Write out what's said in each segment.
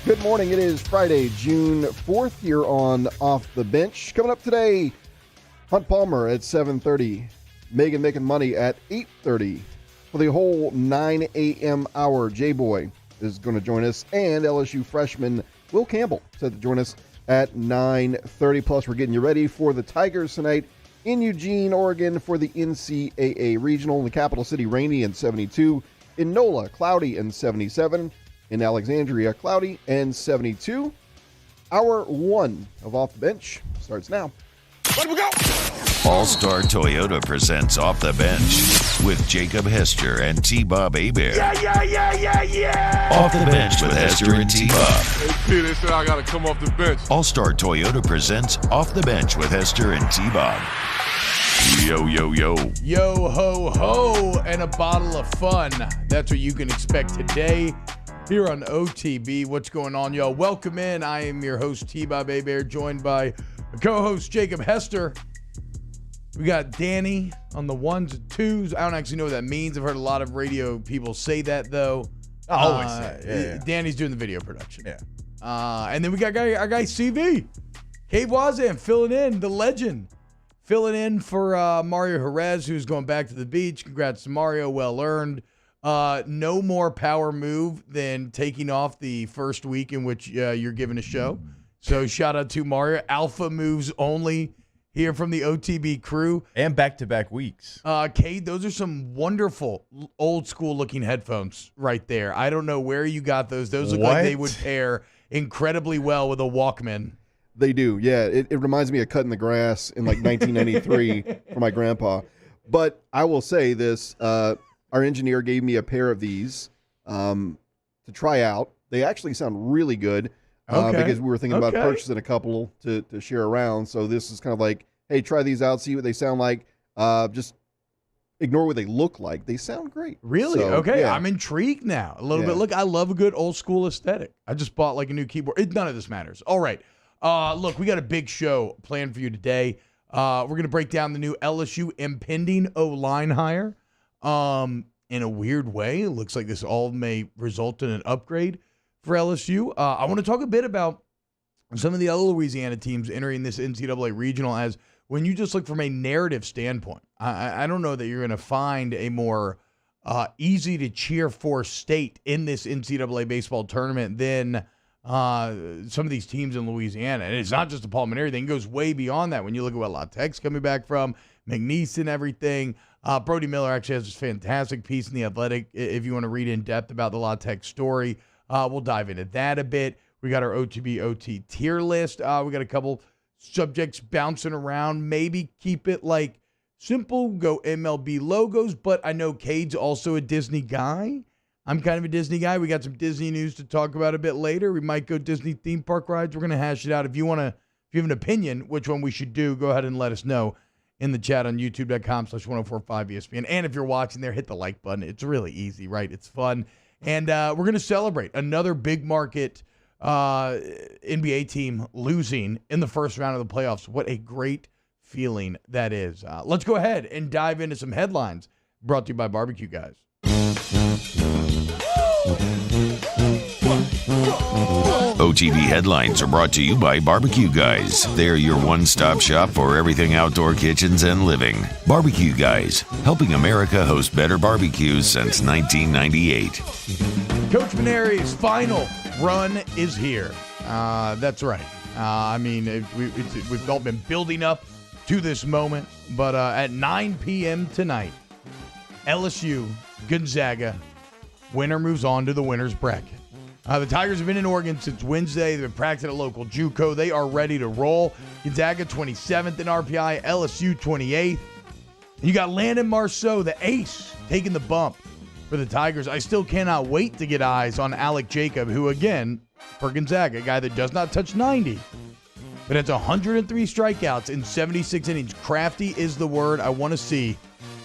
Good morning. It is Friday, June 4th. You're on Off the Bench. Coming up today, Hunt Palmer at 7:30. Megan Making Money at 8:30. For the whole 9 a.m. hour, J-Boy is going to join us. And LSU freshman Will Campbell set to join us at 9:30. Plus, we're getting you ready for the Tigers tonight in Eugene, Oregon for the NCAA Regional. In the capital city, rainy and 72. In NOLA, cloudy and 77. In Alexandria, cloudy and 72. Hour one of Off the Bench starts now. Let me go! All-Star Toyota presents Off the Bench with Jacob Hester and T-Bob Hebert. Yeah! Off the Bench with Hester and T-Bob. Hey, Peter said I got to come off the bench. All-Star Toyota presents Off the Bench with Hester and T-Bob. Yo. Yo, ho, ho, and a bottle of fun. That's what you can expect today here on OTB. What's going on, y'all? Welcome in. I am your host, T-Bob Hebert, joined by co-host Jacob Hester. We got Danny on the ones and twos. I don't actually know what that means. I've heard a lot of radio people say that, though. I always say it. Yeah. Danny's doing the video production. Yeah. And then we got our guy CV. Cade Wazan filling in, the legend. Filling in for Mario Jerez, who's going back to the beach. Congrats to Mario. Well earned. No more power move than taking off the first week in which you're given a show. So shout out to Mario. Alpha moves only here from the OTB crew. And back-to-back weeks. Cade, those are some wonderful old school looking headphones right there. I don't know where you got those. Those look like they would pair incredibly well with a Walkman. They do, yeah. It reminds me of cutting the grass in like 1993 for my grandpa. But I will say this, our engineer gave me a pair of these to try out. They actually sound really good because we were thinking about purchasing a couple to share around. So this is kind of like, hey, try these out, see what they sound like. Just ignore what they look like. They sound great. Really? So, okay. yeah. I'm intrigued now a little bit. Look, I love a good old school aesthetic. I just bought like a new keyboard. None of this matters. All right. Look, we got a big show planned for you today. We're going to break down the new LSU impending O-line hire. In a weird way, it looks like this all may result in an upgrade for LSU. I want to talk a bit about some of the other Louisiana teams entering this NCAA regional, as when you just look from a narrative standpoint, I don't know that you're going to find a more easy to cheer for state in this NCAA baseball tournament than some of these teams in Louisiana. And it's not just the pulmonary thing. It goes way beyond that when you look at what La Tech's coming back from, McNeese and everything. Brody Miller actually has this fantastic piece in The Athletic if you want to read in depth about the La Tech story. We'll dive into that a bit. We got our OTB OT tier list. We got a couple subjects bouncing around. Maybe keep it like simple, go MLB logos, but I know Cade's also a Disney guy. I'm kind of a Disney guy. We got some Disney news to talk about a bit later. We might go Disney theme park rides. We're going to hash it out. If you have an opinion which one we should do, go ahead and let us know in the chat on youtube.com/1045ESPN. And if you're watching there, hit the like button. It's really easy, right? It's fun. And we're going to celebrate another big market NBA team losing in the first round of the playoffs. What a great feeling that is. Let's go ahead and dive into some headlines brought to you by Barbecue Guys. OTV headlines are brought to you by Barbecue Guys. They're your one-stop shop for everything outdoor kitchens and living. Barbecue Guys, helping America host better barbecues since 1998. Coach Maneri's final run is here. That's right. We've all been building up to this moment, but at 9 p.m. tonight, LSU, Gonzaga, winner moves on to the winner's bracket. The Tigers have been in Oregon since Wednesday. They've been practicing at local JUCO. They are ready to roll. Gonzaga 27th in RPI, LSU 28th. And you got Landon Marceau, the ace, taking the bump for the Tigers. I still cannot wait to get eyes on Alec Jacob, who, again, for Gonzaga, a guy that does not touch 90, but it's 103 strikeouts in 76 innings. Crafty is the word I want to see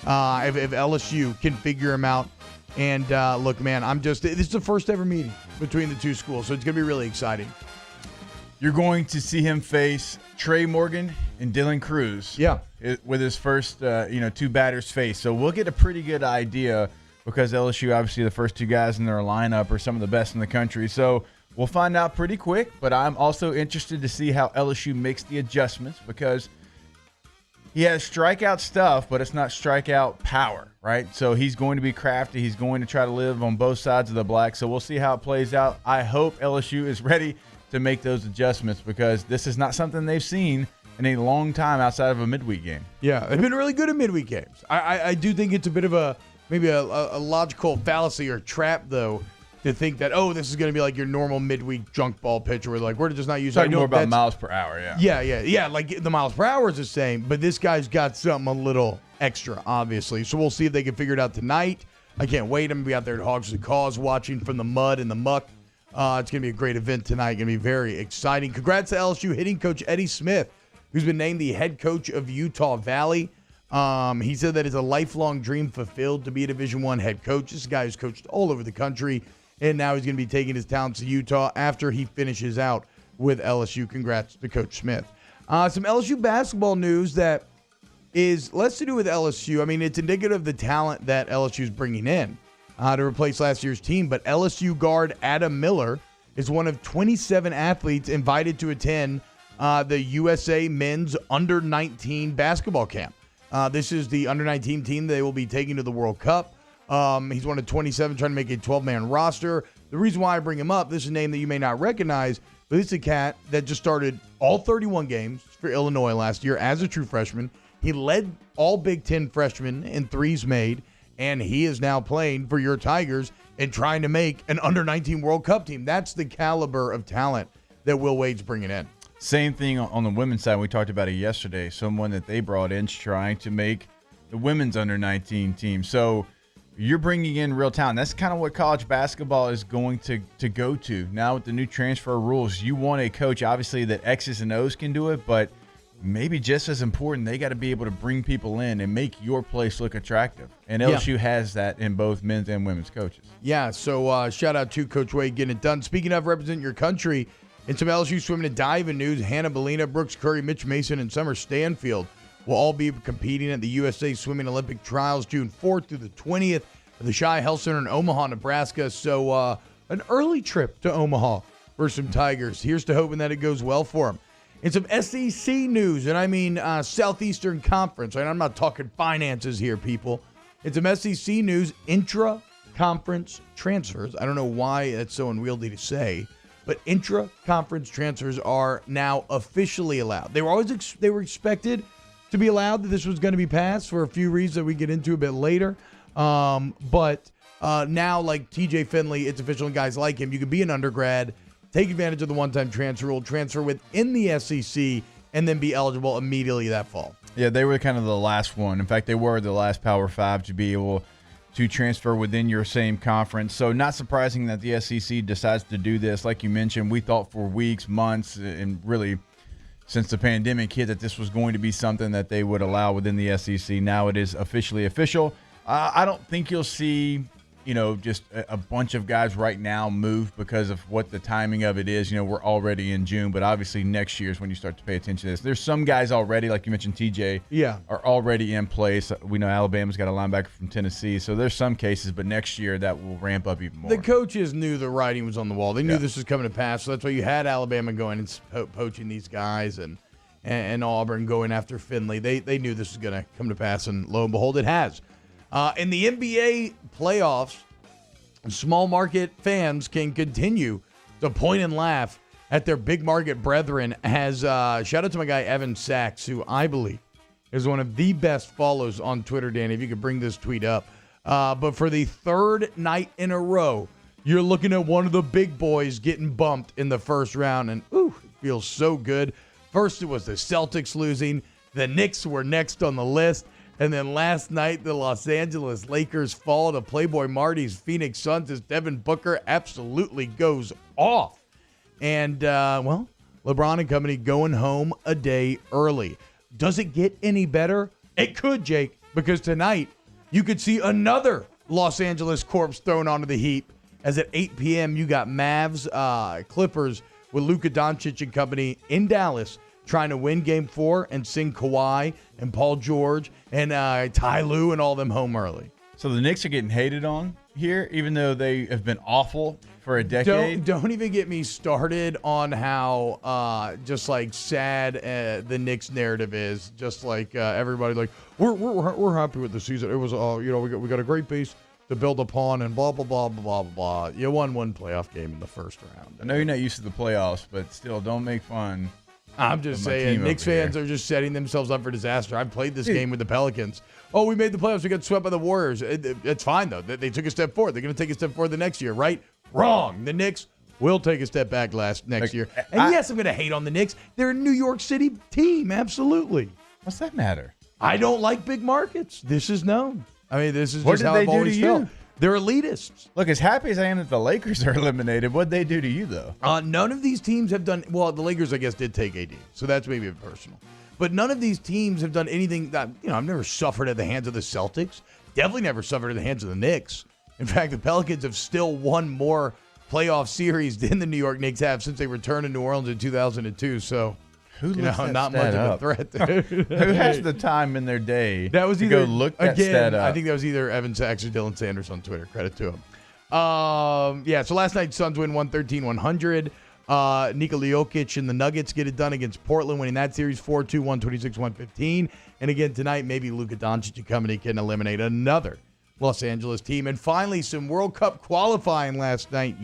if LSU can figure him out. And look, man, this is the first ever meeting between the two schools, so it's going to be really exciting. You're going to see him face Trey Morgan and Dylan Cruz. Yeah. With his first, two batters faced. So we'll get a pretty good idea because LSU, obviously, the first two guys in their lineup are some of the best in the country. So we'll find out pretty quick. But I'm also interested to see how LSU makes the adjustments because he has strikeout stuff, but it's not strikeout power, right? So he's going to be crafty. He's going to try to live on both sides of the black. So we'll see how it plays out. I hope LSU is ready to make those adjustments because this is not something they've seen in a long time outside of a midweek game. Yeah, they've been really good at midweek games. I do think it's a bit of maybe a logical fallacy or trap, though, to think that, this is going to be like your normal midweek junk ball pitcher where we're just not used to. Talking more about miles per hour, yeah. Yeah. Like the miles per hour is the same, but this guy's got something a little extra, obviously. So we'll see if they can figure it out tonight. I can't wait. I'm going to be out there at Hogs and Cause watching from the mud and the muck. It's going to be a great event tonight. Going to be very exciting. Congrats to LSU hitting coach Eddie Smith, who's been named the head coach of Utah Valley. He said that it's a lifelong dream fulfilled to be a Division I head coach. This guy has coached all over the country, and now he's going to be taking his talents to Utah after he finishes out with LSU. Congrats to Coach Smith. Some LSU basketball news that is less to do with LSU. I mean, it's indicative of the talent that LSU is bringing in to replace last year's team. But LSU guard Adam Miller is one of 27 athletes invited to attend the USA men's under-19 basketball camp. This is the under-19 team they will be taking to the World Cup. He's one of 27 trying to make a 12-man roster. The reason why I bring him up, this is a name that you may not recognize, but this is a cat that just started all 31 games for Illinois last year as a true freshman. He led all Big Ten freshmen in threes made, and he is now playing for your Tigers and trying to make an under-19 World Cup team. That's the caliber of talent that Will Wade's bringing in. Same thing on the women's side. We talked about it yesterday. Someone that they brought in trying to make the women's under-19 team. So you're bringing in real talent. That's kind of what college basketball is going to go to. Now with the new transfer rules, you want a coach, obviously, that X's and O's can do it, but maybe just as important, they got to be able to bring people in and make your place look attractive. And LSU has that in both men's and women's coaches. Yeah, so shout out to Coach Wade getting it done. Speaking of representing your country, in some LSU swimming and diving news, Hannah Bellina, Brooks Curry, Mitch Mason, and Summer Stanfield will all be competing at the USA Swimming Olympic Trials June 4th through the 20th at the Shai Health Center in Omaha, Nebraska. So an early trip to Omaha for some Tigers. Here's to hoping that it goes well for them. In some SEC news, and I mean Southeastern Conference, right? I'm not talking finances here, people. In some SEC news, intra-conference transfers. I don't know why that's so unwieldy to say, but intra-conference transfers are now officially allowed. They were expected to be allowed, that this was going to be passed for a few reasons that we get into a bit later. But now, like TJ Finley, it's official, and guys like him, you could be an undergrad, take advantage of the one-time transfer rule, transfer within the SEC, and then be eligible immediately that fall. Yeah, they were kind of the last one. In fact, they were the last Power 5 to be able to transfer within your same conference. So not surprising that the SEC decides to do this. Like you mentioned, we thought for weeks, months, and really since the pandemic hit that this was going to be something that they would allow within the SEC. Now it is officially official. I don't think you'll see, just a bunch of guys right now move because of what the timing of it is. We're already in June, but obviously next year is when you start to pay attention to this. There's some guys already, like you mentioned, TJ, are already in place. We know Alabama's got a linebacker from Tennessee, so there's some cases, but next year that will ramp up even more. The coaches knew the writing was on the wall. They knew this was coming to pass, so that's why you had Alabama going and poaching these guys and Auburn going after Finley. They knew this was going to come to pass, and lo and behold, it has. In the NBA playoffs, small market fans can continue to point and laugh at their big market brethren. As shout out to my guy Evan Sachs, who I believe is one of the best follows on Twitter. Danny, if you could bring this tweet up. But for the third night in a row, you're looking at one of the big boys getting bumped in the first round, and it feels so good. First, it was the Celtics losing. The Knicks were next on the list. And then last night, the Los Angeles Lakers fall to Playboy Marty's Phoenix Suns as Devin Booker absolutely goes off. And, LeBron and company going home a day early. Does it get any better? It could, Jake, because tonight you could see another Los Angeles corpse thrown onto the Heat, as at 8 p.m. you got Mavs, Clippers with Luka Doncic and company in Dallas trying to win Game 4 and send Kawhi and Paul George and Ty Lue and all them home early. So the Knicks are getting hated on here, even though they have been awful for a decade. Don't even get me started on how just like sad the Knicks narrative is. Just like everybody, like we're happy with the season. It was we got a great base to build upon and blah blah blah blah blah blah. You won one playoff game in the first round. I know you're not used to the playoffs, but still, don't make fun. I'm just saying, Knicks fans are just setting themselves up for disaster. I played this game with the Pelicans. Oh, we made the playoffs. We got swept by the Warriors. It's fine, though. They took a step forward. They're going to take a step forward the next year, right? Wrong. The Knicks will take a step back next year. And yes, I'm going to hate on the Knicks. They're a New York City team, absolutely. What's that matter? I don't like big markets. This is known. I mean, this is just how I've always felt. They're elitists. Look, as happy as I am that the Lakers are eliminated, what'd they do to you, though? None of these teams have done – well, the Lakers, I guess, did take AD, so that's maybe personal. But none of these teams have done anything that – I've never suffered at the hands of the Celtics. Definitely never suffered at the hands of the Knicks. In fact, the Pelicans have still won more playoff series than the New York Knicks have since they returned to New Orleans in 2002, so – not much of a threat. Who has the time in their day that was to either, go look that again, stat up? I think that was either Evan Sachs or Dylan Sanders on Twitter. Credit to him. So last night, Suns win 113-100. Nikola Jokic and the Nuggets get it done against Portland, winning that series 4-2, 126-115. And again, tonight, maybe Luka Doncic and company can eliminate another Los Angeles team. And finally, some World Cup qualifying last night.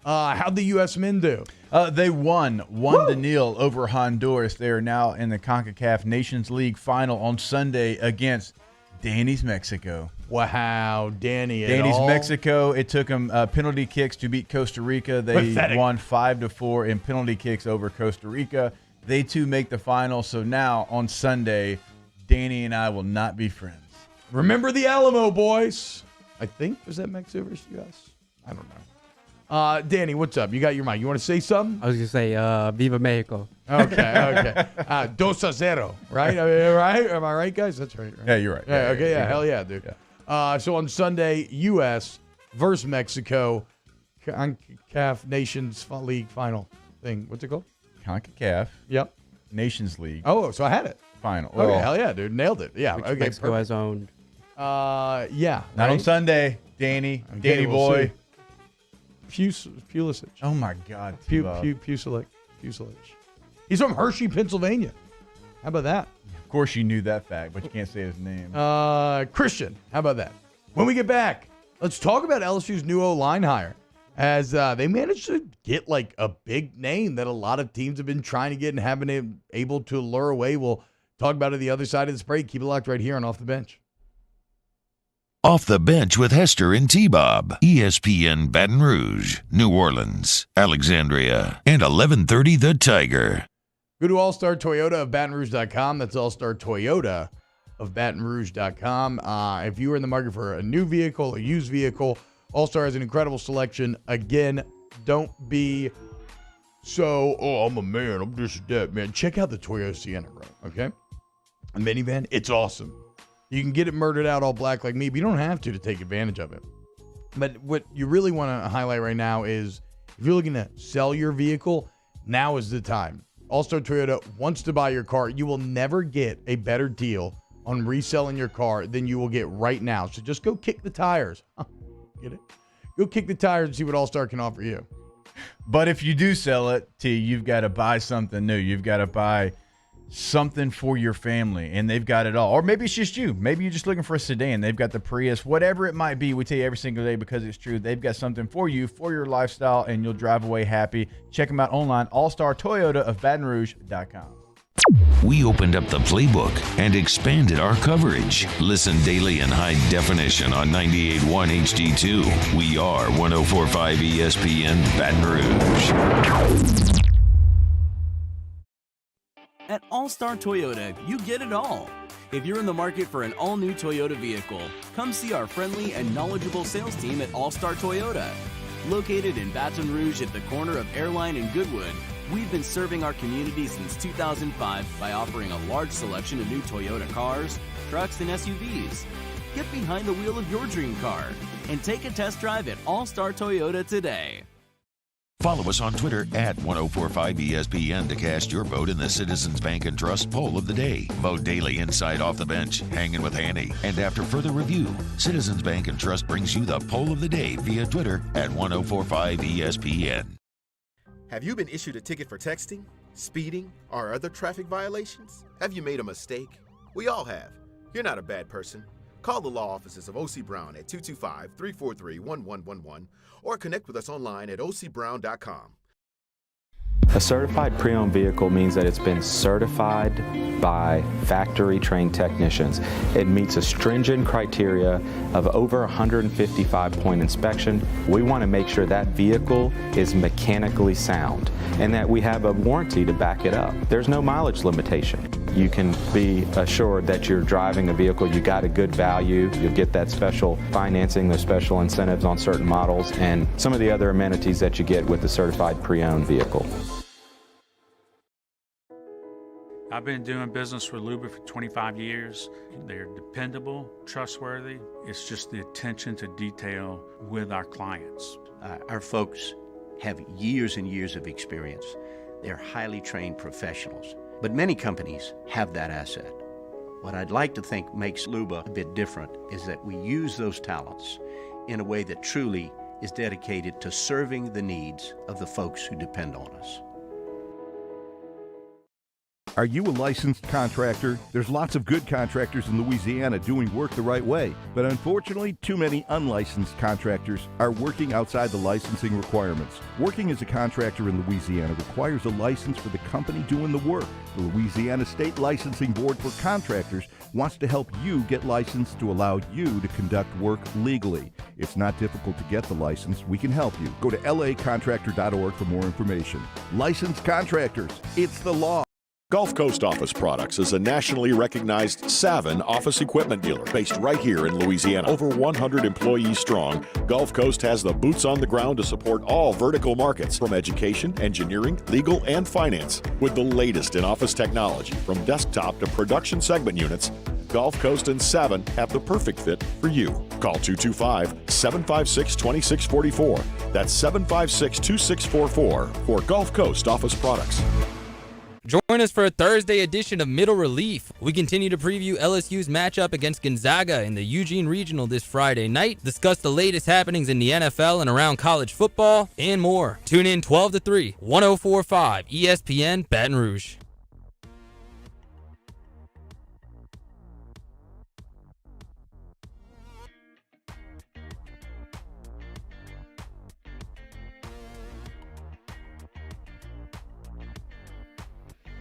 How'd the U.S. men do? They won 1-0 over Honduras. They are now in the CONCACAF Nations League final on Sunday against Danny's Mexico. Wow, Danny's Mexico. It took them penalty kicks to beat Costa Rica. They won 5-4 in penalty kicks over Costa Rica. They too make the final. So now on Sunday, Danny and I will not be friends. Remember the Alamo, boys. I think was that Mexico versus U.S. I don't know. Danny, what's up? You got your mic. You want to say something? I was going to say, Viva Mexico. Okay. 2-0, right? Right? Am I right, guys? That's right. Yeah, you're right. Yeah, hell yeah, dude. Yeah. So on Sunday, U.S. versus Mexico, CONCACAF Nations League final thing. What's it called? CONCACAF. Yep. Nations League. Oh, so I had it. Final. Okay, hell yeah, dude. Nailed it. Yeah. Okay. Mexico has owned. Yeah. Not on Sunday, Danny. Okay, Danny boy. Pulisic. Oh my God. Pulisic. He's from Hershey, Pennsylvania. How about that? Of course you knew that fact, but you can't say his name. Christian. How about that? When we get back, let's talk about LSU's new O-line hire, as they managed to get like a big name that a lot of teams have been trying to get and haven't been able to lure away. We'll talk about it the other side of this break. Keep it locked right here on Off the Bench. Off the Bench with Hester and T-Bob. ESPN Baton Rouge, New Orleans, Alexandria, and 1130 The Tiger. Go to All-Star Toyota of BatonRouge.com. That's All-Star Toyota of BatonRouge.com. If you are in the market for a new vehicle, a used vehicle, All-Star has an incredible selection. Again, don't be so, I'm a man, I'm just that, man. Check out the Toyota Sienna, bro, okay? A minivan, it's awesome. You can get it murdered out all black like me, but you don't have to take advantage of it. But what you really want to highlight right now is if you're looking to sell your vehicle, now is the time. All-Star Toyota wants to buy your car. You will never get a better deal on reselling your car than you will get right now. So just go kick the tires. Get it? Go kick the tires and see what All-Star can offer you. But if you do sell it, you've got to buy something new. You've got to buy something for your family, and they've got it all. Or maybe it's just you. Maybe you're just looking for a sedan. They've got the Prius. Whatever it might be, we tell you every single day because it's true. They've got something for you, for your lifestyle, and you'll drive away happy. Check them out online, All-Star Toyota of BatonRouge.com. We opened up the playbook and expanded our coverage. Listen daily in high definition on 98.1 HD2. We are 104.5 ESPN Baton Rouge. At All-Star Toyota, you get it all. If you're in the market for an all-new Toyota vehicle, come see our friendly and knowledgeable sales team at All-Star Toyota. Located in Baton Rouge at the corner of Airline and Goodwood, We've been serving our community since 2005 by offering a large selection of new Toyota cars, trucks, and SUVs. Get behind the wheel of your dream car and take a test drive at All Star Toyota today. Follow us on Twitter at 1045ESPN to cast your vote in the Citizens Bank and Trust poll of the day. Vote daily inside Off the Bench, Hanging with Hanny. And after further review, Citizens Bank and Trust brings you the poll of the day via Twitter at 1045ESPN. Have you been issued a ticket for texting, speeding, or other traffic violations? Have you made a mistake? We all have. You're not a bad person. Call the law offices of O.C. Brown at 225-343-1111 or connect with us online at ocbrown.com. A certified pre-owned vehicle means that it's been certified by factory-trained technicians. It meets a stringent criteria of over 155-point inspection. We want to make sure that vehicle is mechanically sound and that we have a warranty to back it up. There's no mileage limitation. You can be assured that you're driving a vehicle, you got a good value, you'll get that special financing, those special incentives on certain models, and some of the other amenities that you get with the certified pre-owned vehicle. I've been doing business with Luba for 25 years. They're dependable, trustworthy. It's just the attention to detail with our clients. Our folks have years and years of experience. They're highly trained professionals. But many companies have that asset. What I'd like to think makes Luba a bit different is that we use those talents in a way that truly is dedicated to serving the needs of the folks who depend on us. Are you a licensed contractor? There's lots of good contractors in Louisiana doing work the right way, but unfortunately, too many unlicensed contractors are working outside the licensing requirements. Working as a contractor in Louisiana requires a license for the company doing the work. The Louisiana State Licensing Board for Contractors wants to help you get licensed to allow you to conduct work legally. It's not difficult to get the license. We can help you. Go to lacontractor.org for more information. Licensed contractors, it's the law. Gulf Coast Office Products is a nationally recognized Savin office equipment dealer based right here in Louisiana. Over 100 employees strong, Gulf Coast has the boots on the ground to support all vertical markets, from education, engineering, legal, and finance. With the latest in office technology, from desktop to production segment units, Gulf Coast and Savin have the perfect fit for you. Call 225-756-2644. That's 756-2644 for Gulf Coast Office Products. Join us for a Thursday edition of Middle Relief. We continue to preview LSU's matchup against Gonzaga in the Eugene Regional this Friday night, discuss the latest happenings in the NFL and around college football, and more. Tune in 12 to 3, 1045 ESPN Baton Rouge.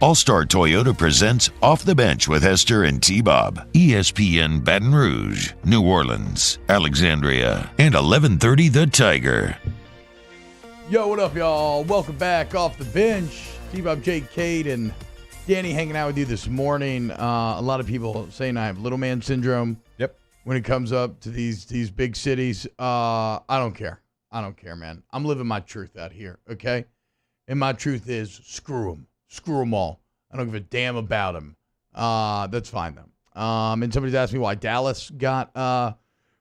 All-Star Toyota presents Off the Bench with Hester and T-Bob. ESPN Baton Rouge, New Orleans, Alexandria, and 1130 The Tiger. Yo, what up, y'all? Welcome back Off the Bench. T-Bob, Jake, Cade, and Danny hanging out with you this morning. A lot of people saying I have little man syndrome. Yep. When it comes up to these big cities, I don't care. I don't care, man. I'm living my truth out here, okay? And my truth is screw them. Screw them all. I don't give a damn about them. That's fine, though. And somebody's asked me why Dallas got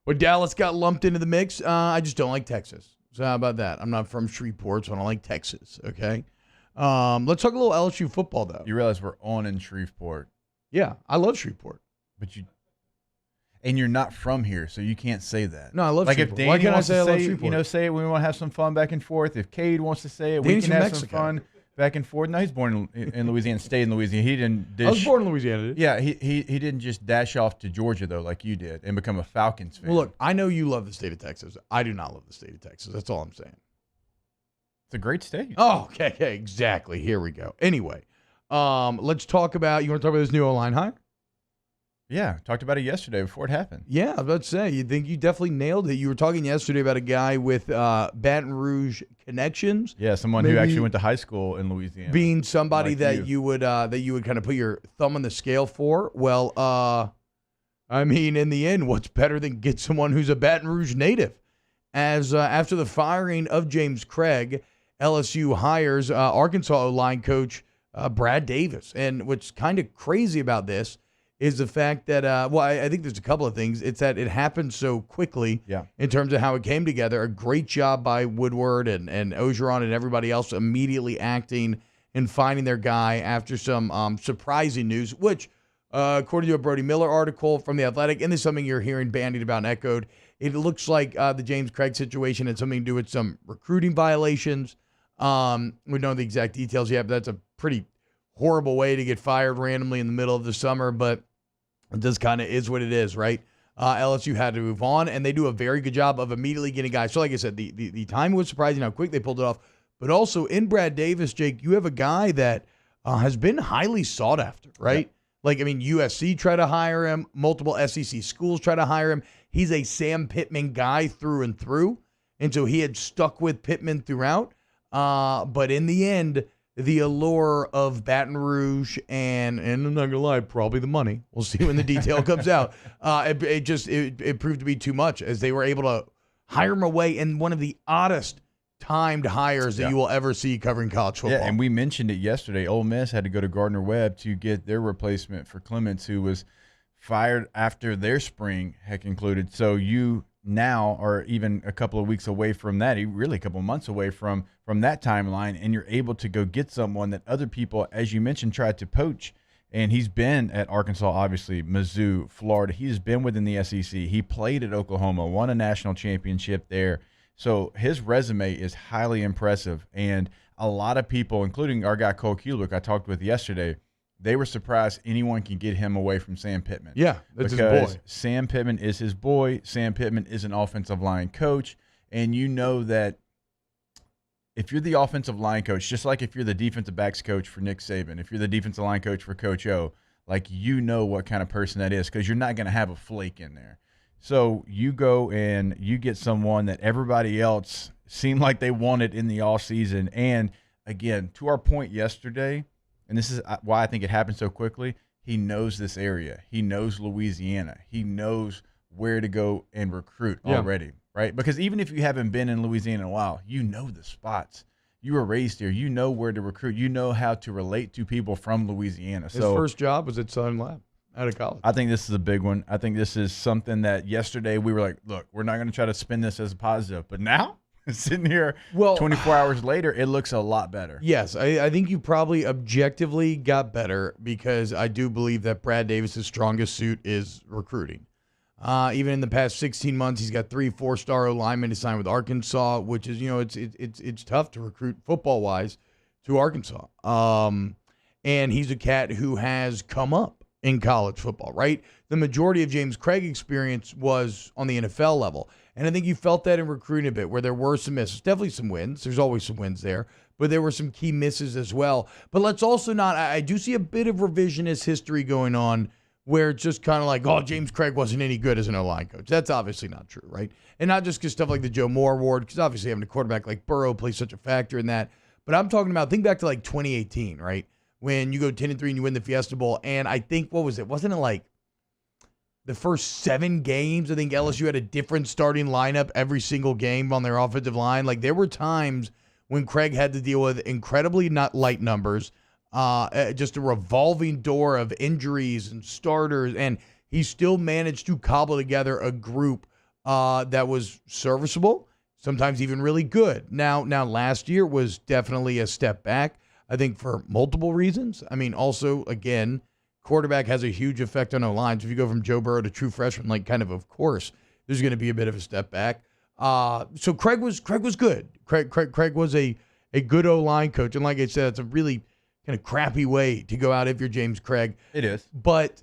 lumped into the mix. I just don't like Texas. So how about that? I'm not from Shreveport, so I don't like Texas, okay? Let's talk a little LSU football, though. You realize we're on in Shreveport. Yeah, I love Shreveport. And you're not from here, so you can't say that. No, I love Shreveport. Shreveport. Why can't I say I love Shreveport? Say it when we want to have some fun back and forth. If Cade wants to say it, Danny's we can have Mexico. some fun back and forth. No, he's born in Louisiana, stayed in Louisiana. He didn't. I was born in Louisiana. Yeah, he didn't just dash off to Georgia though, like you did, and become a Falcons fan. Well, look, I know you love the state of Texas. I do not love the state of Texas. That's all I'm saying. It's a great state. Oh, okay, exactly. Here we go. Anyway, let's talk about. You want to talk about this new O-line hire? Yeah, talked about it yesterday before it happened. Yeah, I was about to say, you think you definitely nailed it. You were talking yesterday about a guy with Baton Rouge connections. Yeah, someone who actually went to high school in Louisiana. Being somebody like that you would kind of put your thumb on the scale for. Well, I mean, in the end, what's better than get someone who's a Baton Rouge native? As after the firing of James Craig LSU hires Arkansas line coach Brad Davis. And what's kind of crazy about this is the fact that, I think there's a couple of things. It's that it happened so quickly in terms of how it came together. A great job by Woodward and Ogeron and everybody else immediately acting and finding their guy after some surprising news, which, according to a Brody Miller article from The Athletic, and this is something you're hearing bandied about and echoed, it looks like the James Craig situation had something to do with some recruiting violations. We don't know the exact details yet, but that's a pretty horrible way to get fired randomly in the middle of the summer, but it just kind of is what it is, right? LSU had to move on, and they do a very good job of immediately getting guys. So like I said, the time was surprising how quick they pulled it off. But also in Brad Davis, Jake, you have a guy that has been highly sought after, right? Yeah. Like, I mean, USC tried to hire him. Multiple SEC schools try to hire him. He's a Sam Pittman guy through and through. And so he had stuck with Pittman throughout. But in the end, the allure of Baton Rouge and I'm not going to lie, probably the money. We'll see when the detail comes out. It proved to be too much as they were able to hire him away in one of the oddest timed hires that you will ever see covering college football. Yeah, and we mentioned it yesterday. Ole Miss had to go to Gardner-Webb to get their replacement for Clements, who was fired after their spring had concluded. So you now are even a couple of weeks away from that, really a couple of months away from that timeline, and you're able to go get someone that other people, as you mentioned, tried to poach. And he's been at Arkansas, obviously, Mizzou, Florida. He's been within the SEC. He played at Oklahoma, won a national championship there. So his resume is highly impressive, and a lot of people, including our guy Cole Kulick I talked with yesterday, they were surprised anyone can get him away from Sam Pittman. Yeah, that's his boy. Sam Pittman is his boy. Sam Pittman is an offensive line coach, and you know that if you're the offensive line coach, just like if you're the defensive backs coach for Nick Saban, if you're the defensive line coach for Coach O, like you know what kind of person that is because you're not going to have a flake in there. So you go and you get someone that everybody else seemed like they wanted in the offseason. And, again, to our point yesterday, and this is why I think it happened so quickly, he knows this area. He knows Louisiana. He knows where to go and recruit already, right? Because even if you haven't been in Louisiana in a while, you know the spots. You were raised here. You know where to recruit. You know how to relate to people from Louisiana. His first job was at Southern Lab. Out of college. I think this is a big one. I think this is something that yesterday we were like, look, we're not going to try to spin this as a positive. But now, sitting here 24 hours later, it looks a lot better. Yes, I think you probably objectively got better because I do believe that Brad Davis' strongest suit is recruiting. Even in the past 16 months, he's got 3 4-star linemen to sign with Arkansas, which is, it's tough to recruit football-wise to Arkansas. And he's a cat who has come up in college football, right? The majority of James Craig experience was on the NFL level. And I think you felt that in recruiting a bit where there were some misses, definitely some wins. There's always some wins there, but there were some key misses as well. But let's also not, I do see a bit of revisionist history going on where it's just kind of like, oh, James Craig wasn't any good as an O-line coach. That's obviously not true, right? And not just because stuff like the Joe Moore Award, because obviously having a quarterback like Burrow plays such a factor in that. But I'm talking about, think back to like 2018, right? When you go 10-3 and you win the Fiesta Bowl. And I think, what was it? Wasn't it like the first 7 games? I think LSU had a different starting lineup every single game on their offensive line. Like there were times when Craig had to deal with incredibly not light numbers, just a revolving door of injuries and starters. And he still managed to cobble together a group that was serviceable, sometimes even really good. Now last year was definitely a step back. I think for multiple reasons. I mean, also, again, quarterback has a huge effect on O-lines. If you go from Joe Burrow to true freshman, like kind of course, there's going to be a bit of a step back. So Craig was good. Craig was a good O-line coach. And like I said, it's a really kind of crappy way to go out if you're James Craig. It is. But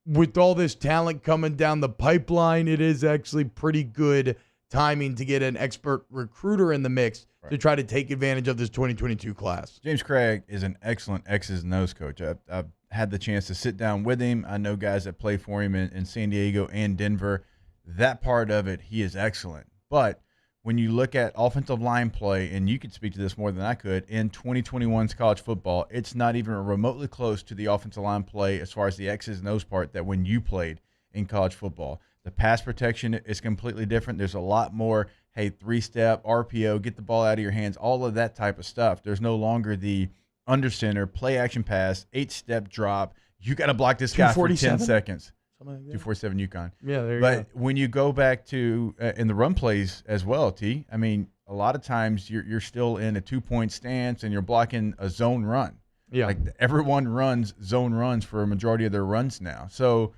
with all this talent coming down the pipeline, it is actually pretty good timing to get an expert recruiter in the mix to try to take advantage of this 2022 class. James Craig is an excellent X's and O's coach. I've had the chance to sit down with him. I know guys that play for him in San Diego and Denver. That part of it, he is excellent. But when you look at offensive line play, and you could speak to this more than I could, in 2021's college football, it's not even remotely close to the offensive line play as far as the X's and O's part that when you played in college football. The pass protection is completely different. There's a lot more, hey, 3-step, RPO, get the ball out of your hands, all of that type of stuff. There's no longer the under center, play action pass, 8-step drop. You got to block this guy for 10 seconds. 247 UConn. Yeah, there you go. But when you go back to in the run plays as well, T, I mean, a lot of times you're still in a 2-point stance and you're blocking a zone run. Yeah. Like everyone runs zone runs for a majority of their runs now. So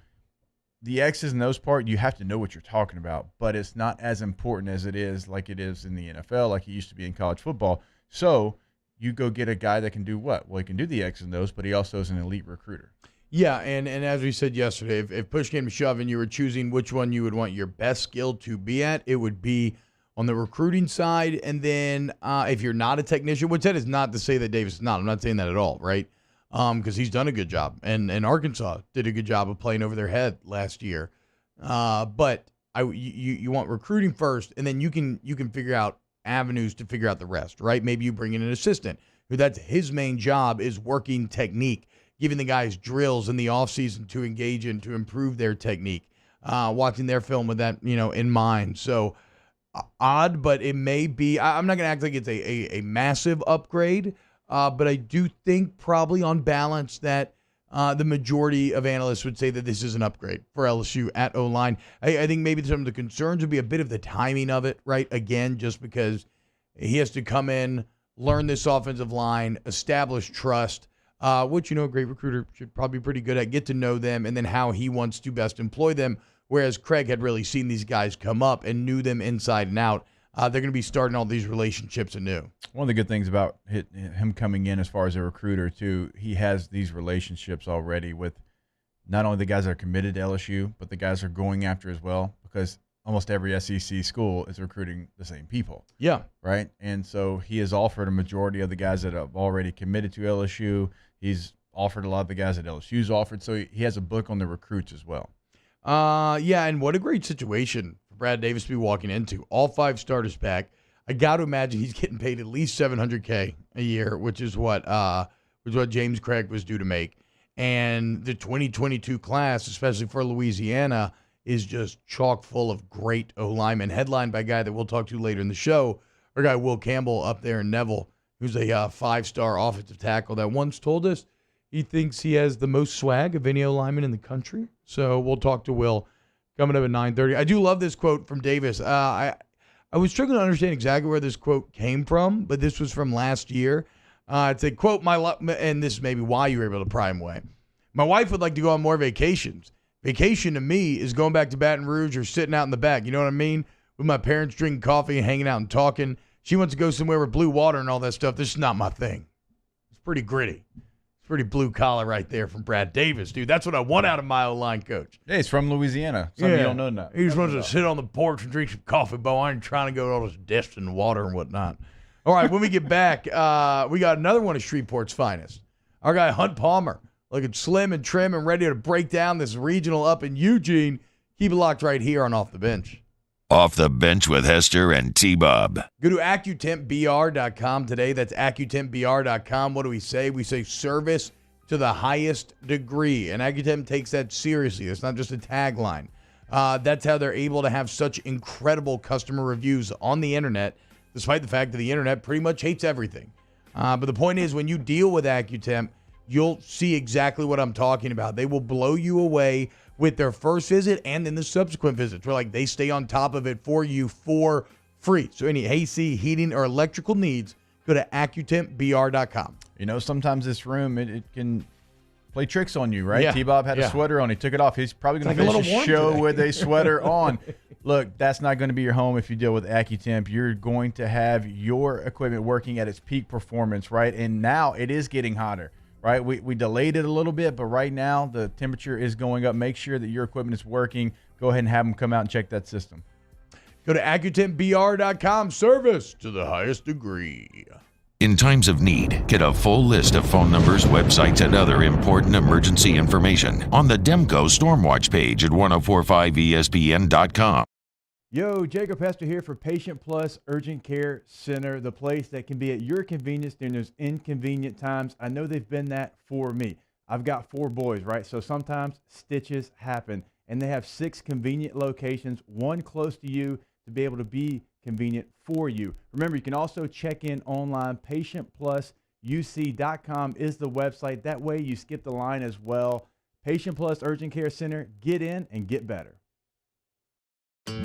the X's and those part, you have to know what you're talking about, but it's not as important as it is like it is in the NFL, like it used to be in college football. So you go get a guy that can do what? Well, he can do the X's and those, but he also is an elite recruiter. Yeah, and as we said yesterday, if push came to shove and you were choosing which one you would want your best skill to be at, it would be on the recruiting side. And then if you're not a technician, which that is not to say that Davis is not. I'm not saying that at all, right? Because he's done a good job. And Arkansas did a good job of playing over their head last year. But you want recruiting first, and then you can figure out avenues to figure out the rest, right? Maybe you bring in an assistant who that's his main job is working technique, giving the guys drills in the offseason to engage in to improve their technique, watching their film with that, in mind. So odd, but it may be. I'm not going to act like it's a massive upgrade, but I do think probably on balance that the majority of analysts would say that this is an upgrade for LSU at O-line. I think maybe some of the concerns would be a bit of the timing of it, right? Again, just because he has to come in, learn this offensive line, establish trust, which, a great recruiter should probably be pretty good at, get to know them, and then how he wants to best employ them, whereas Craig had really seen these guys come up and knew them inside and out. They're going to be starting all these relationships anew. One of the good things about him coming in as far as a recruiter, too, he has these relationships already with not only the guys that are committed to LSU, but the guys that are going after as well, because almost every SEC school is recruiting the same people. Yeah. Right? And so he has offered a majority of the guys that have already committed to LSU. He's offered a lot of the guys that LSU's offered, so he has a book on the recruits as well. Yeah, and what a great situation for Brad Davis to be walking into. All 5 starters back. I got to imagine he's getting paid at least $700K a year, which is what James Craig was due to make. And the 2022 class, especially for Louisiana, is just chock full of great O-linemen, headlined by a guy that we'll talk to later in the show, our guy Will Campbell up there in Neville, who's a 5-star offensive tackle that once told us he thinks he has the most swag of any O-lineman in the country. So we'll talk to Will coming up at 9:30. I do love this quote from Davis. I was struggling to understand exactly where this quote came from, but this was from last year. It said, quote, and this is maybe why you were able to pry him away. My wife would like to go on more vacations. Vacation to me is going back to Baton Rouge or sitting out in the back. You know what I mean? With my parents drinking coffee and hanging out and talking. She wants to go somewhere with blue water and all that stuff. This is not my thing. It's pretty gritty. It's pretty blue collar right there from Brad Davis, dude. That's what I want out of my O-line coach. Hey, he's from Louisiana. Some of you don't know that. He just wants to sit on the porch and drink some coffee, but I ain't trying to go to all this destined water and whatnot. All right, when we get back, we got another one of Shreveport's finest. Our guy Hunt Palmer, looking slim and trim and ready to break down this regional up in Eugene. Keep it locked right here on Off the Bench. Off the Bench with Hester and T-Bob. Go to AccuTempBR.com today. That's AccuTempBR.com. What do we say? We say service to the highest degree. And AccuTemp takes that seriously. It's not just a tagline. That's how they're able to have such incredible customer reviews on the internet, despite the fact that the internet pretty much hates everything. But the point is, when you deal with AccuTemp, you'll see exactly what I'm talking about. They will blow you away with their first visit and then the subsequent visits. Where they stay on top of it for you for free. So any AC, heating, or electrical needs, go to AccuTempBR.com. Sometimes this room, it can play tricks on you, right? Yeah. T-Bob had a sweater on. He took it off. He's probably going to finish the show with a sweater on. Look, that's not going to be your home if you deal with AccuTemp. You're going to have your equipment working at its peak performance, right? And now it is getting hotter. Right, we delayed it a little bit, but right now the temperature is going up. Make sure that your equipment is working. Go ahead and have them come out and check that system. Go to AccuTempBR.com. Service to the highest degree. In times of need, get a full list of phone numbers, websites, and other important emergency information on the Demco Stormwatch page at 1045ESPN.com. Yo, Jacob Hester here for Patient Plus Urgent Care Center, the place that can be at your convenience during those inconvenient times. I know they've been that for me. I've got 4 boys, right? So sometimes stitches happen. and they have 6 convenient locations, one close to you to be able to be convenient for you. Remember, you can also check in online. PatientPlusUC.com is the website. That way you skip the line as well. Patient Plus Urgent Care Center. Get in and get better.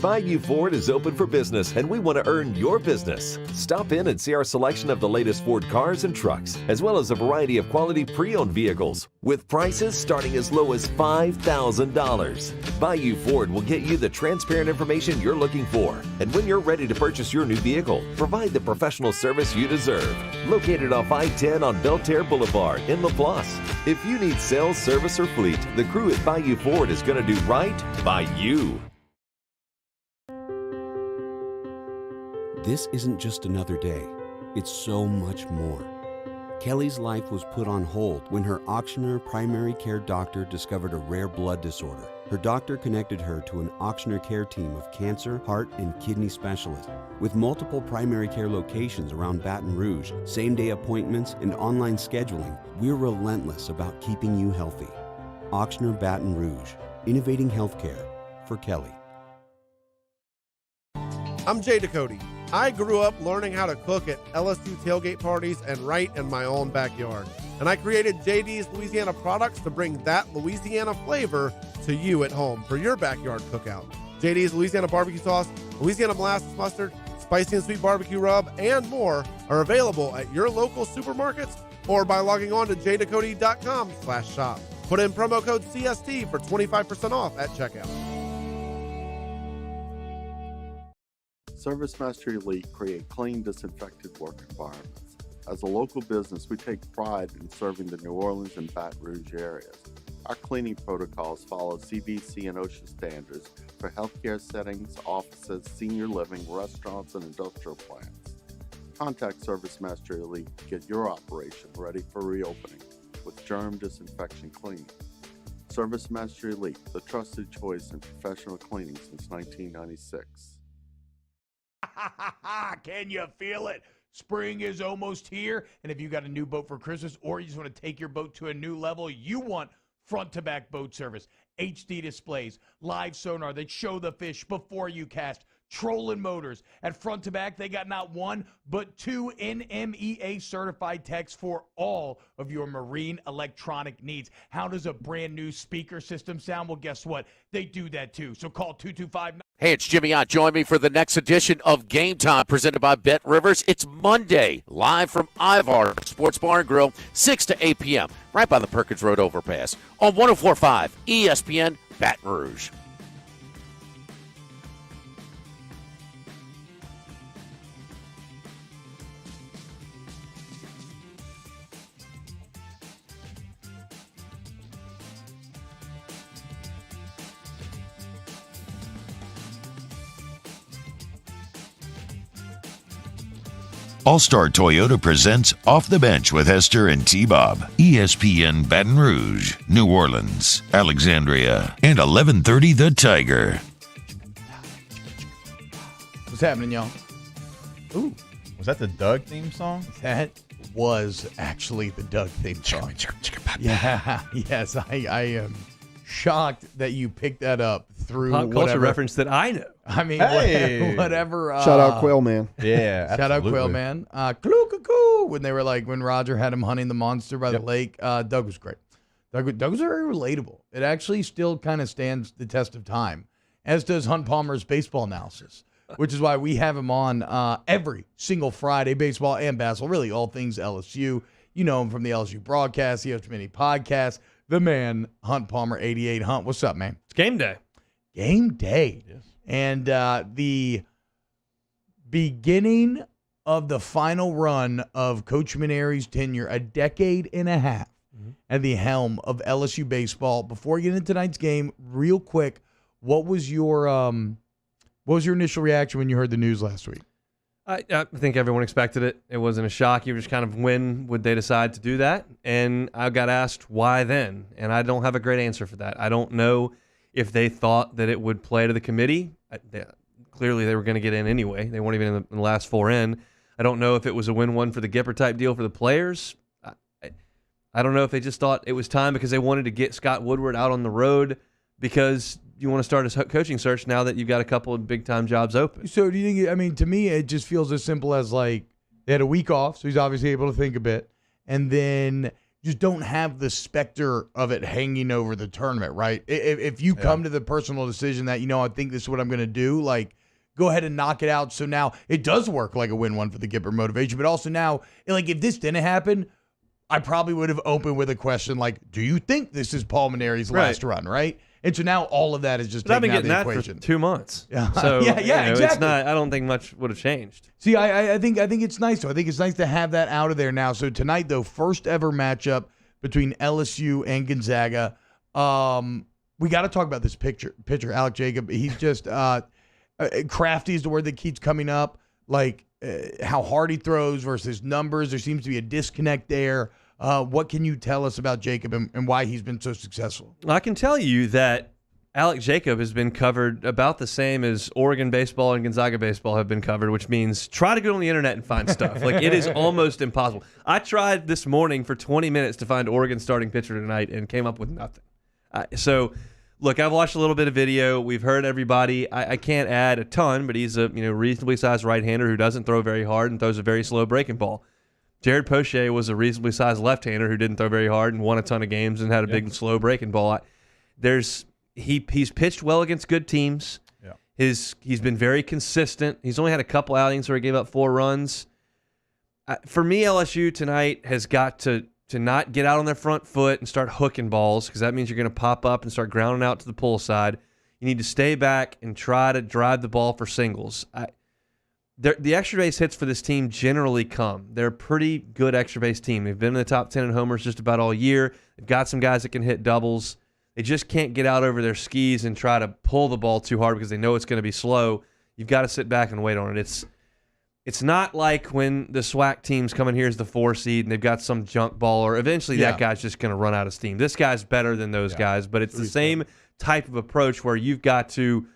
Bayou Ford is open for business, and we want to earn your business. Stop in and see our selection of the latest Ford cars and trucks, as well as a variety of quality pre-owned vehicles, with prices starting as low as $5,000. Bayou Ford will get you the transparent information you're looking for, and when you're ready to purchase your new vehicle, provide the professional service you deserve. Located off I-10 on Belterre Boulevard in LaPlace. If you need sales, service, or fleet, the crew at Bayou Ford is going to do right by you. This isn't just another day. It's so much more. Kelly's life was put on hold when her auctioneer primary care doctor discovered a rare blood disorder. Her doctor connected her to an auctioneer care team of cancer, heart, and kidney specialists. With multiple primary care locations around Baton Rouge, same-day appointments, and online scheduling, we're relentless about keeping you healthy. Auctioneer Baton Rouge, innovating healthcare for Kelly. I'm Jay Ducote. I grew up learning how to cook at LSU tailgate parties and right in my own backyard. And I created JD's Louisiana products to bring that Louisiana flavor to you at home for your backyard cookout. JD's Louisiana barbecue sauce, Louisiana molasses mustard, spicy and sweet barbecue rub, and more are available at your local supermarkets or by logging on to jducote.com/shop. Put in promo code CST for 25% off at checkout. ServiceMaster Elite create clean, disinfected work environments. As a local business, we take pride in serving the New Orleans and Baton Rouge areas. Our cleaning protocols follow CDC and OSHA standards for healthcare settings, offices, senior living, restaurants, and industrial plants. Contact ServiceMaster Elite to get your operation ready for reopening with germ disinfection cleaning. ServiceMaster Elite, the trusted choice in professional cleaning since 1996. Can you feel it? Spring is almost here, and if you got a new boat for Christmas or you just want to take your boat to a new level, you want front-to-back boat service, HD displays, live sonar that show the fish before you cast, trolling motors. At front to back, they got not one, but 2 NMEA certified techs for all of your marine electronic needs. How does a brand new speaker system sound? Well, guess what? They do that too. So call 225. Hey, it's Jimmy Ott. Join me for the next edition of Game Time presented by Bet Rivers. It's Monday, live from Ivar Sports Bar and Grill, 6 to 8 p.m., right by the Perkins Road overpass on 104.5 ESPN Baton Rouge. All-Star Toyota presents Off the Bench with Hester and T-Bob. ESPN Baton Rouge, New Orleans, Alexandria, and 1130 The Tiger. What's happening, y'all? Ooh. Was that the Doug theme song? That was actually the Doug theme song. Yeah, yes, I am shocked that you picked that up through pop culture whatever reference that I know. I mean, Hey. whatever. Shout out Quail Man. Yeah, Shout out Quail Man. Clue, when they were like, when Roger had him hunting the monster by the lake. Doug was great. Doug was very relatable. It actually still kind of stands the test of time, as does Hunt Palmer's baseball analysis, which is why we have him on every single Friday, baseball and basketball, really all things LSU. You know him from the LSU broadcast, the Mini podcast. The man, Hunt Palmer, 88. Hunt, what's up, man? It's game day. Game day. Yes. And the beginning of the final run of Coach Maneri's tenure, a decade and a half at the helm of LSU baseball. Before we get into tonight's game, real quick, what was your initial reaction when you heard the news last week? I think everyone expected it. It wasn't a shock. You were just kind of, when would they decide to do that? And I got asked why then, and I don't have a great answer for that. I don't know if they thought that it would play to the committee. Clearly, they were going to get in anyway. They weren't even in the last four in. I don't know if it was a win-win for the Gipper type deal for the players. I don't know if they just thought it was time because they wanted to get Scott Woodward out on the road, because you want to start a coaching search now that you've got a couple of big-time jobs open. So do you think, I mean, to me, it just feels as simple as like they had a week off, so he's obviously able to think a bit, and then just don't have the specter of it hanging over the tournament, right? If you come to the personal decision that, I think this is what I'm going to do, like, go ahead and knock it out. So now it does work like a win-1 for the Gipper motivation, but also now, like, if this didn't happen, I probably would have opened with a question like, do you think this is Paul Maneri's last run, right? And so now all of that is just taken out of the equation. For 2 months. Yeah. So exactly. It's not. I don't think much would have changed. See, I think it's nice though. I think it's nice to have that out of there now. So tonight though, first ever matchup between LSU and Gonzaga. We got to talk about this pitcher, Alec Jacob. He's just crafty is the word that keeps coming up. Like how hard he throws versus numbers. There seems to be a disconnect there. What can you tell us about Jacob and why he's been so successful? I can tell you that Alec Jacob has been covered about the same as Oregon baseball and Gonzaga baseball have been covered, which means try to go on the internet and find stuff. Like, it is almost impossible. I tried this morning for 20 minutes to find Oregon's starting pitcher tonight and came up with nothing. So, look, I've watched a little bit of video. We've heard everybody. I can't add a ton, but he's a reasonably sized right-hander who doesn't throw very hard and throws a very slow breaking ball. Jared Poche was a reasonably sized left-hander who didn't throw very hard and won a ton of games and had a big slow breaking ball. He's pitched well against good teams. Yeah. He's been very consistent. He's only had a couple outings where he gave up 4 runs. For me, LSU tonight has got to not get out on their front foot and start hooking balls, because that means you're going to pop up and start grounding out to the pull side. You need to stay back and try to drive the ball for singles. The extra base hits for this team generally come. They're a pretty good extra base team. They've been in the top 10 in homers just about all year. They've got some guys that can hit doubles. They just can't get out over their skis and try to pull the ball too hard because they know it's going to be slow. You've got to sit back and wait on it. It's not like when the SWAC teams come in here as the 4 seed and they've got some junk baller. Eventually that guy's just going to run out of steam. This guy's better than those guys, but it's the same type of approach where you've got to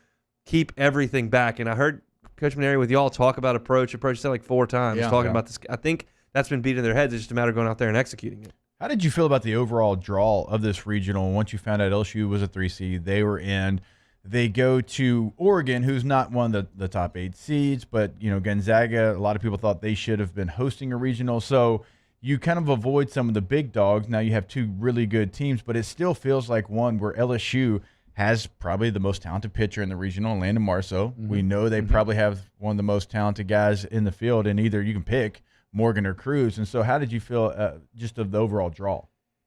keep everything back. And I heard Coach Maneri with y'all talk about approach. Approach said like 4 times talking about this. I think that's been beat in their heads. It's just a matter of going out there and executing it. How did you feel about the overall draw of this regional? Once you found out LSU was a 3 seed, they were in. They go to Oregon, who's not one of the top 8 seeds, but Gonzaga, a lot of people thought they should have been hosting a regional. So you kind of avoid some of the big dogs. Now you have 2 really good teams, but it still feels like one where LSU has probably the most talented pitcher in the regional, Landon Marceau. Mm-hmm. We know they probably have one of the most talented guys in the field, and either you can pick Morgan or Cruz. And so how did you feel just of the overall draw?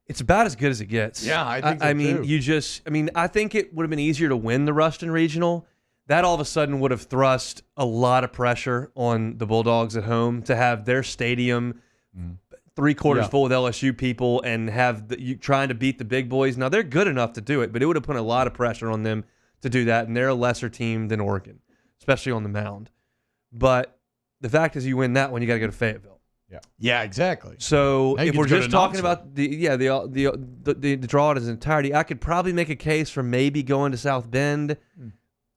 It's about as good as it gets. Yeah, I think so too. I think it would have been easier to win the Ruston Regional. That all of a sudden would have thrust a lot of pressure on the Bulldogs at home to have their stadium 3/4 full with LSU people and have you trying to beat the big boys. Now, they're good enough to do it, but it would have put a lot of pressure on them to do that, and they're a lesser team than Oregon, especially on the mound. But the fact is, you win that one, you got to go to Fayetteville. Yeah, exactly. So if we're just talking about the draw in its entirety, I could probably make a case for maybe going to South Bend.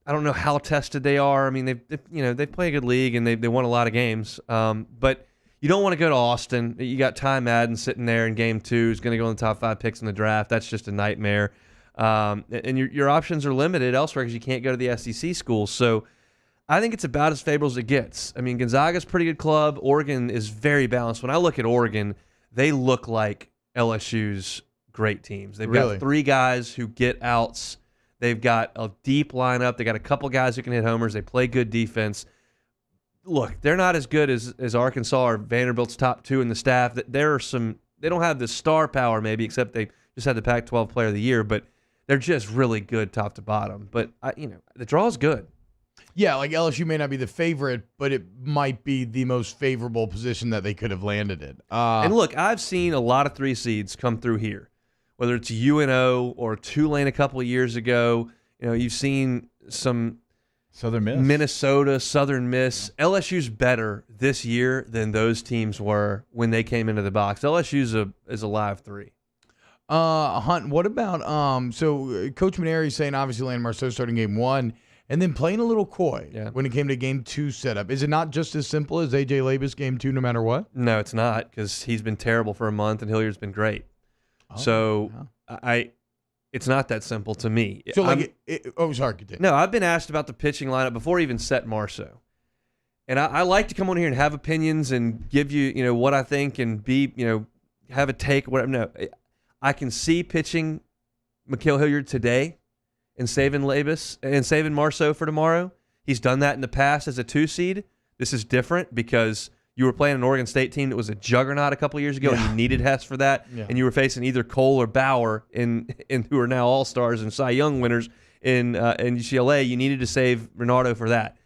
I don't know how tested they are. I mean, they play a good league and they won a lot of games. But you don't want to go to Austin. You got Ty Madden sitting there in game 2. Who's going to go in the top 5 picks in the draft. That's just a nightmare. And your options are limited elsewhere because you can't go to the SEC schools. So I think it's about as favorable as it gets. I mean, Gonzaga's a pretty good club. Oregon is very balanced. When I look at Oregon, they look like LSU's great teams. They've got 3 guys who get outs. They've got a deep lineup. They got a couple guys who can hit homers. They play good defense. Look, they're not as good as Arkansas or Vanderbilt's top 2 in the staff. There are some. They don't have the star power maybe, except they just had the Pac-12 Player of the Year. But they're just really good top to bottom. But the draw is good. Yeah, like LSU may not be the favorite, but it might be the most favorable position that they could have landed in. And look, I've seen a lot of 3 seeds come through here, whether it's UNO or Tulane a couple of years ago. You've seen some Southern Miss, Minnesota, Southern Miss. LSU's better this year than those teams were when they came into the box. LSU's is a live 3. Hunt, what about so Coach Maneri saying obviously Landon Marceau starting game 1. And then playing a little coy when it came to game 2 setup. Is it not just as simple as A.J. Labus game 2 no matter what? No, it's not, because he's been terrible for a month and Hilliard's been great. So It's not that simple to me. So, like, sorry, continue. No, I've been asked about the pitching lineup before I even set Marceau. And I like to come on here and have opinions and give you, what I think and be, have a take, whatever. No, I can see pitching Mikael Hilliard today and saving Marceau for tomorrow. He's done that in the past as a 2 seed. This is different because you were playing an Oregon State team that was a juggernaut a couple years ago, and you needed Hess for that. Yeah. And you were facing either Cole or Bauer, who are now All-Stars and Cy Young winners in UCLA. You needed to save Renardo for that.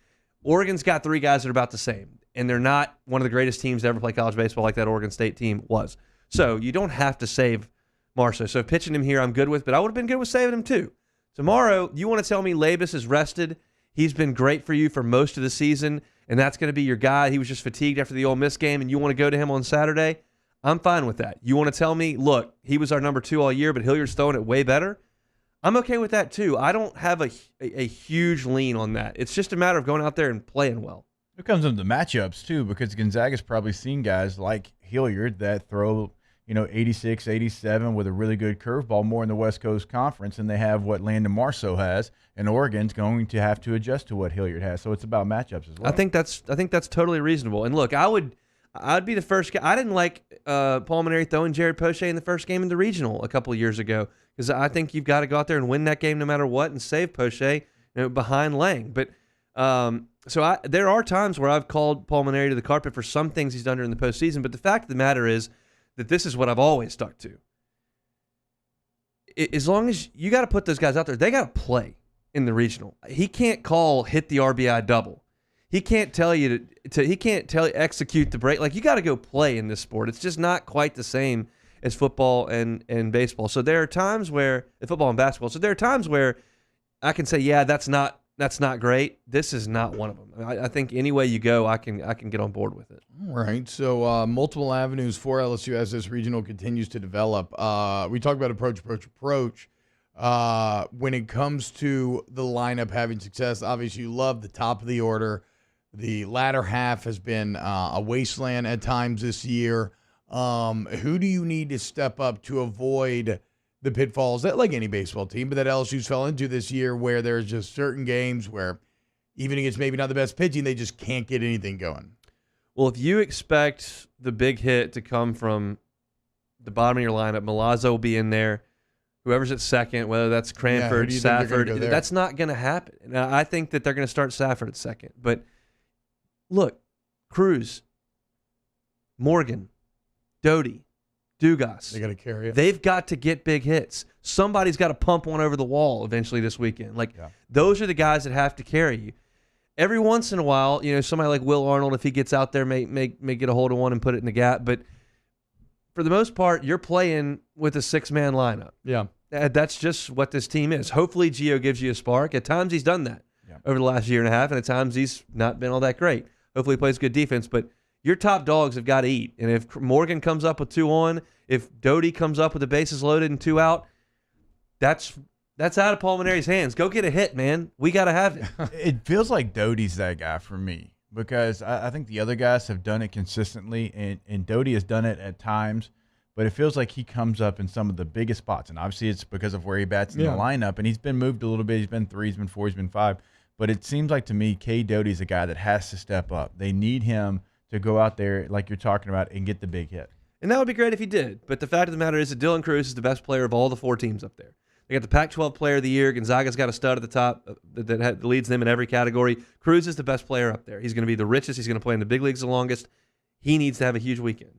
Oregon's got 3 guys that are about the same, and they're not one of the greatest teams to ever play college baseball like that Oregon State team was. So you don't have to save Marceau. So pitching him here I'm good with, but I would have been good with saving him too. Tomorrow, you want to tell me Labus is rested? He's been great for you for most of the season, and that's going to be your guy. He was just fatigued after the Ole Miss game, and you want to go to him on Saturday? I'm fine with that. You want to tell me, look, he was our number 2 all year, but Hilliard's throwing it way better? I'm okay with that too. I don't have a huge lean on that. It's just a matter of going out there and playing well. It comes into the matchups too, because Gonzaga's probably seen guys like Hilliard that throw, 86, 87 with a really good curveball more in the West Coast Conference, and they have what Landon Marceau has, and Oregon's going to have to adjust to what Hilliard has. So it's about matchups as well. I think that's totally reasonable. And look, I'd be the first guy. I didn't like Pulmonary throwing Jared Poche in the first game in the regional a couple of years ago, because I think you've got to go out there and win that game no matter what and save Poche behind Lang. But there are times where I've called Pulmonary to the carpet for some things he's done during the postseason. But the fact of the matter is that this is what I've always stuck to. As long as you got to put those guys out there, they got to play in the regional. He can't hit the RBI double. He can't tell you execute the break. Like, you got to go play in this sport. It's just not quite the same as football and baseball. So there are times where football and basketball. So there are times where I can say, yeah, that's not great. This is not one of them. I think any way you go, I can get on board with it. All right. So multiple avenues for LSU as this regional continues to develop. We talk about approach. When it comes to the lineup having success, obviously you love the top of the order. The latter half has been a wasteland at times this year. Who do you need to step up to avoid the pitfalls that, like any baseball team, but that LSU's fell into this year, where there's just certain games where even against maybe not the best pitching, they just can't get anything going? Well, if you expect the big hit to come from the bottom of your lineup, Milazzo will be in there. Whoever's at second, whether that's Cranford, Safford, that's not going to happen. Now, I think that they're going to start Safford at second. But look, Cruz, Morgan, Doty, Dugas. They got to carry it. They've got to get big hits. Somebody's got to pump one over the wall eventually this weekend. Those are the guys that have to carry you. Every once in a while, somebody like Will Arnold, if he gets out there, may get a hold of one and put it in the gap. But for the most part, you're playing with a 6-man lineup. Yeah. That's just what this team is. Hopefully, Gio gives you a spark. At times, he's done that over the last year and a half, and at times, he's not been all that great. Hopefully, he plays good defense, but your top dogs have got to eat. And if Morgan comes up with 2 on, if Doty comes up with the bases loaded and 2 out, that's out of Pulmonary's hands. Go get a hit, man. We got to have it. It feels like Doty's that guy for me, because I think the other guys have done it consistently, and Doty has done it at times, but it feels like he comes up in some of the biggest spots. And obviously it's because of where he bats in the lineup, and he's been moved a little bit. He's been 3, he's been 4, he's been 5. But it seems like to me, K. Doty's a guy that has to step up. They need him to go out there, like you're talking about, and get the big hit. And that would be great if he did. But the fact of the matter is that Dylan Cruz is the best player of all the 4 teams up there. They got the Pac-12 Player of the Year. Gonzaga's got a stud at the top that leads them in every category. Cruz is the best player up there. He's going to be the richest. He's going to play in the big leagues the longest. He needs to have a huge weekend.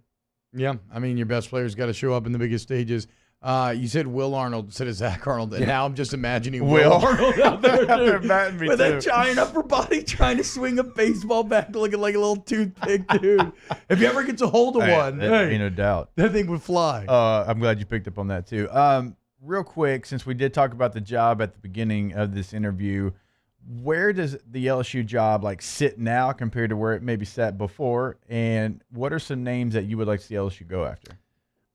Yeah, I mean, your best player's got to show up in the biggest stages. You said Will Arnold instead of Zach Arnold, and now I'm just imagining Will Arnold out there with that giant upper body trying to swing a baseball bat looking like a little toothpick, dude. If he ever gets a hold of one, ain't no doubt. That thing would fly. I'm glad you picked up on that, too. Real quick, since we did talk about the job at the beginning of this interview, where does the LSU job sit now compared to where it maybe sat before? And what are some names that you would like to see LSU go after?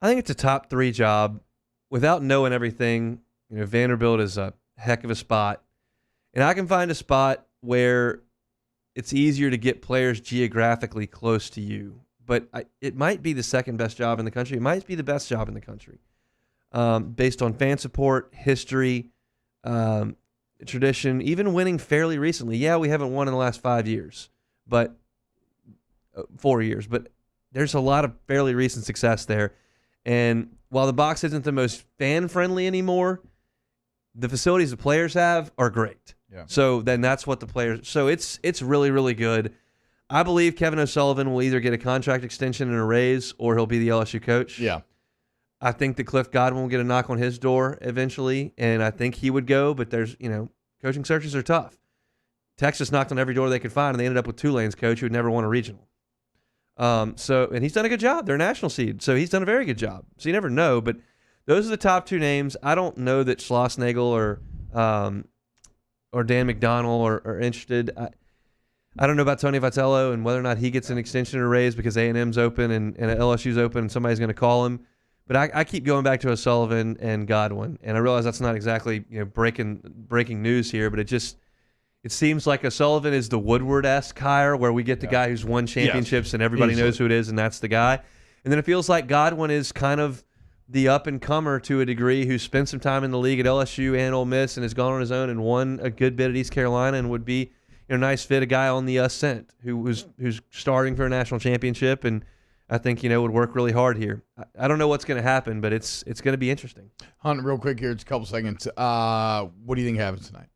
I think it's a top 3 job. Without knowing everything, Vanderbilt is a heck of a spot. And I can find a spot where it's easier to get players geographically close to you. But it might be the second best job in the country. It might be the best job in the country. based on fan support, history, tradition, even winning fairly recently. Yeah, we haven't won in the last 5 years, but 4 years, but there's a lot of fairly recent success there. And while the box isn't the most fan-friendly anymore, the facilities the players have are great. Yeah. So then that's what the players... So it's really, really good. I believe Kevin O'Sullivan will either get a contract extension and a raise, or he'll be the LSU coach. Yeah. I think that Cliff Godwin will get a knock on his door eventually, and I think he would go, but there's, coaching searches are tough. Texas knocked on every door they could find, and they ended up with Tulane's coach who had never won a regional. And he's done a good job. They're a national seed, so he's done a very good job. So you never know, but those are the top two names. I don't know that Schlossnagle or Dan McDonnell are interested. I don't know about Tony Vitello and whether or not he gets an extension or raise because A&M's open and LSU's open and somebody's going to call him. But I keep going back to O'Sullivan and Godwin, and I realize that's not exactly breaking news here, but it seems like O'Sullivan is the Woodward-esque hire where we get the guy who's won championships and everybody knows who it is, and that's the guy. And then it feels like Godwin is kind of the up-and-comer to a degree who spent some time in the league at LSU and Ole Miss and has gone on his own and won a good bit at East Carolina and would be a nice fit, a guy on the ascent who's starting for a national championship and I think, would work really hard here. I don't know what's going to happen, but it's going to be interesting. Hunt, real quick here, it's a couple seconds. What do you think happens tonight?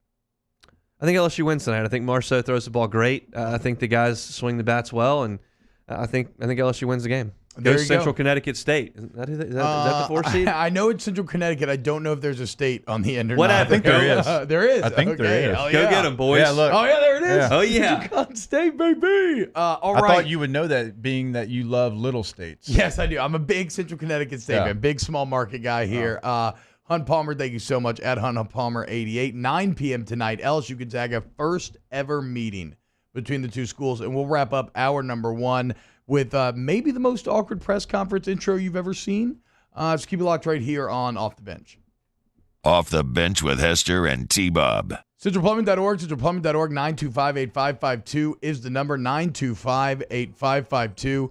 I think LSU wins tonight. I think Marceau throws the ball great. I think the guys swing the bats well, and I think LSU wins the game. Goes Central Connecticut State. Is that the 4 seed? I know it's Central Connecticut. I don't know if there's a state on the end or what not. I think there is. There is. I think there is. Oh, Go get them, boys. Yeah, look. Oh, yeah, there it is. Yeah. Oh, yeah. Central State, baby. All right. I thought you would know that, being that you love little states. Yes, I do. I'm a big Central Connecticut State fan. Big small market guy here. Hunt Palmer, thank you so much. At Hunt Palmer 88. 9 p.m. tonight, LSU Gonzaga, first ever meeting between the two schools. And we'll wrap up hour number 1 with maybe the most awkward press conference intro you've ever seen. So keep it locked right here on Off the Bench. Off the Bench with Hester and T-Bob. CentralPlumbing.org, CentralPlumbing.org, 925-8552 is the number, 925-8552.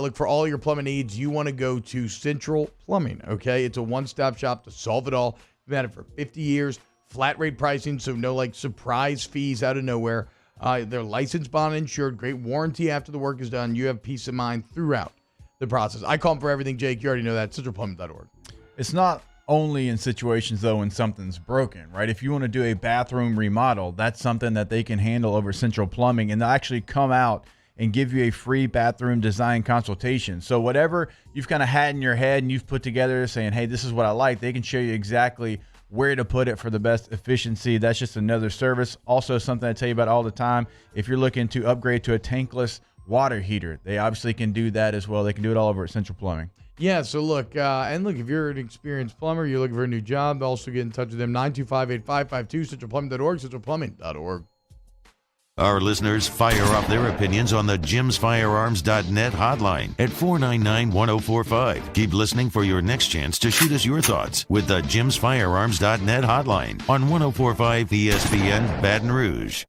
Look, for all your plumbing needs, you want to go to Central Plumbing, okay? It's a one-stop shop to solve it all. We've had it for 50 years, flat rate pricing, so no, surprise fees out of nowhere. They're licensed, bond insured, great warranty after the work is done. You have peace of mind throughout the process. I call them for everything, Jake. You already know that. CentralPlumbing.org. It's not only in situations, though, when something's broken, right? If you want to do a bathroom remodel, that's something that they can handle over Central Plumbing, and they'll actually come out and give you a free bathroom design consultation. So whatever you've kind of had in your head and you've put together saying, hey, this is what I like, they can show you exactly where to put it for the best efficiency. That's just another service. Also, something I tell you about all the time, if you're looking to upgrade to a tankless water heater, they obviously can do that as well. They can do it all over at Central Plumbing. Yeah, so look, if you're an experienced plumber, you're looking for a new job, also get in touch with them, 925-8552, centralplumbing.org, centralplumbing.org. Our listeners fire up their opinions on the jimsfirearms.net hotline at 499-1045. Keep listening for your next chance to shoot us your thoughts with the jimsfirearms.net hotline on 1045 ESPN Baton Rouge.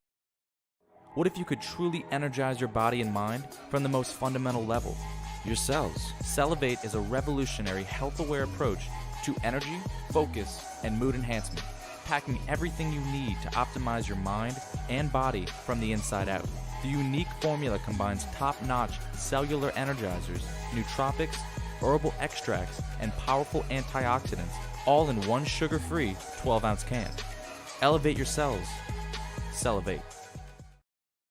What if you could truly energize your body and mind from the most fundamental level, your cells? Cellivate is a revolutionary health-aware approach to energy, focus, and mood enhancement, packing everything you need to optimize your mind and body from the inside out. The unique formula combines top-notch cellular energizers, nootropics, herbal extracts, and powerful antioxidants, all in one sugar-free 12-ounce can. Elevate your cells. Cellivate.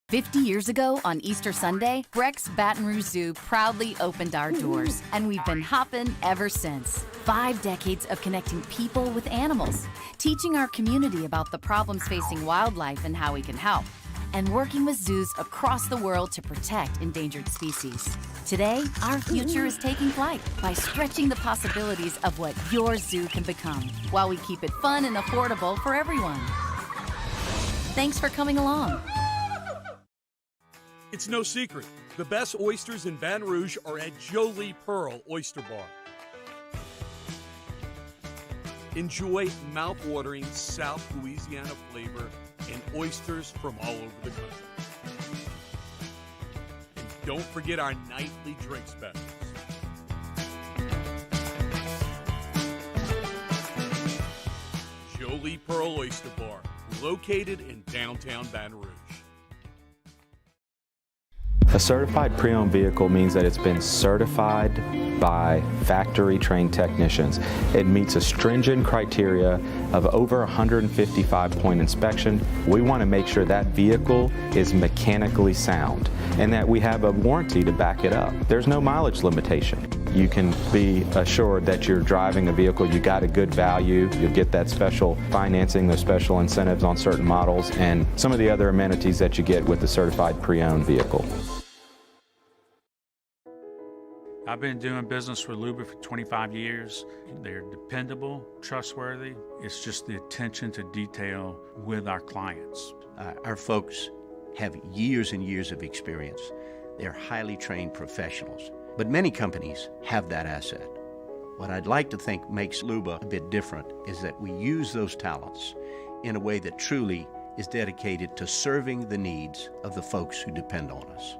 50 years ago on Easter Sunday, Breck's Baton Rouge Zoo proudly opened our doors, and we've been hopping ever since. 5 decades of connecting people with animals, teaching our community about the problems facing wildlife and how we can help, and working with zoos across the world to protect endangered species. Today, our future is taking flight by stretching the possibilities of what your zoo can become, while we keep it fun and affordable for everyone. Thanks for coming along. It's no secret, the best oysters in Baton Rouge are at Jolie Pearl Oyster Bar. Enjoy mouth-watering South Louisiana flavor and oysters from all over the country. And don't forget our nightly drink specials. Lee Pearl Oyster Bar, located in downtown Baton Rouge. A certified pre-owned vehicle means that it's been certified by factory-trained technicians. It meets a stringent criteria of over 155-point inspection. We want to make sure that vehicle is mechanically sound and that we have a warranty to back it up. There's no mileage limitation. You can be assured that you're driving a vehicle, you got a good value, you'll get that special financing, those special incentives on certain models, and some of the other amenities that you get with a certified pre-owned vehicle. I've been doing business with Luba for 25 years. They're dependable, trustworthy. It's just the attention to detail with our clients. Our folks have years and years of experience. They're highly trained professionals. But many companies have that asset. What I'd like to think makes Luba a bit different is that we use those talents in a way that truly is dedicated to serving the needs of the folks who depend on us.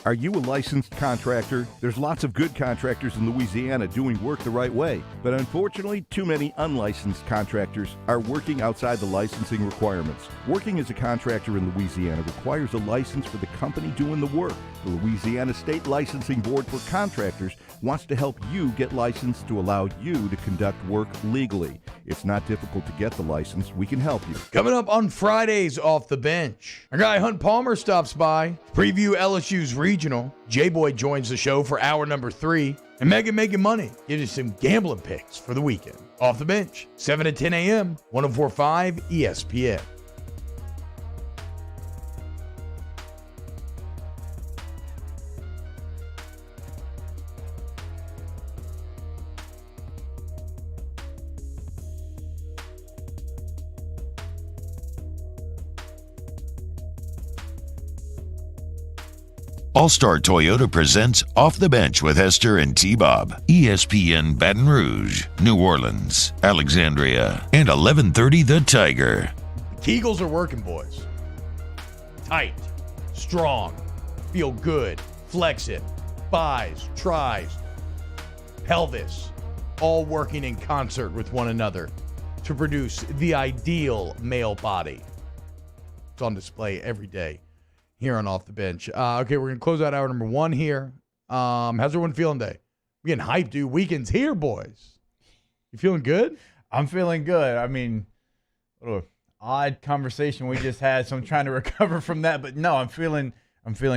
Are you a licensed contractor? There's lots of good contractors in Louisiana doing work the right way, but unfortunately, too many unlicensed contractors are working outside the licensing requirements. Working as a contractor in Louisiana requires a license for the company doing the work. The Louisiana State Licensing Board for Contractors wants to help you get licensed to allow you to conduct work legally. It's not difficult to get the license. We can help you. Coming up on Fridays off the bench, our guy Hunt Palmer stops by, preview LSU's regional. J-Boy joins the show for hour number 3. And Megan Making Money gives you some gambling picks for the weekend. Off the bench, 7 to 10 a.m., 104.5 ESPN. All-Star Toyota presents Off the Bench with Hester and T-Bob. ESPN Baton Rouge, New Orleans, Alexandria, and 1130 The Tiger. The Kegels are working, boys. Tight, strong, feel good, flex it, buys, tries, pelvis, all working in concert with one another to produce the ideal male body. It's on display every day here on Off the Bench. Okay, we're going to close out hour number 1 here. How's everyone feeling today? We're getting hyped, dude. Weekend's here, boys. You feeling good? I'm feeling good. I mean, a little odd conversation we just had, so I'm trying to recover from that. But no, I'm feeling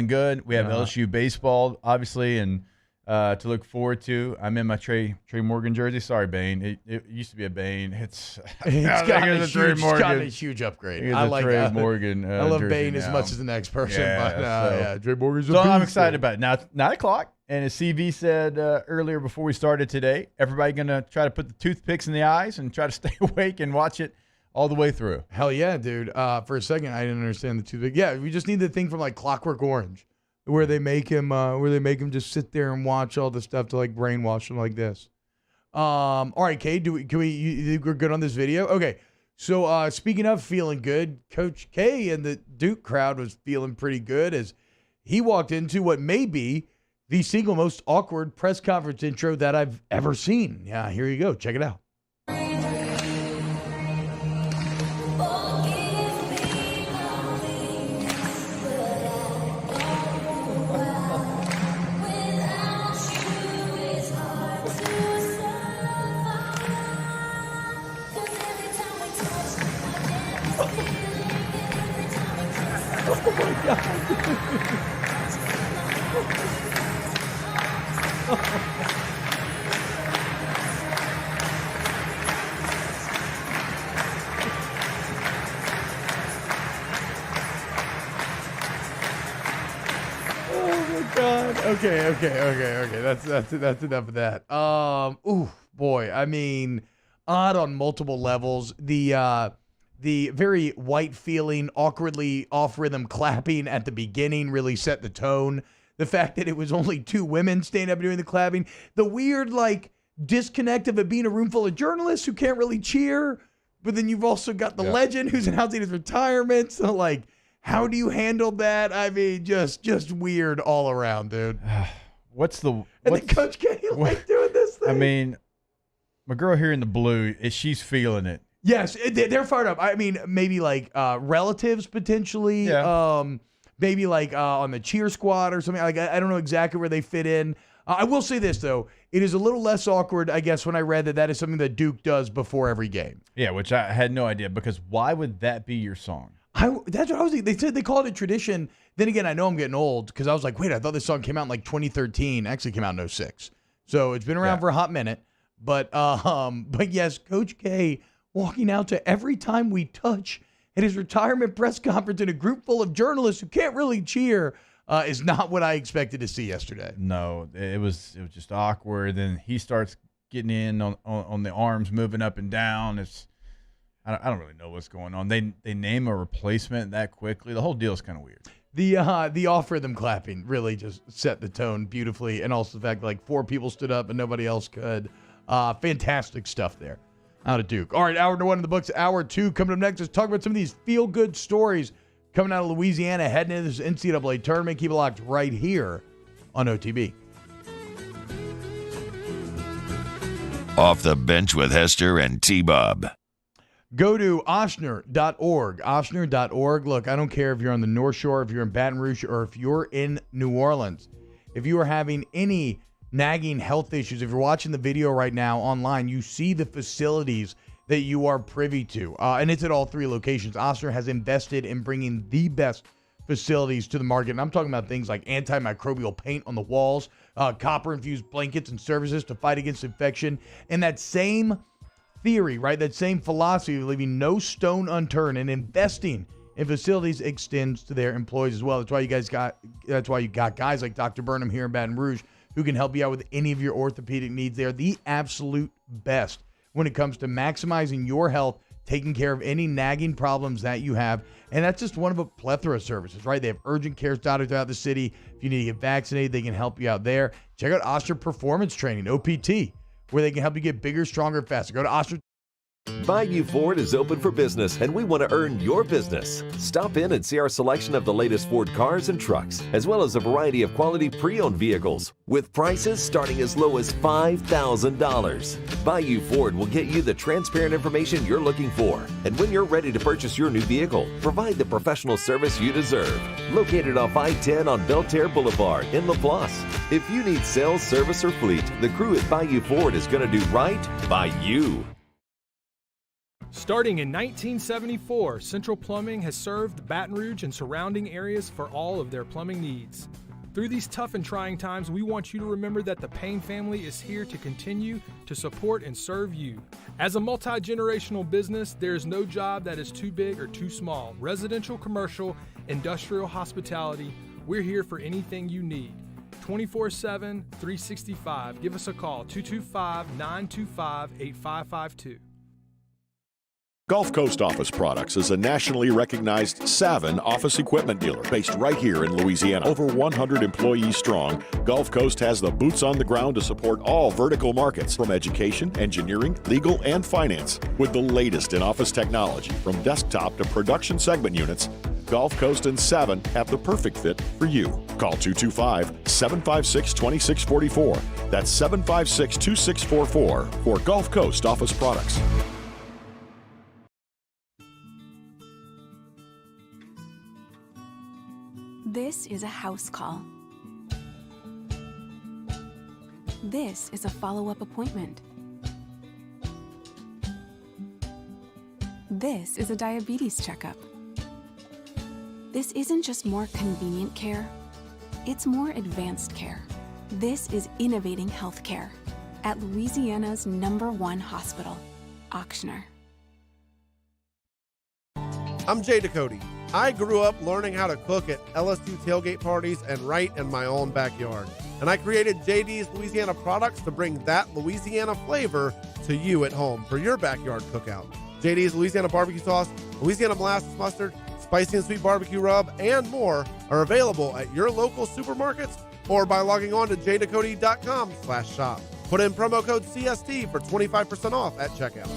good. We have LSU baseball, obviously, and to look forward to. I'm in my Trey Morgan jersey. Sorry, Bane. It used to be a Bane. It's gotten a huge upgrade. I like Trey Morgan. I love Bane now. as much as the next person. Yeah, but Trey Morgan's so I'm excited about it. Now it's 9 o'clock, and as CV said earlier before we started today, everybody going to try to put the toothpicks in the eyes and try to stay awake and watch it all the way through. Hell yeah, dude. For a second, I didn't understand the toothpick. Yeah, we just need the thing from like Clockwork Orange, where they make him just sit there and watch all the stuff to like brainwash him like this. All right, Kay, you think we're good on this video? Okay. So speaking of feeling good, Coach K and the Duke crowd was feeling pretty good as he walked into what may be the single most awkward press conference intro that I've ever seen. Yeah, here you go. Check it out. Okay. That's enough of that. Boy. I mean, odd on multiple levels. The very white feeling, awkwardly off rhythm clapping at the beginning really set the tone. The fact that it was only 2 women standing up doing the clapping. The weird like disconnect of it being a room full of journalists who can't really cheer. But then you've also got the legend who's announcing his retirement. So like, how do you handle that? I mean, just weird all around, dude. What's then Coach K like doing this thing? I mean, My girl here in the blue, she's feeling it. Yes, they're fired up. I mean, maybe like relatives potentially. Yeah. Maybe like on the cheer squad or something. Like I don't know exactly where they fit in. I will say this though, it is a little less awkward, I guess, when I read that is something that Duke does before every game. Yeah, which I had no idea, because why would that be your song? That's what I was thinking. They said they called it tradition. Then again, I know I'm getting old because I was like, wait, I thought this song came out in like 2013. Actually came out in 2006. So it's been around for a hot minute. But yes, Coach K walking out to Every Time We Touch at his retirement press conference in a group full of journalists who can't really cheer is not what I expected to see yesterday. No, it was just awkward. Then he starts getting in on the arms, moving up and down. I don't really know what's going on. They name a replacement that quickly. The whole deal is kind of weird. The off rhythm clapping really just set the tone beautifully, and also the fact that like 4 people stood up and nobody else could. Fantastic stuff there out of Duke. All right, hour 1 in the books. Hour 2 coming up next. Let's talk about some of these feel-good stories coming out of Louisiana heading into this NCAA tournament. Keep it locked right here on OTB. Off the Bench with Hester and T-Bob. Go to Ochsner.org. Ochsner.org. Look, I don't care if you're on the North Shore, if you're in Baton Rouge, or if you're in New Orleans. If you are having any nagging health issues, if you're watching the video right now online, you see the facilities that you are privy to. And it's at all 3 locations. Ochsner has invested in bringing the best facilities to the market. And I'm talking about things like antimicrobial paint on the walls, copper-infused blankets and services to fight against infection, and that same theory, right? That same philosophy of leaving no stone unturned and investing in facilities extends to their employees as well. That's why you got guys like Dr. Burnham here in Baton Rouge who can help you out with any of your orthopedic needs. They are the absolute best when it comes to maximizing your health, taking care of any nagging problems that you have. And that's just one of a plethora of services, right? They have urgent care dotted throughout the city. If you need to get vaccinated, they can help you out there. Check out Ochsner Performance Training, OPT, where they can help you get bigger, stronger, faster. Go to Ochsner. Bayou Ford is open for business, and we want to earn your business. Stop in and see our selection of the latest Ford cars and trucks, as well as a variety of quality pre-owned vehicles, with prices starting as low as $5,000. Bayou Ford will get you the transparent information you're looking for, and when you're ready to purchase your new vehicle, provide the professional service you deserve. Located off I-10 on Belterre Boulevard in LaPlace. If you need sales, service, or fleet, the crew at Bayou Ford is going to do right by you. Starting in 1974, Central Plumbing has served Baton Rouge and surrounding areas for all of their plumbing needs. Through these tough and trying times, we want you to remember that the Payne family is here to continue to support and serve you. As a multi-generational business, there is no job that is too big or too small. Residential, commercial, industrial, hospitality, we're here for anything you need. 24/7, 365. Give us a call, 225-925-8552. Gulf Coast Office Products is a nationally recognized Savin office equipment dealer based right here in Louisiana. Over 100 employees strong, Gulf Coast has the boots on the ground to support all vertical markets, from education, engineering, legal, and finance. With the latest in office technology, from desktop to production segment units, Gulf Coast and Savin have the perfect fit for you. Call 225-756-2644. That's 756-2644 for Gulf Coast Office Products. This is a house call. This is a follow-up appointment. This is a diabetes checkup. This isn't just more convenient care, it's more advanced care. This is innovating healthcare at Louisiana's #1 hospital, Ochsner. I'm Jay Ducote. I grew up learning how to cook at LSU tailgate parties and right in my own backyard. And I created JD's Louisiana products to bring that Louisiana flavor to you at home for your backyard cookout. JD's Louisiana barbecue sauce, Louisiana molasses mustard, spicy and sweet barbecue rub, and more are available at your local supermarkets or by logging on to jducote.com/shop. Put in promo code CST for 25% off at checkout.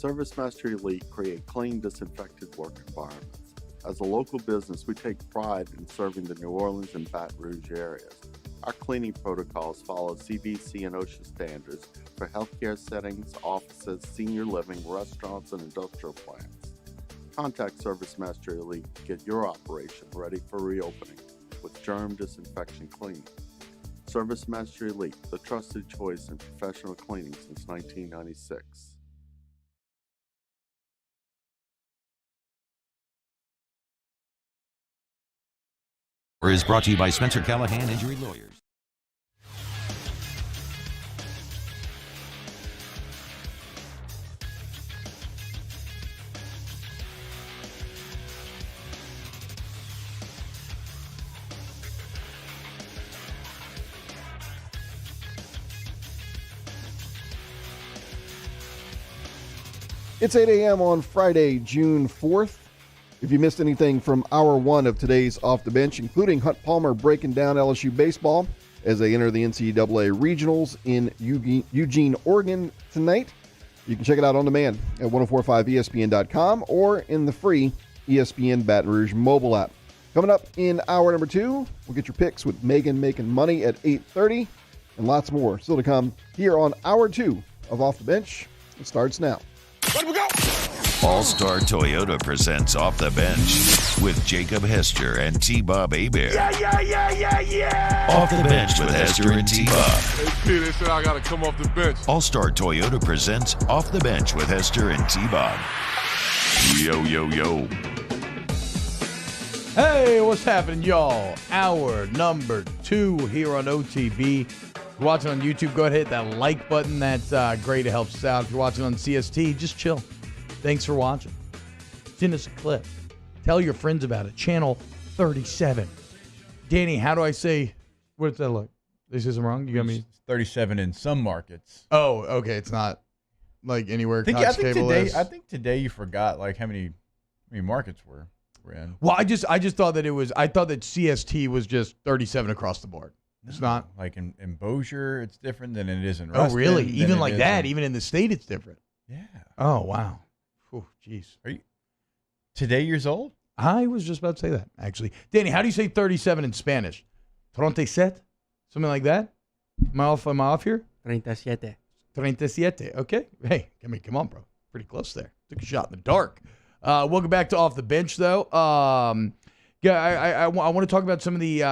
ServiceMaster Elite create clean, disinfected work environments. As a local business, we take pride in serving the New Orleans and Baton Rouge areas. Our cleaning protocols follow CDC and OSHA standards for healthcare settings, offices, senior living, restaurants, and industrial plants. Contact Service Master Elite to get your operation ready for reopening with germ disinfection cleaning. Service Master Elite, the trusted choice in professional cleaning since 1996. Is brought to you by Spencer Callahan Injury Lawyers. It's 8 a.m. on Friday, June 4th. If you missed anything from hour one of today's Off the Bench, including Hunt Palmer breaking down LSU Baseball as they enter the NCAA Regionals in Eugene, Oregon tonight, you can check it out on demand at 1045ESPN.com or in the free ESPN Baton Rouge mobile app. Coming up in hour number two, we'll get your picks with Megan making money at 8:30 and lots more still to come here on hour two of Off the Bench. It starts now. Let we go! All-Star Toyota presents Off the Bench with Jacob Hester and T-Bob Hebert. Yeah! Off the Bench with Hester and T-Bob. Hey, P, they said I got to come off the bench. All-Star Toyota presents Off the Bench with Hester and T-Bob. Yo. Hey, what's happening, y'all? Hour number 2 here on OTB. If you're watching on YouTube, go ahead and hit that like button. That's great. It helps us out. If you're watching on CST, just chill. Thanks for watching. Send us a clip. Tell your friends about it. Channel 37. Danny, how do I say, what's that look? This isn't wrong? You got me? It's 37 in some markets. Oh, okay. It's not like anywhere I think today you forgot like how many markets we're in. Well, I just thought that I thought that CST was just 37 across the board. It's not. Like in Bossier, it's different than it is in Oh, Ruston. really? Even like that? Even in the state, it's different? Yeah. Oh, wow. Oh, jeez. Are you today years old? I was just about to say that, actually. Danny, how do you say 37 in Spanish? 37? Something like that? Am I off here? 37. 37. Okay. Hey, come on, bro. Pretty close there. Took a shot in the dark. Welcome back to Off the Bench, though. I want to talk about some of the,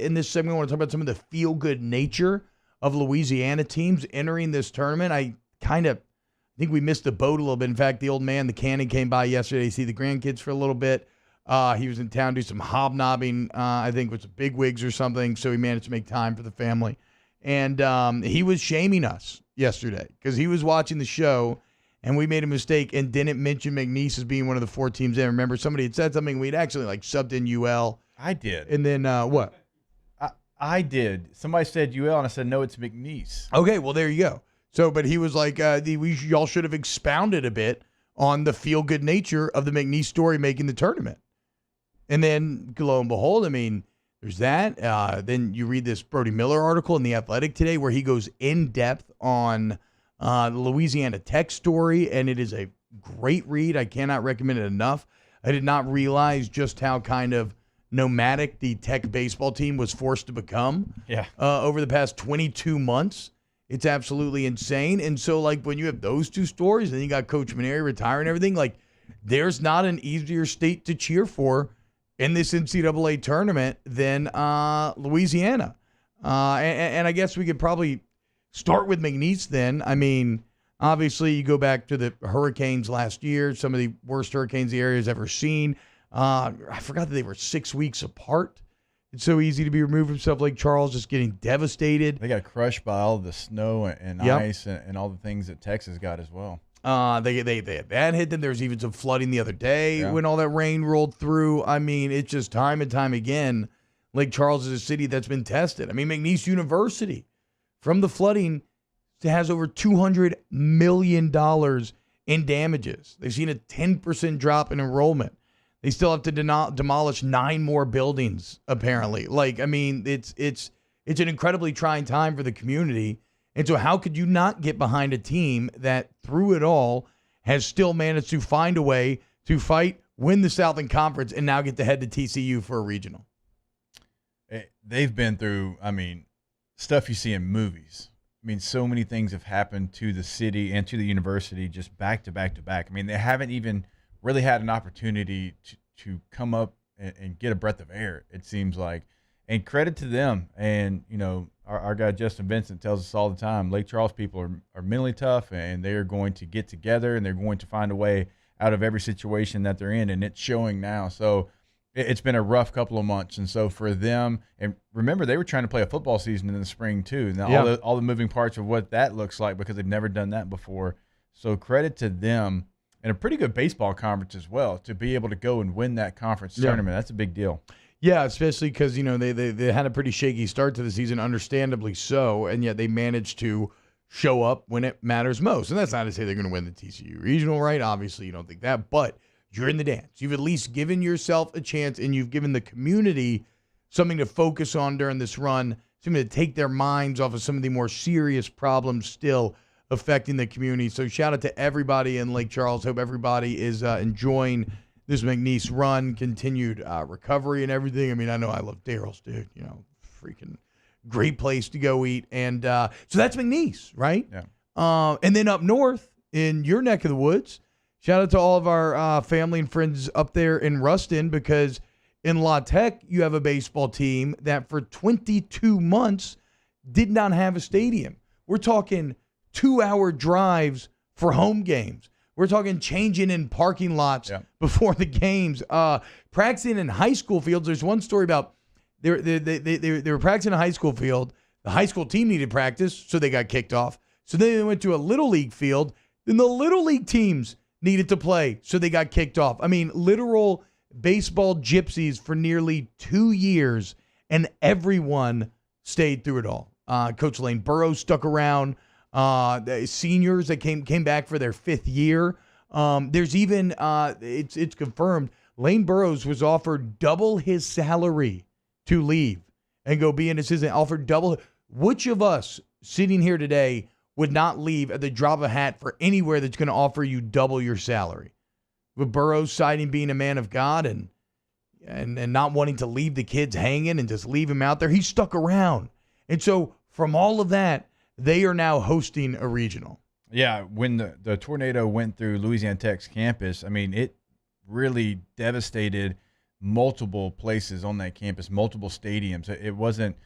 in this segment, I want to talk about some of the feel-good nature of Louisiana teams entering this tournament. I think we missed the boat a little bit. In fact, the old man, the Cannon, came by yesterday to see the grandkids for a little bit. He was in town, do some hobnobbing, I think with some bigwigs or something, so he managed to make time for the family. And he was shaming us yesterday because he was watching the show, and we made a mistake and didn't mention McNeese as being one of the 4 teams in. Remember, somebody had said something. We'd actually subbed in UL. I did. And then what? I did. Somebody said UL, and I said, no, it's McNeese. Okay, well, there you go. So, but he was like, y'all should have expounded a bit on the feel-good nature of the McNeese story making the tournament. And then, lo and behold, I mean, there's that. Then you read this Brody Miller article in The Athletic today where he goes in-depth on the Louisiana Tech story, and it is a great read. I cannot recommend it enough. I did not realize just how kind of nomadic the Tech baseball team was forced to become over the past 22 months. It's absolutely insane. And so, like, when you have those two stories, then you got Coach Maneri retiring and everything, like, there's not an easier state to cheer for in this NCAA tournament than Louisiana. And I guess we could probably start with McNeese then. I mean, obviously, you go back to the hurricanes last year, some of the worst hurricanes the area has ever seen. I forgot that they were 6 weeks apart. It's so easy to be removed from stuff like Charles, just getting devastated. They got crushed by all the snow and ice and all the things that Texas got as well. They had that hit. Then there was even some flooding the other day when all that rain rolled through. I mean, it's just time and time again, Lake Charles is a city that's been tested. I mean, McNeese University, from the flooding, has over $200 million in damages. They've seen a 10% drop in enrollment. They still have to demolish 9 more buildings, apparently. Like, I mean, it's an incredibly trying time for the community. And so how could you not get behind a team that, through it all, has still managed to find a way to fight, win the Southern Conference, and now get to head to TCU for a regional? they've been through, stuff you see in movies. So many things have happened to the city and to the university just back to back to back. They haven't even really had an opportunity to come up and get a breath of air, it seems like. And credit to them. And, our guy Justin Vincent tells us all the time, Lake Charles people are mentally tough, and they are going to get together, and they're going to find a way out of every situation that they're in, and it's showing now. So it's been a rough couple of months. And so for them, and remember, they were trying to play a football season in the spring too. Now all the moving parts of what that looks like, because they've never done that before. So credit to them, and a pretty good baseball conference as well, to be able to go and win that conference tournament. That's a big deal. Yeah, especially because, they had a pretty shaky start to the season, understandably so, and yet they managed to show up when it matters most. And that's not to say they're going to win the TCU Regional, right? Obviously, you don't think that, but you're in the dance. You've at least given yourself a chance, and you've given the community something to focus on during this run, something to take their minds off of some of the more serious problems still affecting the community. So shout out to everybody in Lake Charles. Hope everybody is enjoying this McNeese run, continued recovery and everything. I know I love Daryl's, dude. Freaking great place to go eat. And so that's McNeese, right? Yeah. And then up north in your neck of the woods, shout out to all of our family and friends up there in Ruston, because in La Tech, you have a baseball team that for 22 months did not have a stadium. We're talking 2-hour drives for home games. We're talking changing in parking lots before the games. Practicing in high school fields. There's one story about they were practicing in a high school field. The high school team needed practice, so they got kicked off. So then they went to a little league field. Then the little league teams needed to play, so they got kicked off. Literal baseball gypsies for nearly 2 years, and everyone stayed through it all. Coach Lane Burroughs stuck around. The seniors that came back for their 5th year. There's even it's confirmed Lane Burroughs was offered double his salary to leave and go be an assistant. Offered double. Which of us sitting here today would not leave at the drop of a hat for anywhere that's going to offer you double your salary? With Burroughs citing being a man of God and not wanting to leave the kids hanging and just leave him out there, he stuck around. And so from all of that, they are now hosting a regional. Yeah, when the tornado went through Louisiana Tech's campus, it really devastated multiple places on that campus, multiple stadiums. It wasn't,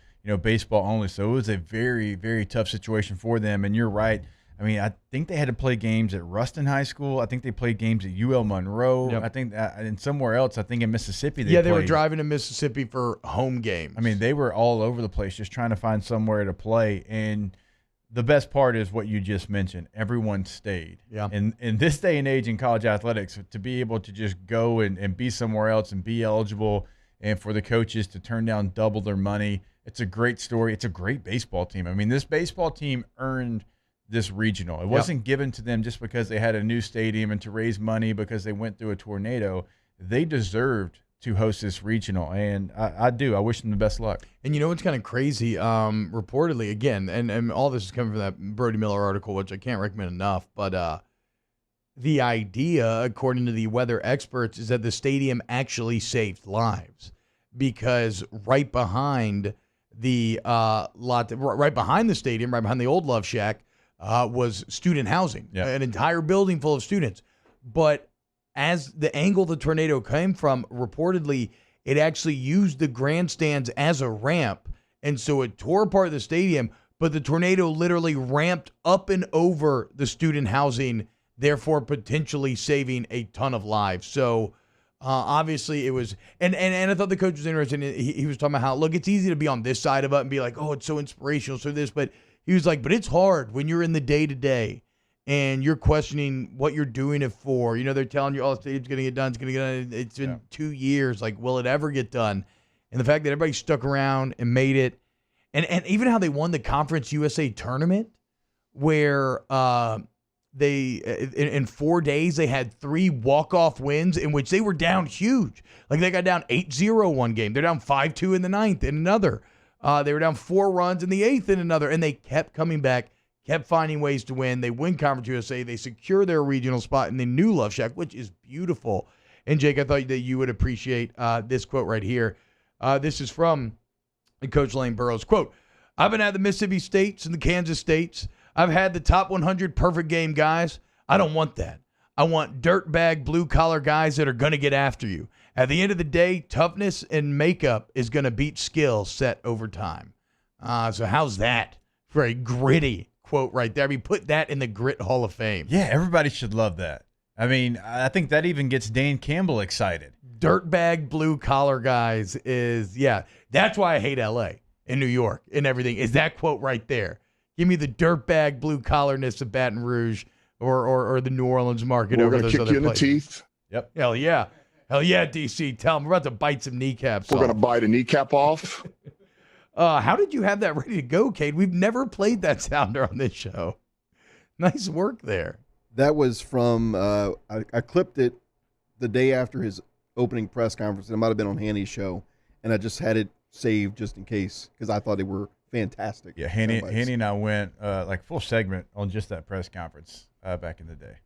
baseball only. So it was a very, very tough situation for them. And you're right. I think they had to play games at Ruston High School. I think they played games at UL Monroe. Yep. I think and somewhere else. I think in Mississippi. They were driving to Mississippi for home games. They were all over the place just trying to find somewhere to play. And the best part is what you just mentioned. Everyone stayed. Yeah. And in this day and age in college athletics, to be able to just go and be somewhere else and be eligible, and for the coaches to turn down double their money, it's a great story. It's a great baseball team. This baseball team earned this regional. It wasn't given to them just because they had a new stadium and to raise money because they went through a tornado. They deserved to host this regional, and I do. I wish them the best luck. And what's kind of crazy, reportedly, again, and all this is coming from that Brody Miller article, which I can't recommend enough, but the idea, according to the weather experts, is that the stadium actually saved lives, because right behind the right behind the stadium, right behind the old Love Shack, was student housing, an entire building full of students. But as the angle the tornado came from, reportedly, it actually used the grandstands as a ramp. And so it tore apart the stadium, but the tornado literally ramped up and over the student housing, therefore potentially saving a ton of lives. So obviously it was, and I thought the coach was interesting. He was talking about how, look, it's easy to be on this side of it and be like, oh, it's so inspirational, so this, but he was like, but it's hard when you're in the day-to-day and you're questioning what you're doing it for. They're telling you, oh, the stadium's going to get done. It's going to get done. It's been 2 years. Like, will it ever get done? And the fact that everybody stuck around and made it. And even how they won the Conference USA tournament, where they in 4 days they had 3 walk-off wins in which they were down huge. Like, they got down 8-0 one game. They're down 5-2 in the 9th in another. They were down 4 runs in the 8th in another, and they kept coming back, kept finding ways to win. They win Conference USA. They secure their regional spot in the new Love Shack, which is beautiful. And, Jake, I thought that you would appreciate this quote right here. This is from And Coach Lane Burroughs, quote, I've been at the Mississippi States and the Kansas States. I've had the top 100 perfect game guys. I don't want that. I want dirtbag blue-collar guys that are going to get after you. At the end of the day, toughness and makeup is going to beat skill set over time. So how's that for a gritty quote right there? I mean, put that in the Grit Hall of Fame. Yeah, everybody should love that. I mean, I think that even gets Dan Campbell excited. Dirtbag blue-collar guys is, yeah, that's why I hate L.A. and New York and everything, is that quote right there. Give me the dirtbag blue-collarness of Baton Rouge or the New Orleans market over those other places. We're going to kick you in the teeth. Yep. Hell yeah. Hell yeah, DC. Tell them we're about to bite some kneecaps off. We're going to bite a kneecap off. How did you have that ready to go, Cade? We've never played that sounder on this show. Nice work there. That was from, I clipped it the day after his opening press conference. It might have been on Hanny's show, and I just had it saved just in case because I thought they were fantastic. Yeah, Hanny and I went like full segment on just that press conference back in the day.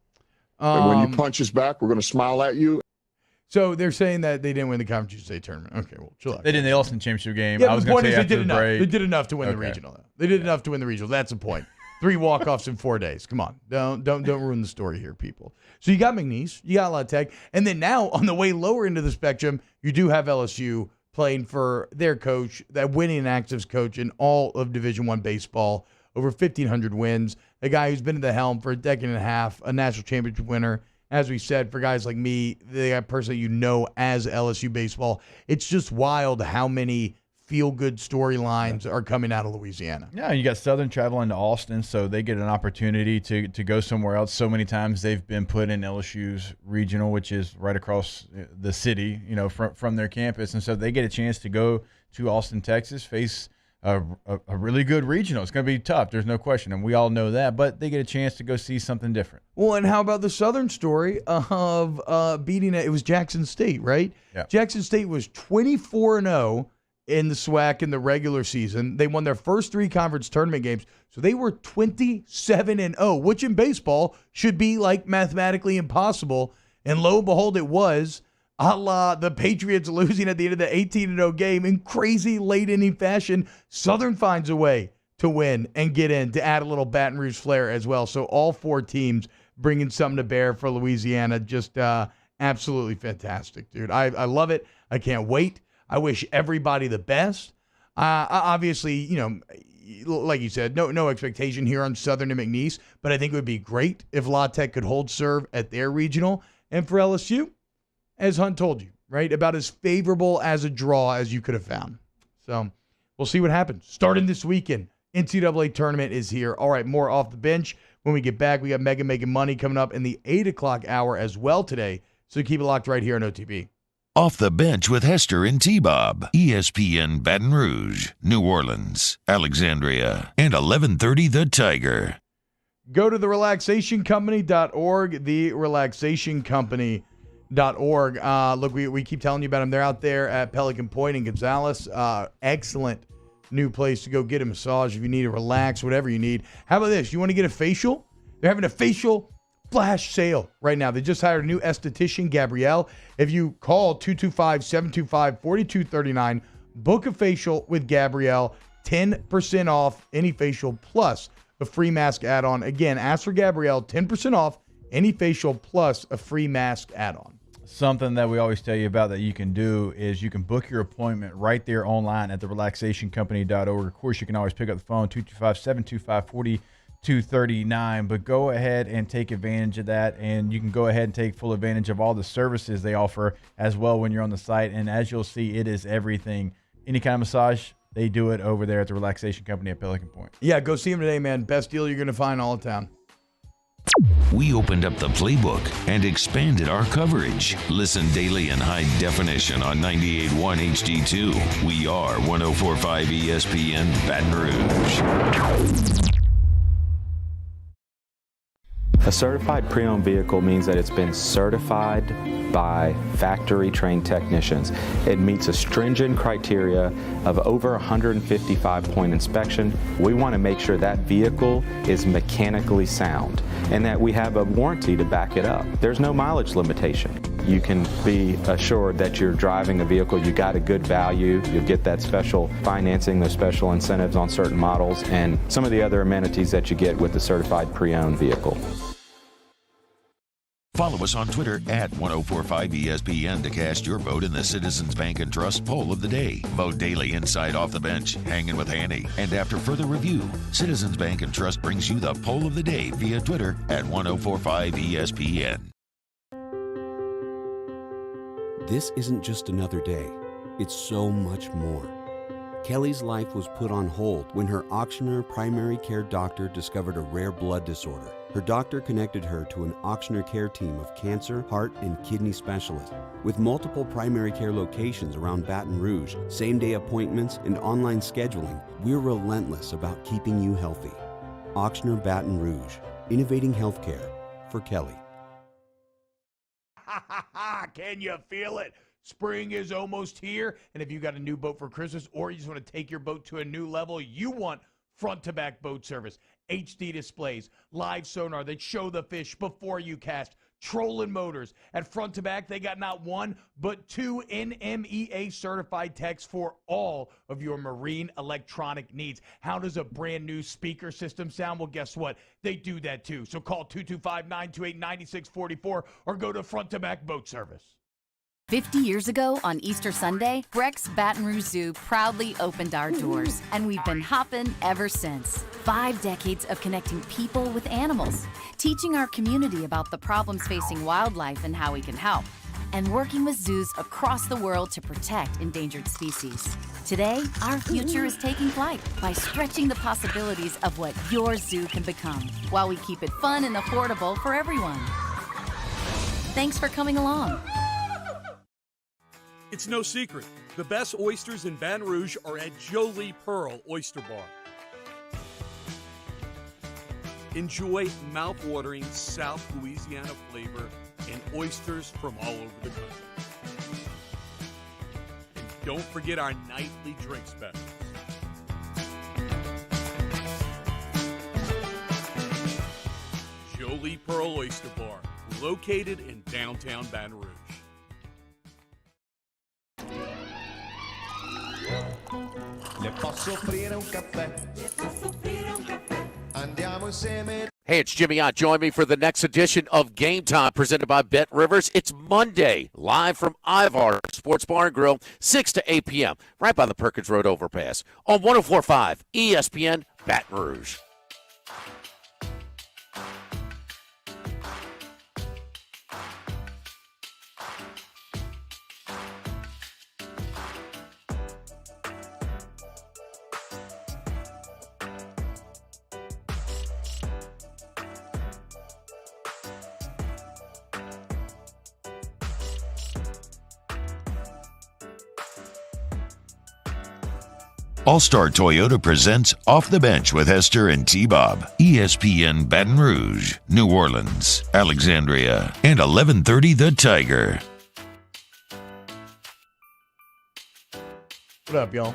And when you punch us back, we're going to smile at you. So they're saying that they didn't win the Conference USA tournament. Okay, well, chill out. They didn't. They lost in the championship game. Yeah, I was the point going to is say they did enough. break. They did enough to win the regional. They did enough to win the regional. That's the point. 3 walk-offs in 4 days. Come on, don't ruin the story here, people. So you got McNeese, you got La Tech, and then now on the way lower into the spectrum, you do have LSU playing for their coach, that winning actives coach in all of Division I baseball, over 1,500 wins, a guy who's been at the helm for a decade and a half, a national championship winner. As we said, for guys like me, the person that you know as LSU baseball, it's just wild how many feel-good storylines are coming out of Louisiana. Yeah, you got Southern traveling to Austin, so they get an opportunity to go somewhere else. So many times they've been put in LSU's regional, which is right across the city, from their campus. And so they get a chance to go to Austin, Texas, face a really good regional. It's going to be tough. There's no question, and we all know that. But they get a chance to go see something different. Well, and how about the Southern story of beating it? It was Jackson State, right? Yeah. Jackson State was 24-0 in the SWAC in the regular season. They won their first 3 conference tournament games, so they were 27-0, which in baseball should be like mathematically impossible. And lo and behold, it was. A la the Patriots losing at the end of the 18-0 game in crazy late inning fashion. Southern finds a way to win and get in to add a little Baton Rouge flair as well. So all 4 teams bringing something to bear for Louisiana. Just absolutely fantastic, dude. I love it. I can't wait. I wish everybody the best. Obviously, like you said, no expectation here on Southern and McNeese, but I think it would be great if La Tech could hold serve at their regional. And for LSU, as Hunt told you, right, about as favorable as a draw as you could have found. So we'll see what happens. Starting this weekend, NCAA tournament is here. All right, more off the bench. When we get back, we got Megan Making Money coming up in the 8 o'clock hour as well today. So keep it locked right here on OTB. Off the Bench with Hester and T-Bob. ESPN Baton Rouge, New Orleans, Alexandria, and 1130 The Tiger. Go to therelaxationcompany.org, therelaxationcompany.org. Look, we keep telling you about them. They're out there at Pelican Point in Gonzales. Excellent new place to go get a massage if you need to relax, whatever you need. How about this? You want to get a facial? They're having a facial flash sale right now. They just hired a new esthetician, Gabrielle. If you call 225-725-4239, book a facial with Gabrielle, 10% off any facial plus a free mask add-on. Again, ask for Gabrielle, 10% off any facial plus a free mask add-on. Something that we always tell you about that you can do is you can book your appointment right there online at therelaxationcompany.org. Of course, you can always pick up the phone, 225-725-4239. But go ahead and take advantage of that, and you can go ahead and take full advantage of all the services they offer as well when you're on the site. And as you'll see, it is everything. Any kind of massage, they do it over there at the Relaxation Company at Pelican Point. Yeah, go see them today, man. Best deal you're going to find all in town. We opened up the playbook and expanded our coverage. Listen daily in high definition on 98.1 HD2. We are 104.5 ESPN Baton Rouge. A certified pre-owned vehicle means that it's been certified by factory-trained technicians. It meets a stringent criteria of over 155-point inspection. We want to make sure that vehicle is mechanically sound. and that we have a warranty to back it up. There's no mileage limitation. You can be assured that you're driving a vehicle, you got a good value, you'll get that special financing, those special incentives on certain models, and some of the other amenities that you get with the certified pre-owned vehicle. Follow us on Twitter at 1045ESPN to cast your vote in the Citizens Bank and Trust poll of the day. Vote daily inside Off the Bench, Hanging with Hanny. And after further review, Citizens Bank and Trust brings you the poll of the day via Twitter at 1045ESPN. This isn't just another day. It's so much more. Kelly's life was put on hold when her auctioneer primary care doctor discovered a rare blood disorder. Her doctor connected her to an auctioneer care team of cancer, heart, and kidney specialists. With multiple primary care locations around Baton Rouge, same-day appointments, and online scheduling, we're relentless about keeping you healthy. Auctioneer Baton Rouge, innovating healthcare for Kelly. Can you feel it? Spring is almost here, and if you got a new boat for Christmas or you just want to take your boat to a new level, you want front-to-back boat service. HD displays, live sonar that show the fish before you cast, trolling motors. At Front to Back, they got not one, but two NMEA certified techs for all of your marine electronic needs. How does a brand new speaker system sound? Well, guess what? They do that too. So call 225-928-9644 or go to Front to Back Boat Service. 50 years ago on Easter Sunday, Breck's Baton Rouge Zoo proudly opened our doors, and we've been hopping ever since. 5 decades of connecting people with animals, teaching our community about the problems facing wildlife and how we can help, and working with zoos across the world to protect endangered species. Today, our future is taking flight by stretching the possibilities of what your zoo can become, while we keep it fun and affordable for everyone. Thanks for coming along. It's no secret. The best oysters in Baton Rouge are at Jolie Pearl Oyster Bar. Enjoy mouth-watering South Louisiana flavor and oysters from all over the country. And don't forget our nightly drink specials. Jolie Pearl Oyster Bar, located in downtown Baton Rouge. Le posso offrire un caffè? Andiamo insieme. Hey, it's Jimmy Ott. Join me for the next edition of Game Time, presented by Bet Rivers. It's Monday, live from Ivar Sports Bar and Grill, 6 to 8 p.m., right by the Perkins Road overpass, on 104.5 ESPN Baton Rouge. All-Star Toyota presents Off the Bench with Hester and T-Bob. ESPN Baton Rouge, New Orleans, Alexandria, and 1130 The Tiger. What up, y'all?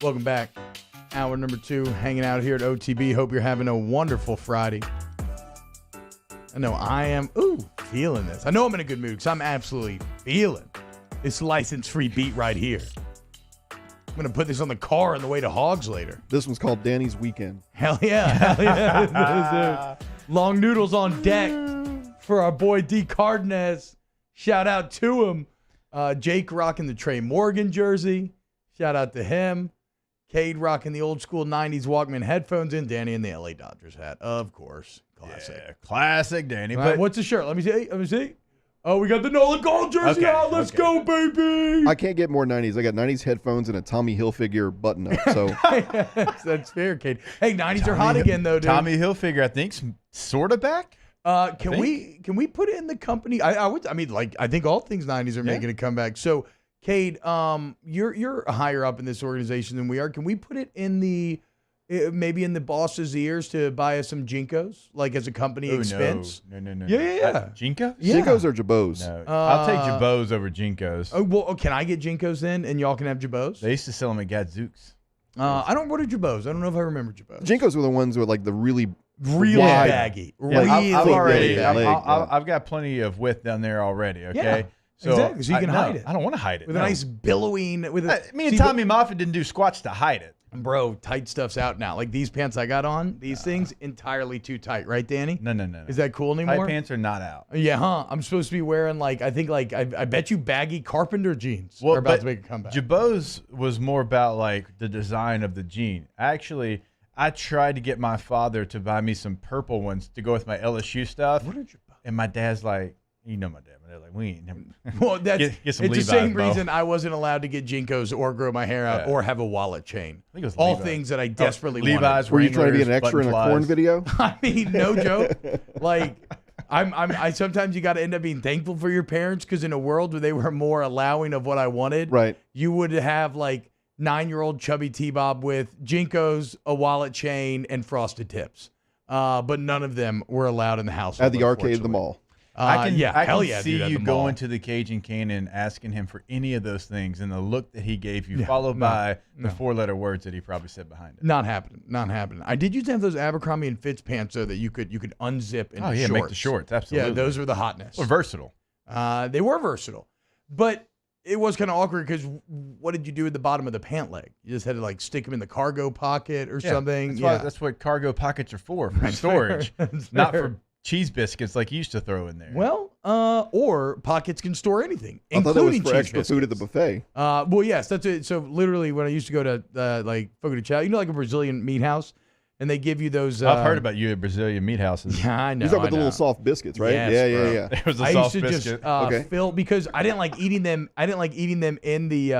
Welcome back. Hour number 2, hanging out here at OTB. Hope you're having a wonderful Friday. I know I am, feeling this. I know I'm in a good mood because I'm absolutely feeling this license-free beat right here. I'm going to put this on the car on the way to Hogs later. This one's called Danny's Weekend. Hell yeah. Long noodles on deck for our boy D. Cardenas. Shout out to him. Jake rocking the Trey Morgan jersey. Shout out to him. Cade rocking the old school 90s Walkman headphones in. Danny in the LA Dodgers hat. Of course. Classic. Yeah, classic Danny. All right, what's the shirt? Let me see. Oh, we got the Nolan Gold jersey out. Let's go, baby. I can't get more 90s. I got 90s headphones and a Tommy Hilfiger button-up. So that's fair, Cade. Hey, 90s are hot again, though, dude. Tommy Hilfiger, I think, sort of back. Can we put it in the company? I think all things 90s are making a comeback. So, Cade, you're higher up in this organization than we are. Can we put it in the maybe in the boss's ears to buy us some Jinkos, like as a company expense? No. Yeah. Jinkos? Yeah. Jinkos or Jabos? No, I'll take Jabos over Jinkos. Oh, well, can I get Jinkos then, and y'all can have Jabos? They used to sell them at Gadzooks. I don't order Jabos. I don't know if I remember Jabos. Jinkos were the ones with like the really Really wide. baggy. Yeah, Really I've got plenty of width down there already. Okay. Yeah, exactly. So you can hide it. I don't want to hide it. With a nice billowing. Me and Tommy Moffitt didn't do squats to hide it. Bro, tight stuff's out now. Like these pants I got on, these things entirely too tight, right, Danny? No. Is that cool anymore? Tight pants are not out. Yeah, huh? I'm supposed to be wearing I bet you baggy carpenter jeans are about to make a comeback. Jabot's was more about like the design of the jean. Actually, I tried to get my father to buy me some purple ones to go with my LSU stuff. What are Jabot? And my dad's like, you know my dad. They're like, we ain't. Well, get some it's Levi's, the same bro. reason I wasn't allowed to get Jinkos or grow my hair out or have a wallet chain. I think it was all Levi's. things that I desperately Levi's, wanted. Were you trying to be an Wranglers, extra in a button corn flies. video? I mean, no joke. Like, I sometimes you got to end up being thankful for your parents because in a world where they were more allowing of what I wanted, right? You would have like 9-year-old chubby T-Bob with Jinkos, a wallet chain, and frosted tips. But none of them were allowed in the house. At the arcade at the mall. I can see dude, you at the going mall. to the Cajun Cannon asking him for any of those things and the look that he gave you, followed by the 4-letter words that he probably said behind it. Not happening. Not happening. I did used to have those Abercrombie and Fitz pants though that you could unzip into shorts. Make the shorts. Absolutely. Yeah, those were the hotness. Well, versatile. They were versatile, but it was kind of awkward because what did you do at the bottom of the pant leg? You just had to like stick them in the cargo pocket or something. That's what cargo pockets are for storage, not for cheese biscuits like you used to throw in there. Well, or pockets can store anything, I thought that was including for cheese extra food at the buffet. Well, yes, that's it. So literally, when I used to go to like Fogo de Chao, like a Brazilian meat house, and they give you those. I've heard about you at Brazilian meat houses. Yeah, I know. You're talking about the little soft biscuits, right? Yes, yeah. It was a I soft used to biscuit. just fill because I didn't like eating them. I didn't like eating them in the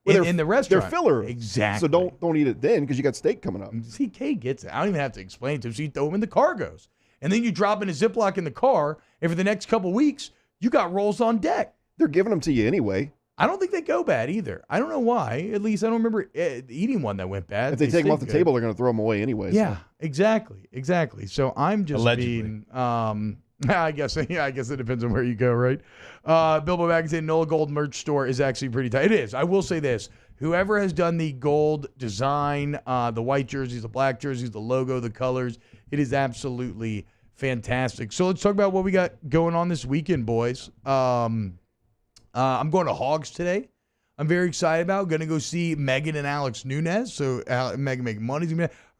in the restaurant. They're filler. Exactly. So don't eat it then because you got steak coming up. CK gets it. I don't even have to explain it to him. So you throw them in the cargos. And then you drop in a Ziploc in the car, and for the next couple weeks, you got rolls on deck. They're giving them to you anyway. I don't think they go bad either. I don't know why. At least I don't remember eating one that went bad. If they take them off the table, they're going to throw them away anyway. Yeah, exactly. So I'm just Allegedly. being. I guess it depends on where you go, right? Bilbo Magazine Nola Gold merch store is actually pretty tight. It is. I will say this: whoever has done the gold design, the white jerseys, the black jerseys, the logo, the colors, it is absolutely fantastic. So let's talk about what we got going on this weekend, boys. I'm going to Hogs today. I'm very excited about. Going to go see Megan and Alex Nunez. So Megan making money.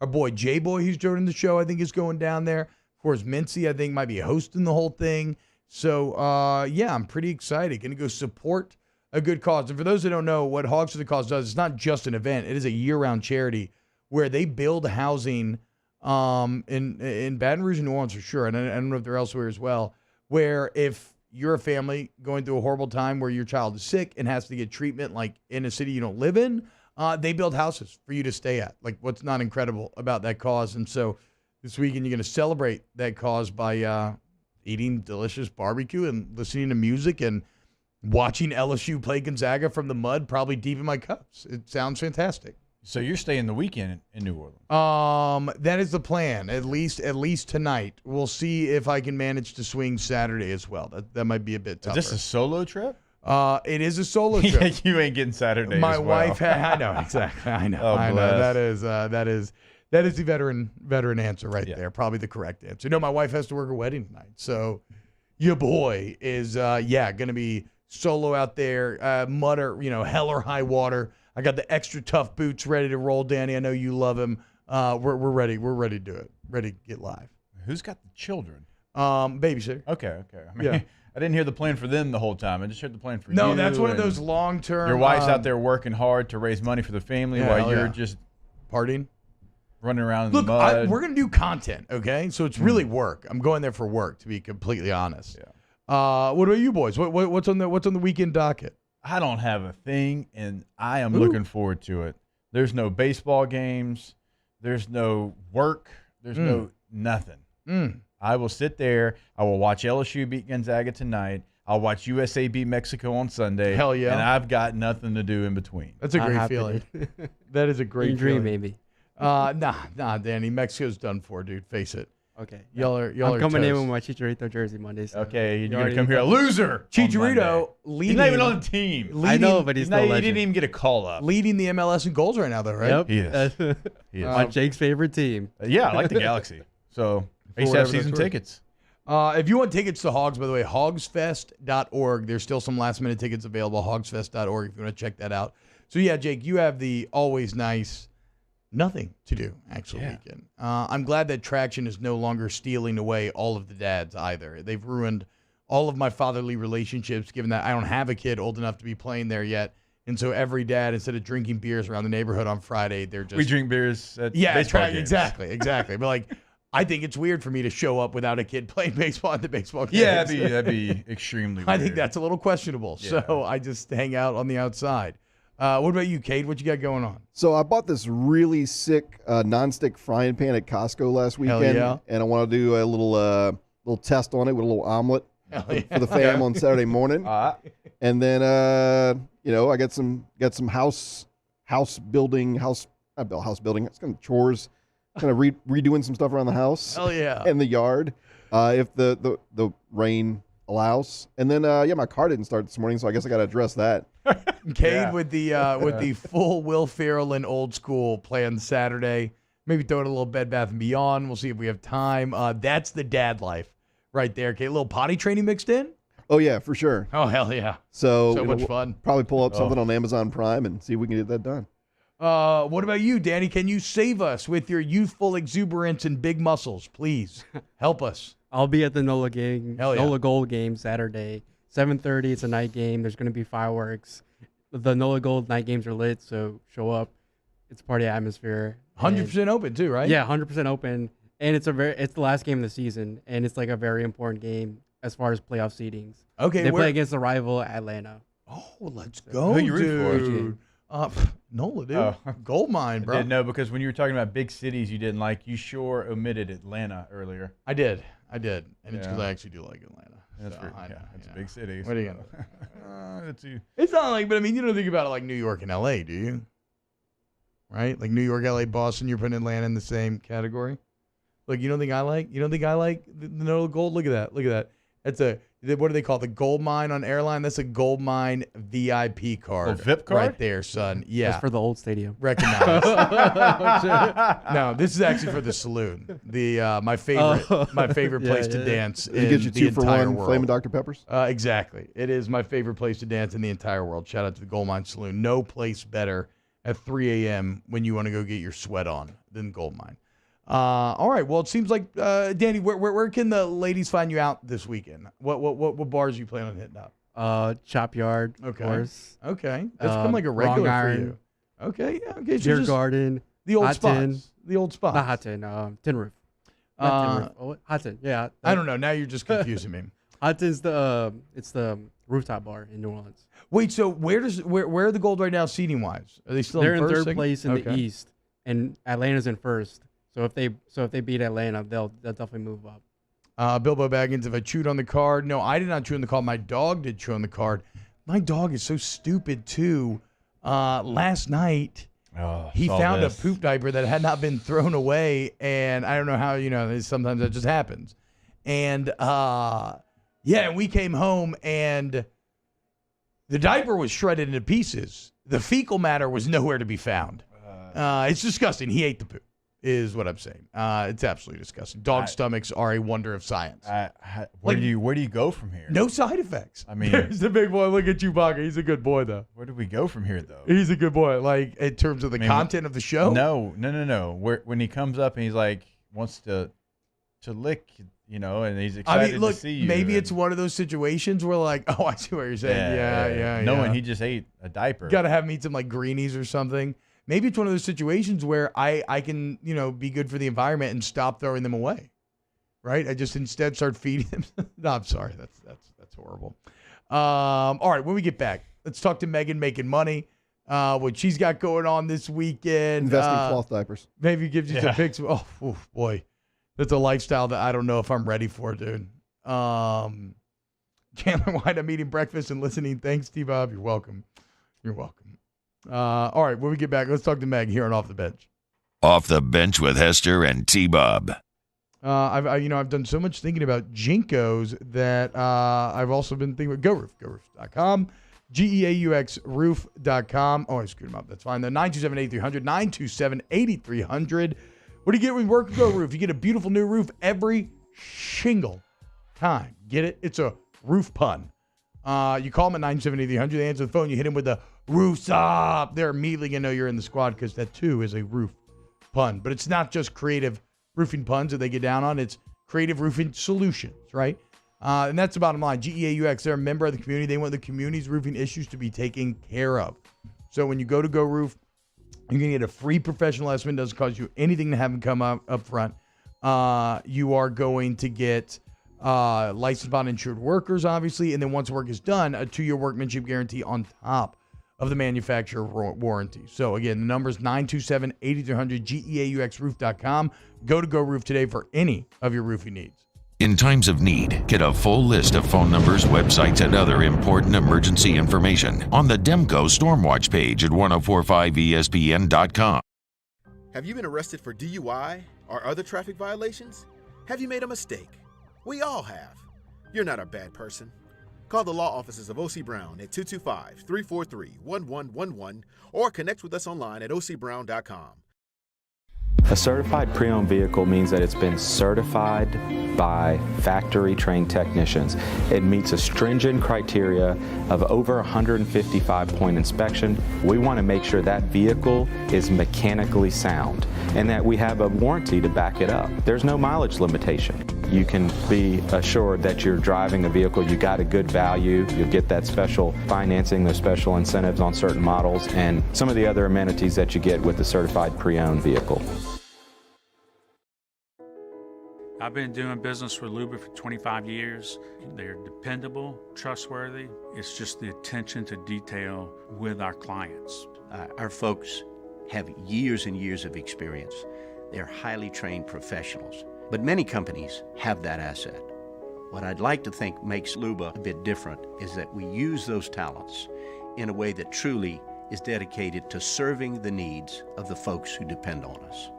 Our boy J-Boy, who's joining the show, I think is going down there. Of course, Mincy, I think, might be hosting the whole thing. So, I'm pretty excited. Going to go support a good cause. And for those that don't know, what Hogs for the Cause does, it's not just an event. It is a year-round charity where they build housing in Baton Rouge and New Orleans for sure, and I don't know if they're elsewhere as well, where if you're a family going through a horrible time where your child is sick and has to get treatment like in a city you don't live in, they build houses for you to stay at. Like, what's not incredible about that cause? And so this weekend you're going to celebrate that cause by eating delicious barbecue and listening to music and watching LSU play Gonzaga from the mud, probably deep in my cups. It sounds fantastic. So you're staying the weekend in New Orleans? That is the plan. At least tonight. We'll see if I can manage to swing Saturday as well. That might be a bit tougher. Is this a solo trip? It is a solo trip. You ain't getting Saturday. My as well. wife. I know exactly. I know. Oh, I know. bless. That is the veteran answer right there. Probably the correct answer. No, my wife has to work her wedding tonight, so your boy is going to be solo out there, mud or hell or high water. I got the extra tough boots ready to roll, Danny. I know you love him. We're ready. We're ready to do it. Ready to get live. Who's got the children? Babysitter. Okay. I mean, I didn't hear the plan for them the whole time. I just heard the plan for you. No, that's one of those long-term. Your wife's out there working hard to raise money for the family while you're just partying, running around in Look, the mud. we're gonna do content, okay? So it's really work. I'm going there for work, to be completely honest. Yeah. What about you boys? What's on the weekend docket? I don't have a thing, and I am looking forward to it. There's no baseball games. There's no work. There's no nothing. I will sit there. I will watch LSU beat Gonzaga tonight. I'll watch USA beat Mexico on Sunday. Hell yeah. And I've got nothing to do in between. That's a great feeling. That is a great dream, feeling. maybe. Nah, Danny. Mexico's done for, dude. Face it. Okay. Y'all are I'm coming in toast. with my Chicharito jersey Monday. So Okay, you're already going to come here a loser. Chicharito leading. He's not even on the team. I know, but he's not, no he legend. didn't even get a call up. Leading the MLS in goals right now, though, right? Yep. He is. He is. On Jake's favorite team. Yeah, I like the Galaxy. So For ASAP whatever season that's worth. tickets. If you want tickets to Hogs, by the way, hogsfest.org. There's still some last-minute tickets available, hogsfest.org, if you want to check that out. So, yeah, Jake, you have the always nice nothing to do, actually, weekend. I'm glad that Traction is no longer stealing away all of the dads either. They've ruined all of my fatherly relationships, given that I don't have a kid old enough to be playing there yet. And so every dad, instead of drinking beers around the neighborhood on Friday, they're just... We drink beers at baseball games. Exactly. But, like... I think it's weird for me to show up without a kid playing baseball at the baseball game. Yeah, that'd be extremely weird. I think that's a little questionable. Yeah. So I just hang out on the outside. What about you, Cade? What you got going on? So I bought this really sick nonstick frying pan at Costco last weekend, yeah. and I want to do a little test on it with a little omelet for the fam on Saturday morning. And then I got some house building. It's kind of chores. Kind of redoing some stuff around the house. Hell yeah. And the yard, if the rain allows. And then my car didn't start this morning, so I guess I got to address that. Cade with the full Will Ferrell and Old School plan Saturday. Maybe throw in a little Bed Bath & Beyond. We'll see if we have time. That's the dad life right there. Cade, a little potty training mixed in? Oh, yeah, for sure. Oh, hell yeah. So much fun. Probably pull up something on Amazon Prime and see if we can get that done. What about you, Danny? Can you save us with your youthful exuberance and big muscles? Please help us. I'll be at the NOLA game, Hell yeah. NOLA Gold game Saturday, 7:30. It's a night game. There's going to be fireworks. The NOLA Gold night games are lit, so show up. It's a party atmosphere. 100% open too, right? Yeah, 100% open, and it's the last game of the season, and it's like a very important game as far as playoff seedings. Okay, they play against the rival Atlanta. Oh, let's go, Who you root for? dude. NOLA, dude. Gold mine, bro. I didn't know because when you were talking about big cities you didn't like, you sure omitted Atlanta earlier. I did. And it's because I actually do like Atlanta. That's So, it's a big city. What are you gonna? It's not like, but I mean, you don't think about it like New York and LA, do you? Right? Like New York, LA, Boston, you're putting Atlanta in the same category. Look, you don't think I like the NOLA Gold? Look at that. That's what do they call it? The gold mine on airline? That's a gold mine VIP card. A VIP card? Right there, son. Yeah. That's for the old stadium. Recognize. No, this is actually for the saloon. My favorite place to dance It in gives you the 2 for entire 1 world. Flamin' Dr. Peppers? Exactly. It is my favorite place to dance in the entire world. Shout out to the Gold Mine Saloon. No place better at 3 a.m. when you want to go get your sweat on than Gold Mine. All right. Well, it seems like Danny, where can the ladies find you out this weekend? What bars you plan on hitting up? Chop Yard, of course. Okay. That's become like a regular Wrong for Iron, you. Okay. Yeah. Okay. So Deer just Garden, the old Hot spots. Tin. The old spots. Not Hot Tin, Tin Roof. Not Tin Roof. Oh, Hot Tin, yeah. I don't know. Now you're just confusing me. Hot Tin's it's the rooftop bar in New Orleans. Wait. So where are the Gold right now, seating wise? Are they still? They're in in first? third place in the Okay. East, and Atlanta's in first. So if they beat Atlanta, they'll definitely move up. Bilbo Baggins, if I chewed on the card. No, I did not chew on the card. My dog did chew on the card. My dog is so stupid, too. Last night, he found a poop diaper that had not been thrown away, and I don't know how, sometimes that just happens. And, we came home, and the diaper was shredded into pieces. The fecal matter was nowhere to be found. It's disgusting. He ate the poop. Is what I'm saying. It's absolutely disgusting. Dog stomachs are a wonder of science. Where do you go from here? No side effects. I mean, there's the big boy. Look at Chewbacca. He's a good boy, though. Where do we go from here, though? He's a good boy. Like in terms of the content of the show. No. When he comes up and he's like wants to lick, and he's excited to see you. Maybe it's one of those situations where like, oh, I see what you're saying. Yeah. Knowing he just ate a diaper. Got to have him eat some like greenies or something. Maybe it's one of those situations where I can, be good for the environment and stop throwing them away, right? I just instead start feeding them. No, I'm sorry. That's horrible. All right, when we get back, let's talk to Megan making money, what she's got going on this weekend. Investing cloth diapers. Maybe gives you some pics. Oh, boy. That's a lifestyle that I don't know if I'm ready for, dude. Chandler White, I'm eating breakfast and listening. Thanks, T-Bob. You're welcome. All right, when we get back, let's talk to Meg here on Off the Bench. Off the Bench with Hester and T-Bob. I've done so much thinking about Jinkos that I've also been thinking about GoRoof.com, GEAUX roof.com. Oh, I screwed them up. That's fine. The 927-8300, 927-8300. What do you get when you work with Go Roof? You get a beautiful new roof every shingle time. Get it? It's a roof pun. You call them at 970-300. They answer the phone. You hit them with the roof's up. They're immediately going to know you're in the squad because that, too, is a roof pun. But it's not just creative roofing puns that they get down on. It's creative roofing solutions, right? And that's the bottom line. GEAUX, they're a member of the community. They want the community's roofing issues to be taken care of. So when you go to Go Roof, you're going to get a free professional estimate. It doesn't cost you anything to have them come up front. You are going to get licensed bond insured workers, obviously. And then once work is done, a 2-year workmanship guarantee on top of the manufacturer warranty. So again, the number is 927-8300, GEAUXroof.com. Go to Go Roof today for any of your roofing needs. In times of need, get a full list of phone numbers, websites, and other important emergency information on the Demco Stormwatch page at 1045ESPN.com. Have you been arrested for DUI or other traffic violations? Have you made a mistake? We all have. You're not a bad person. Call the law offices of O.C. Brown at 225-343-1111 or connect with us online at ocbrown.com. A certified pre-owned vehicle means that it's been certified by factory-trained technicians. It meets a stringent criteria of over 155-point inspection. We want to make sure that vehicle is mechanically sound and that we have a warranty to back it up. There's no mileage limitation. You can be assured that you're driving a vehicle, you got a good value, you'll get that special financing, those special incentives on certain models, and some of the other amenities that you get with a certified pre-owned vehicle. I've been doing business with Luba for 25 years. They're dependable, trustworthy. It's just the attention to detail with our clients. Our folks have years and years of experience. They're highly trained professionals, but many companies have that asset. What I'd like to think makes Luba a bit different is that we use those talents in a way that truly is dedicated to serving the needs of the folks who depend on us.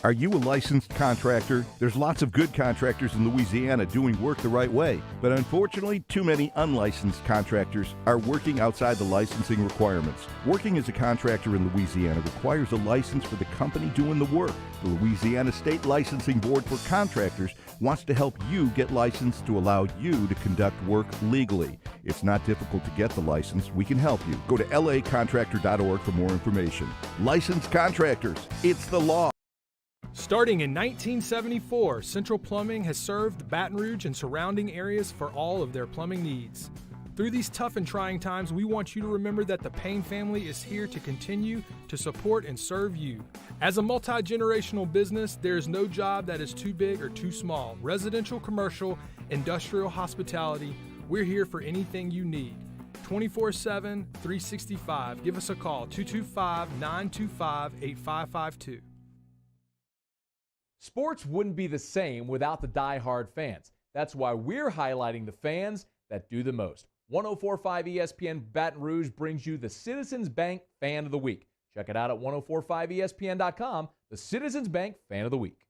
Are you a licensed contractor? There's lots of good contractors in Louisiana doing work the right way, but unfortunately, too many unlicensed contractors are working outside the licensing requirements. Working as a contractor in Louisiana requires a license for the company doing the work. The Louisiana State Licensing Board for Contractors wants to help you get licensed to allow you to conduct work legally. It's not difficult to get the license. We can help you. Go to lacontractor.org for more information. Licensed contractors, it's the law. Starting in 1974, Central Plumbing has served Baton Rouge and surrounding areas for all of their plumbing needs. Through these tough and trying times, we want you to remember that the Payne family is here to continue to support and serve you. As a multi-generational business, there is no job that is too big or too small. Residential, commercial, industrial, hospitality, we're here for anything you need. 24/7, 365. Give us a call, 225-925-8552. Sports wouldn't be the same without the die-hard fans. That's why we're highlighting the fans that do the most. 104.5 ESPN Baton Rouge brings you the Citizens Bank Fan of the Week. Check it out at 1045ESPN.com, the Citizens Bank Fan of the Week.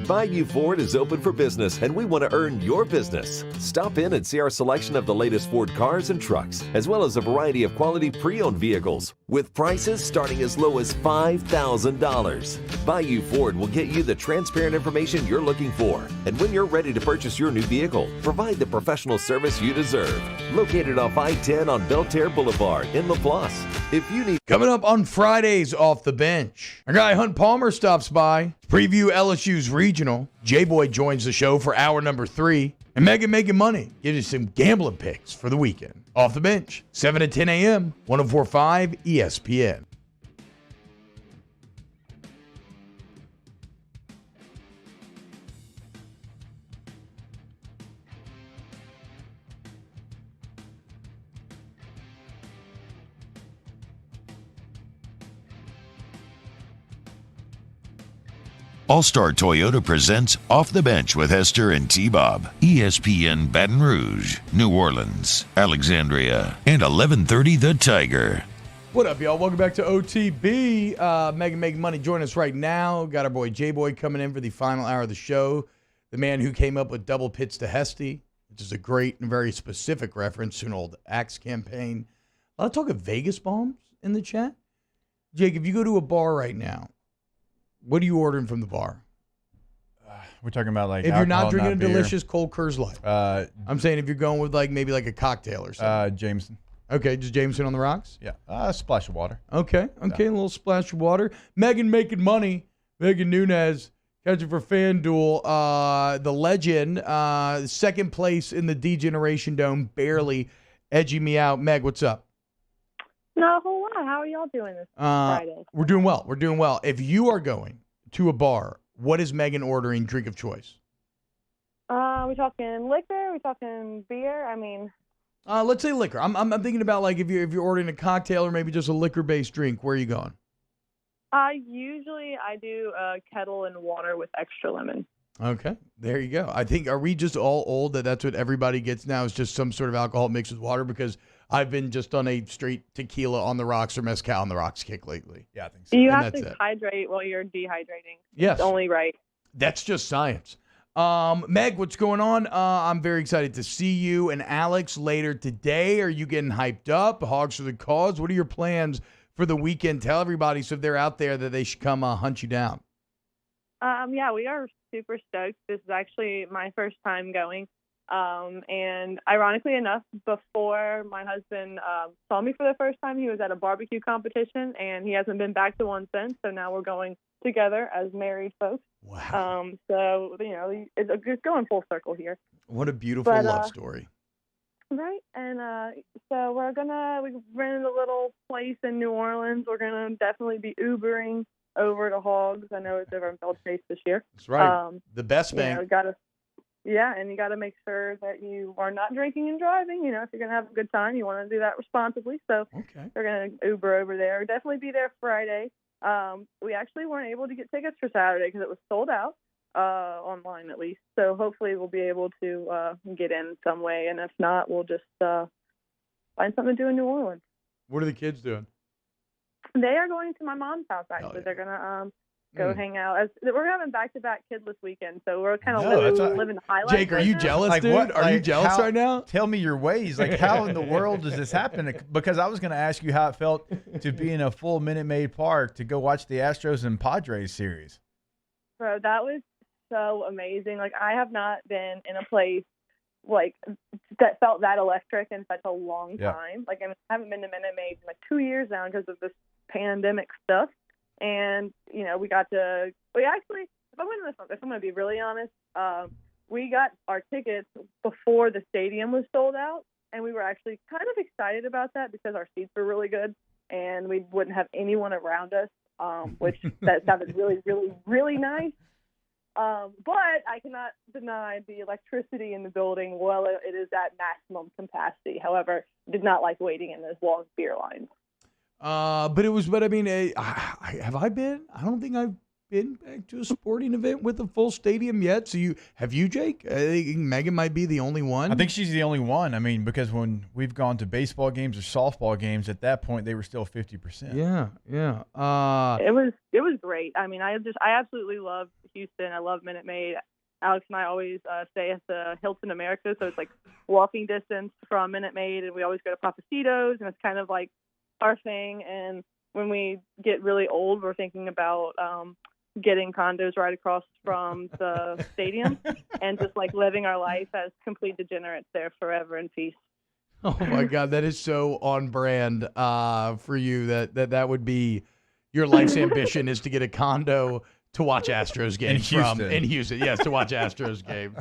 Bayou Ford is open for business, and we want to earn your business. Stop in and see our selection of the latest Ford cars and trucks, as well as a variety of quality pre-owned vehicles, with prices starting as low as $5,000. Bayou Ford will get you the transparent information you're looking for, and when you're ready to purchase your new vehicle, provide the professional service you deserve. Located off I-10 on Belterre Boulevard in LaPlace. If you need... Coming up on Fridays off the bench, our guy Hunt Palmer stops by to preview LSU's regional. J-Boy joins the show for hour number 3. And Megan Making Money gives you some gambling picks for the weekend. Off the bench, 7 to 10 a.m., 104.5 ESPN. All-Star Toyota presents Off the Bench with Hester and T-Bob. ESPN Baton Rouge, New Orleans, Alexandria, and 1130 The Tiger. What up, y'all? Welcome back to OTB. Megan Making Money joining us right now. Got our boy J-Boy coming in for the final hour of the show. The man who came up with double pits to Hesty, which is a great and very specific reference to an old Axe campaign. A lot of talk of Vegas bombs in the chat. Jake, if you go to a bar right now, what are you ordering from the bar? We're talking about like if you're not alcohol, drinking a beer. delicious cold Coors Light. I'm saying if you're going with maybe like a cocktail or something. Jameson. Okay, just Jameson on the rocks? Yeah, a splash of water. Okay, a little splash of water. Megan making money. Megan Nunez catching for FanDuel. The legend, second place in the D-Generation Dome, barely edging me out. Meg, what's up? Not a whole lot. How are y'all doing this Friday? We're doing well. We're doing well. If you are going to a bar, what is Megan ordering drink of choice? We talking liquor? We talking beer? I mean, let's say liquor. I'm thinking about like if you're ordering a cocktail or maybe just a liquor-based drink. Where are you going? Usually I do a kettle and water with extra lemon. Okay, there you go. I think, are we just all old that's what everybody gets now is just some sort of alcohol mixed with water? Because I've been just on a straight tequila on the rocks or mezcal on the rocks kick lately. Yeah, I think so. You have to hydrate while you're dehydrating. Yes. It's only right. That's just science. Meg, what's going on? I'm very excited to see you and Alex later today. Are you getting hyped up? Hogs for the cause? What are your plans for the weekend? Tell everybody so if they're out there that they should come hunt you down. Yeah, we are super stoked. This is actually my first time going. And ironically enough, before my husband saw me for the first time, he was at a barbecue competition, and he hasn't been back to one since. So now we're going together as married folks. Wow. So, it's going full circle here. What a beautiful love story. Right. And so we rented a little place in New Orleans. We're going to definitely be Ubering over to Hogs. I know it's over in Belle Chase this year. That's right. The best thing. And you got to make sure that you are not drinking and driving. If you're going to have a good time, you want to do that responsibly. So we're going to Uber over there. Definitely be there Friday. We actually weren't able to get tickets for Saturday because it was sold out, online at least. So hopefully we'll be able to get in some way. And if not, we'll just find something to do in New Orleans. What are the kids doing? They are going to my mom's house, actually. They're going to go hang out. We're having back-to-back kidless weekend, so we're kind of living the highlights. Jake, are you jealous, dude? Are you jealous right now? Tell me your ways. Like, how in the world does this happen? Because I was going to ask you how it felt to be in a full Minute Maid Park to go watch the Astros and Padres series. Bro, that was so amazing. Like, I have not been in a place like that felt that electric in such a long time. Like, I haven't been to Minute Maid in like 2 years now because of this pandemic stuff. And, if I'm going to be really honest, we got our tickets before the stadium was sold out. And we were actually kind of excited about that because our seats were really good and we wouldn't have anyone around us, which that sounded really, really, really nice. But I cannot deny the electricity in the building. Well, it is at maximum capacity. However, did not like waiting in those long beer lines. Have I been? I don't think I've been back to a sporting event with a full stadium yet. So have you, Jake? I think Megan might be the only one. I think she's the only one. I mean, because when we've gone to baseball games or softball games, at that point they were still 50%. Yeah. It was great. I mean, I absolutely love Houston. I love Minute Maid. Alex and I always stay at the Hilton America, so it's like walking distance from Minute Maid, and we always go to Papacitos, and it's kind of like our thing. And when we get really old, we're thinking about getting condos right across from the stadium and just like living our life as complete degenerates there forever in peace. Oh my God, that is so on brand for you. That would be your life's ambition, is to get a condo to watch Astros games in Houston. Yes, to watch Astros games.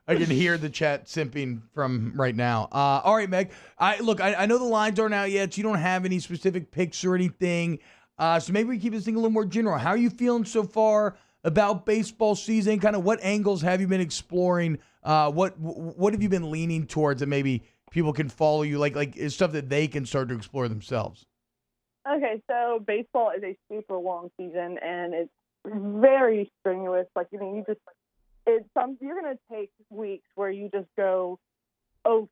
I can hear the chat simping from right now. All right, Meg. I know the lines aren't out yet, so you don't have any specific picks or anything. So maybe we keep this thing a little more general. How are you feeling so far about baseball season? Kind of what angles have you been exploring? What have you been leaning towards that maybe people can follow you? Like is stuff that they can start to explore themselves. Okay, so baseball is a super long season, and it's very strenuous. Like, you're going to take weeks where you just go 0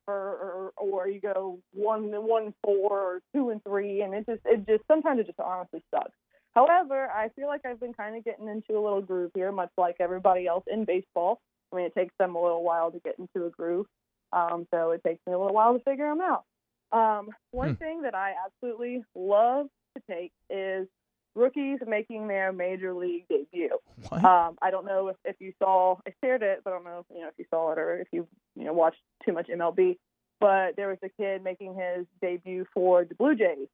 or you go 1-4 or 2-3, and it just sometimes it just honestly sucks. However, I feel like I've been kind of getting into a little groove here, much like everybody else in baseball. I mean, it takes them a little while to get into a groove, so it takes me a little while to figure them out. One thing that I absolutely love to take is rookies making their major league debut. What? I don't know if you saw, I shared it, but I don't know if you saw it or if you watched too much MLB. But there was a kid making his debut for the Blue Jays.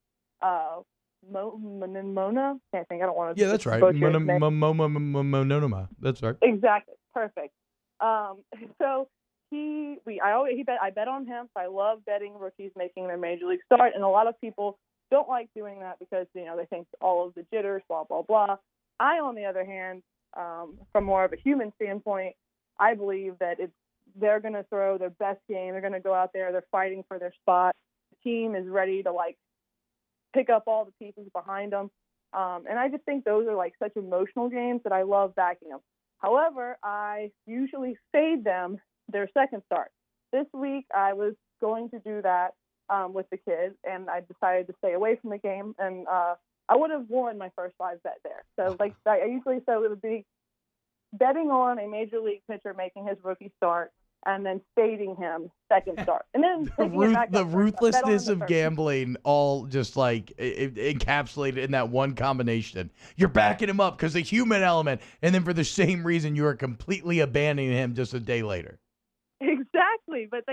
Mona? Can't think. I don't want to. Yeah, that's right. Mononoma. That's right. Exactly. Perfect. So I bet on him. So I love betting rookies making their major league start, and a lot of people don't like doing that because they think all of the jitters, blah blah blah. I, on the other hand, from more of a human standpoint, I believe that they're going to throw their best game. They're going to go out there. They're fighting for their spot. The team is ready to pick up all the pieces behind them. And I just think those are such emotional games that I love backing them. However, I usually fade them their second start. This week, I was going to do that with the kids, and I decided to stay away from the game. And I would have won my first 5 bet there. So it would be betting on a major league pitcher making his rookie start, and then fading him second start. And then the ruthlessness of gambling all just encapsulated in that one combination. You're backing him up because the human element, and then for the same reason you are completely abandoning him just a day later. Exactly. But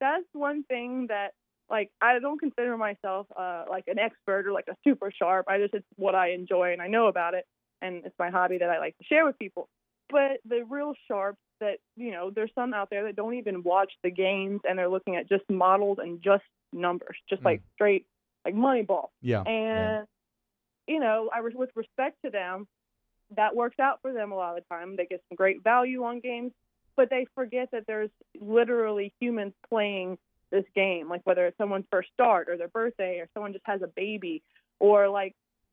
that's one thing that I don't consider myself an expert or a super sharp. It's what I enjoy and I know about it, and it's my hobby that I like to share with people. But the real sharps that, there's some out there that don't even watch the games, and they're looking at just models and just numbers, just straight, Moneyball. Yeah. And, with respect to them, that works out for them a lot of the time. They get some great value on games, but they forget that there's literally humans playing this game, whether it's someone's first start or their birthday or someone just has a baby or,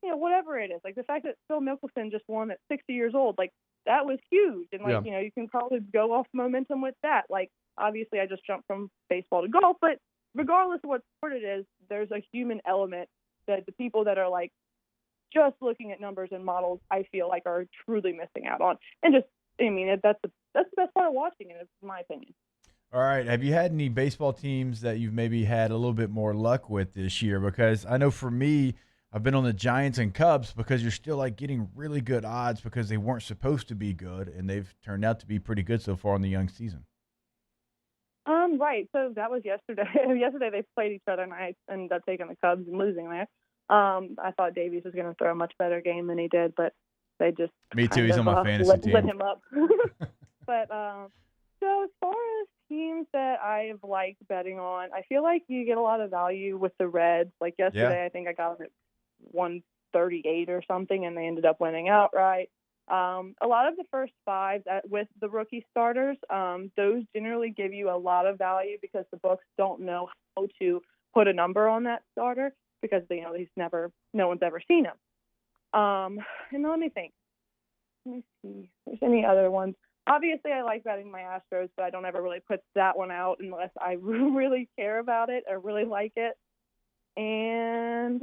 whatever it is. The fact that Phil Mickelson just won at 60 years old, that was huge. And, you can probably go off momentum with that. Obviously, I just jumped from baseball to golf, but regardless of what sport it is, there's a human element that the people that are, just looking at numbers and models, I feel are truly missing out on. And that's the best part of watching it, in my opinion. All right. Have you had any baseball teams that you've maybe had a little bit more luck with this year? Because I know for me, I've been on the Giants and Cubs because you're still getting really good odds because they weren't supposed to be good, and they've turned out to be pretty good so far in the young season. Right. So that was yesterday. Yesterday they played each other, and I ended up taking the Cubs and losing there. I thought Davies was going to throw a much better game than he did, but they just me too. He's on my fantasy team. Lit him up. But so as far as teams that I've liked betting on, I feel like you get a lot of value with the Reds. Yesterday, I think I got them at 138 or something, and they ended up winning outright. A lot of the first 5 with the rookie starters, those generally give you a lot of value because the books don't know how to put a number on that starter because no one's ever seen him. And let me think. Let me see if there's any other ones. Obviously, I like betting my Astros, but I don't ever really put that one out unless I really care about it or really like it. And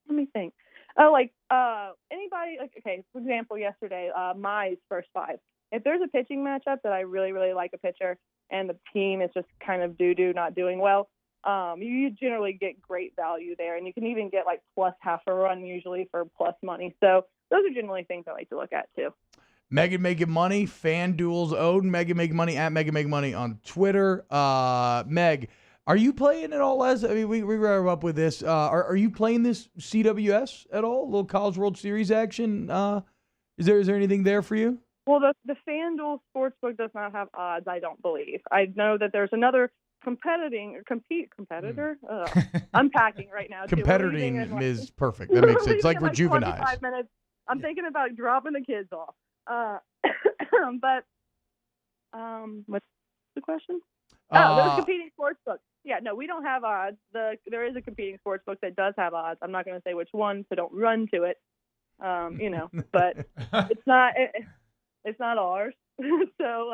let me think. Anybody, okay, for example, yesterday, my first 5. If there's a pitching matchup that I really, really like a pitcher and the team is just kind of doo-doo, not doing well, you generally get great value there. And you can even get plus half a run usually for plus money. So those are generally things I like to look at too. Megan Making Money, FanDuel's own Megan Making Money at Megan Making Money on Twitter. Meg, are you playing at all? We wrap up with this. Are you playing this CWS at all? A little College World Series action? Is there anything there for you? Well, the FanDuel Sportsbook does not have odds, I don't believe. I know that there's another competitor. I'm packing right now. Competing is perfect. That makes sense. It's like Rejuvenized. 25 minutes. I'm thinking about dropping the kids off. But what's the question? There's competing sportsbooks. Yeah, no, we don't have odds. There is a competing sportsbook that does have odds. I'm not going to say which one, so don't run to it. But it's not ours. So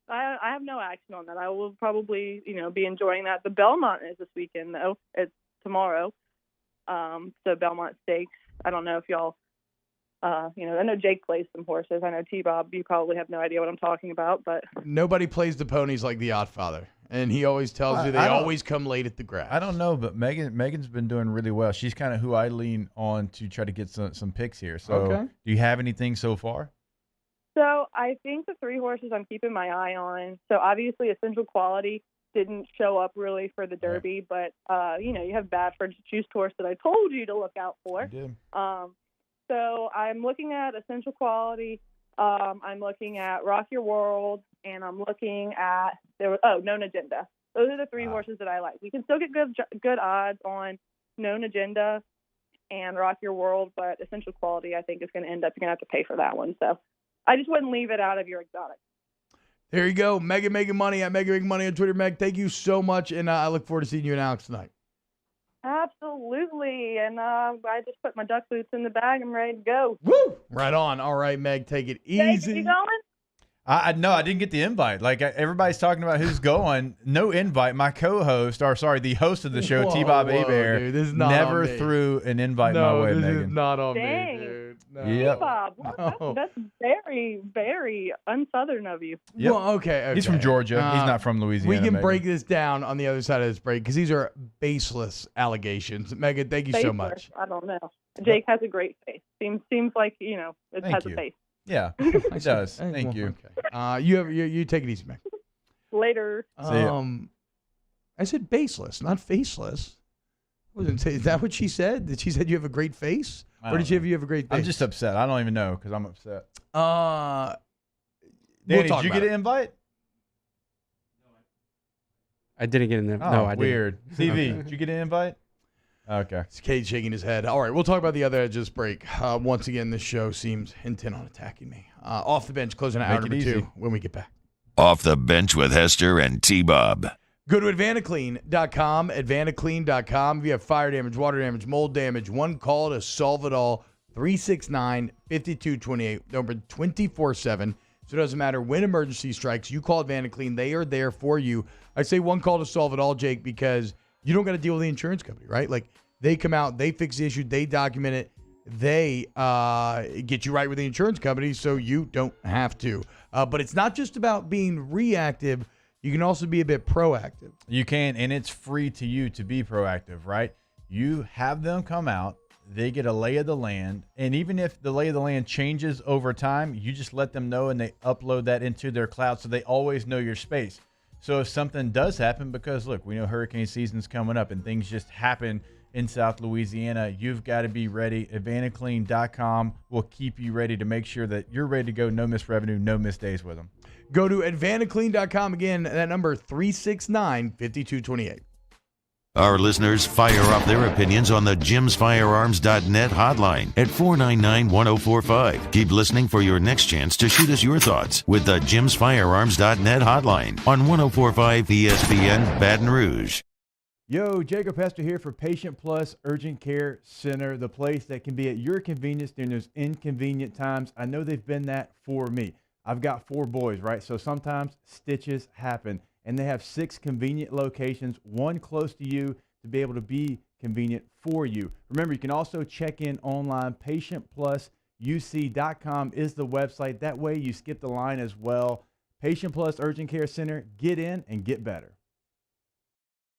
I have no action on that. I will probably be enjoying that. The Belmont is this weekend though. It's tomorrow. So Belmont Stakes. I don't know if y'all. I know Jake plays some horses. I know T-Bob, you probably have no idea what I'm talking about, but nobody plays the ponies like the Oddfather. And he always tells you they always come late at the grass. I don't know, but Megan's been doing really well. She's kind of who I lean on to try to get some picks here. So do you have anything so far? So I think the 3 horses I'm keeping my eye on. So obviously Essential Quality didn't show up really for the Derby, but you have Badford's Juiced Horse that I told you to look out for. You did. So I'm looking at Essential Quality. I'm looking at Rock Your World, and I'm looking at Known Agenda. Those are the 3 horses that I like. We can still get good odds on Known Agenda and Rock Your World, but Essential Quality I think is going to end up you're going to have to pay for that one. So I just wouldn't leave it out of your exotic. There you go. Megan Making Money at Megan Making Money on Twitter. Meg, thank you so much, and I look forward to seeing you and Alex tonight. Absolutely. And I just put my duck boots in the bag. I'm ready to go. Woo! Right on. All right, Meg, take it easy. Hey, you going? No, I didn't get the invite. Like everybody's talking about who's going. No invite. My co-host, the host of the show, T-Bob Abear, never threw an invite my way, Megan. This is not on Dang. me, dude. No. Yep. T-Bob, that's very, very unsouthern of you. Yep. Well, okay. He's from Georgia. He's not from Louisiana. We can Megan. break this down on the other side of this break because these are baseless allegations. Megan, thank you so much. I don't know. Jake has a great face. Seems like, it has a face. Yeah, it does. Thank you. Okay. You take it easy, Meg. Later. I said baseless, not faceless. Is that what she said? Did she said you have a great face? Or did she have you have a great face? I'm just upset. I don't even know because I'm upset. Danny, did you get an invite? I didn't get in there. Oh, no, I didn't. Weird. CV, did you get an invite? Okay. It's Kate shaking his head. All right, we'll talk about the other edge of this break. Once again, this show seems intent on attacking me. Off the bench, closing out hour number 2 when we get back. Off the bench with Hester and T-Bob. Go to AdvantaClean.com, AdvantaClean.com. If you have fire damage, water damage, mold damage, one call to solve it all, 369-5228, number 24/7. So it doesn't matter when emergency strikes, you call AdvantaClean. They are there for you. I say one call to solve it all, Jake, because you don't got to deal with the insurance company, right? Like, they come out, they fix the issue, they document it, they get you right with the insurance company so you don't have to. But it's not just about being reactive. You can also be a bit proactive. You can, and it's free to you to be proactive, right? You have them come out, they get a lay of the land, and even if the lay of the land changes over time, you just let them know and they upload that into their cloud so they always know your space. So if something does happen, because look, we know hurricane season's coming up and things just happen in South Louisiana, you've got to be ready. AdvantaClean.com will keep you ready to make sure that you're ready to go. No missed revenue, no missed days with them. Go to AdvantaClean.com again, that number 369-5228. Our listeners fire off their opinions on the JimsFirearms.net hotline at 499-1045. Keep listening for your next chance to shoot us your thoughts with the JimsFirearms.net hotline on 1045 ESPN Baton Rouge. Yo, Jacob Hester here for Patient Plus Urgent Care Center, the place that can be at your convenience during those inconvenient times. I know they've been that for me. I've got 4 boys, right? So sometimes stitches happen. And they have 6 convenient locations, one close to you to be able to be convenient for you. Remember, you can also check in online. PatientPlusUC.com is the website. That way you skip the line as well. Patient Plus Urgent Care Center. Get in and get better.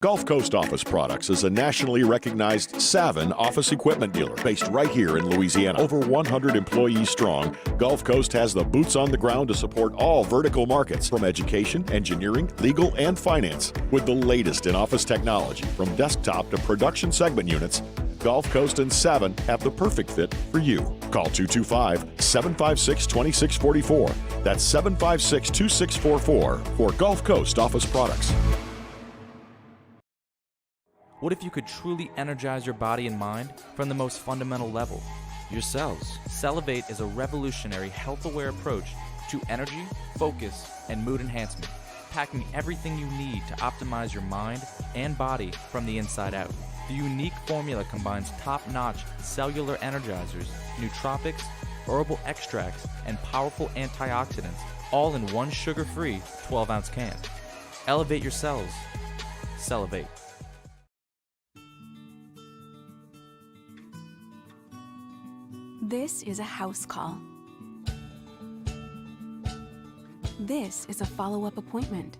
Gulf Coast Office Products is a nationally recognized Savin office equipment dealer based right here in Louisiana. Over 100 employees strong, Gulf Coast has the boots on the ground to support all vertical markets from education, engineering, legal, and finance. With the latest in office technology, from desktop to production segment units, Gulf Coast and Savin have the perfect fit for you. Call 225-756-2644. That's 756-2644 for Gulf Coast Office Products. What if you could truly energize your body and mind from the most fundamental level, your cells? Cellivate is a revolutionary health-aware approach to energy, focus, and mood enhancement, packing everything you need to optimize your mind and body from the inside out. The unique formula combines top-notch cellular energizers, nootropics, herbal extracts, and powerful antioxidants, all in one sugar-free 12-ounce can. Elevate your cells. Cellivate. This is a house call. This is a follow-up appointment.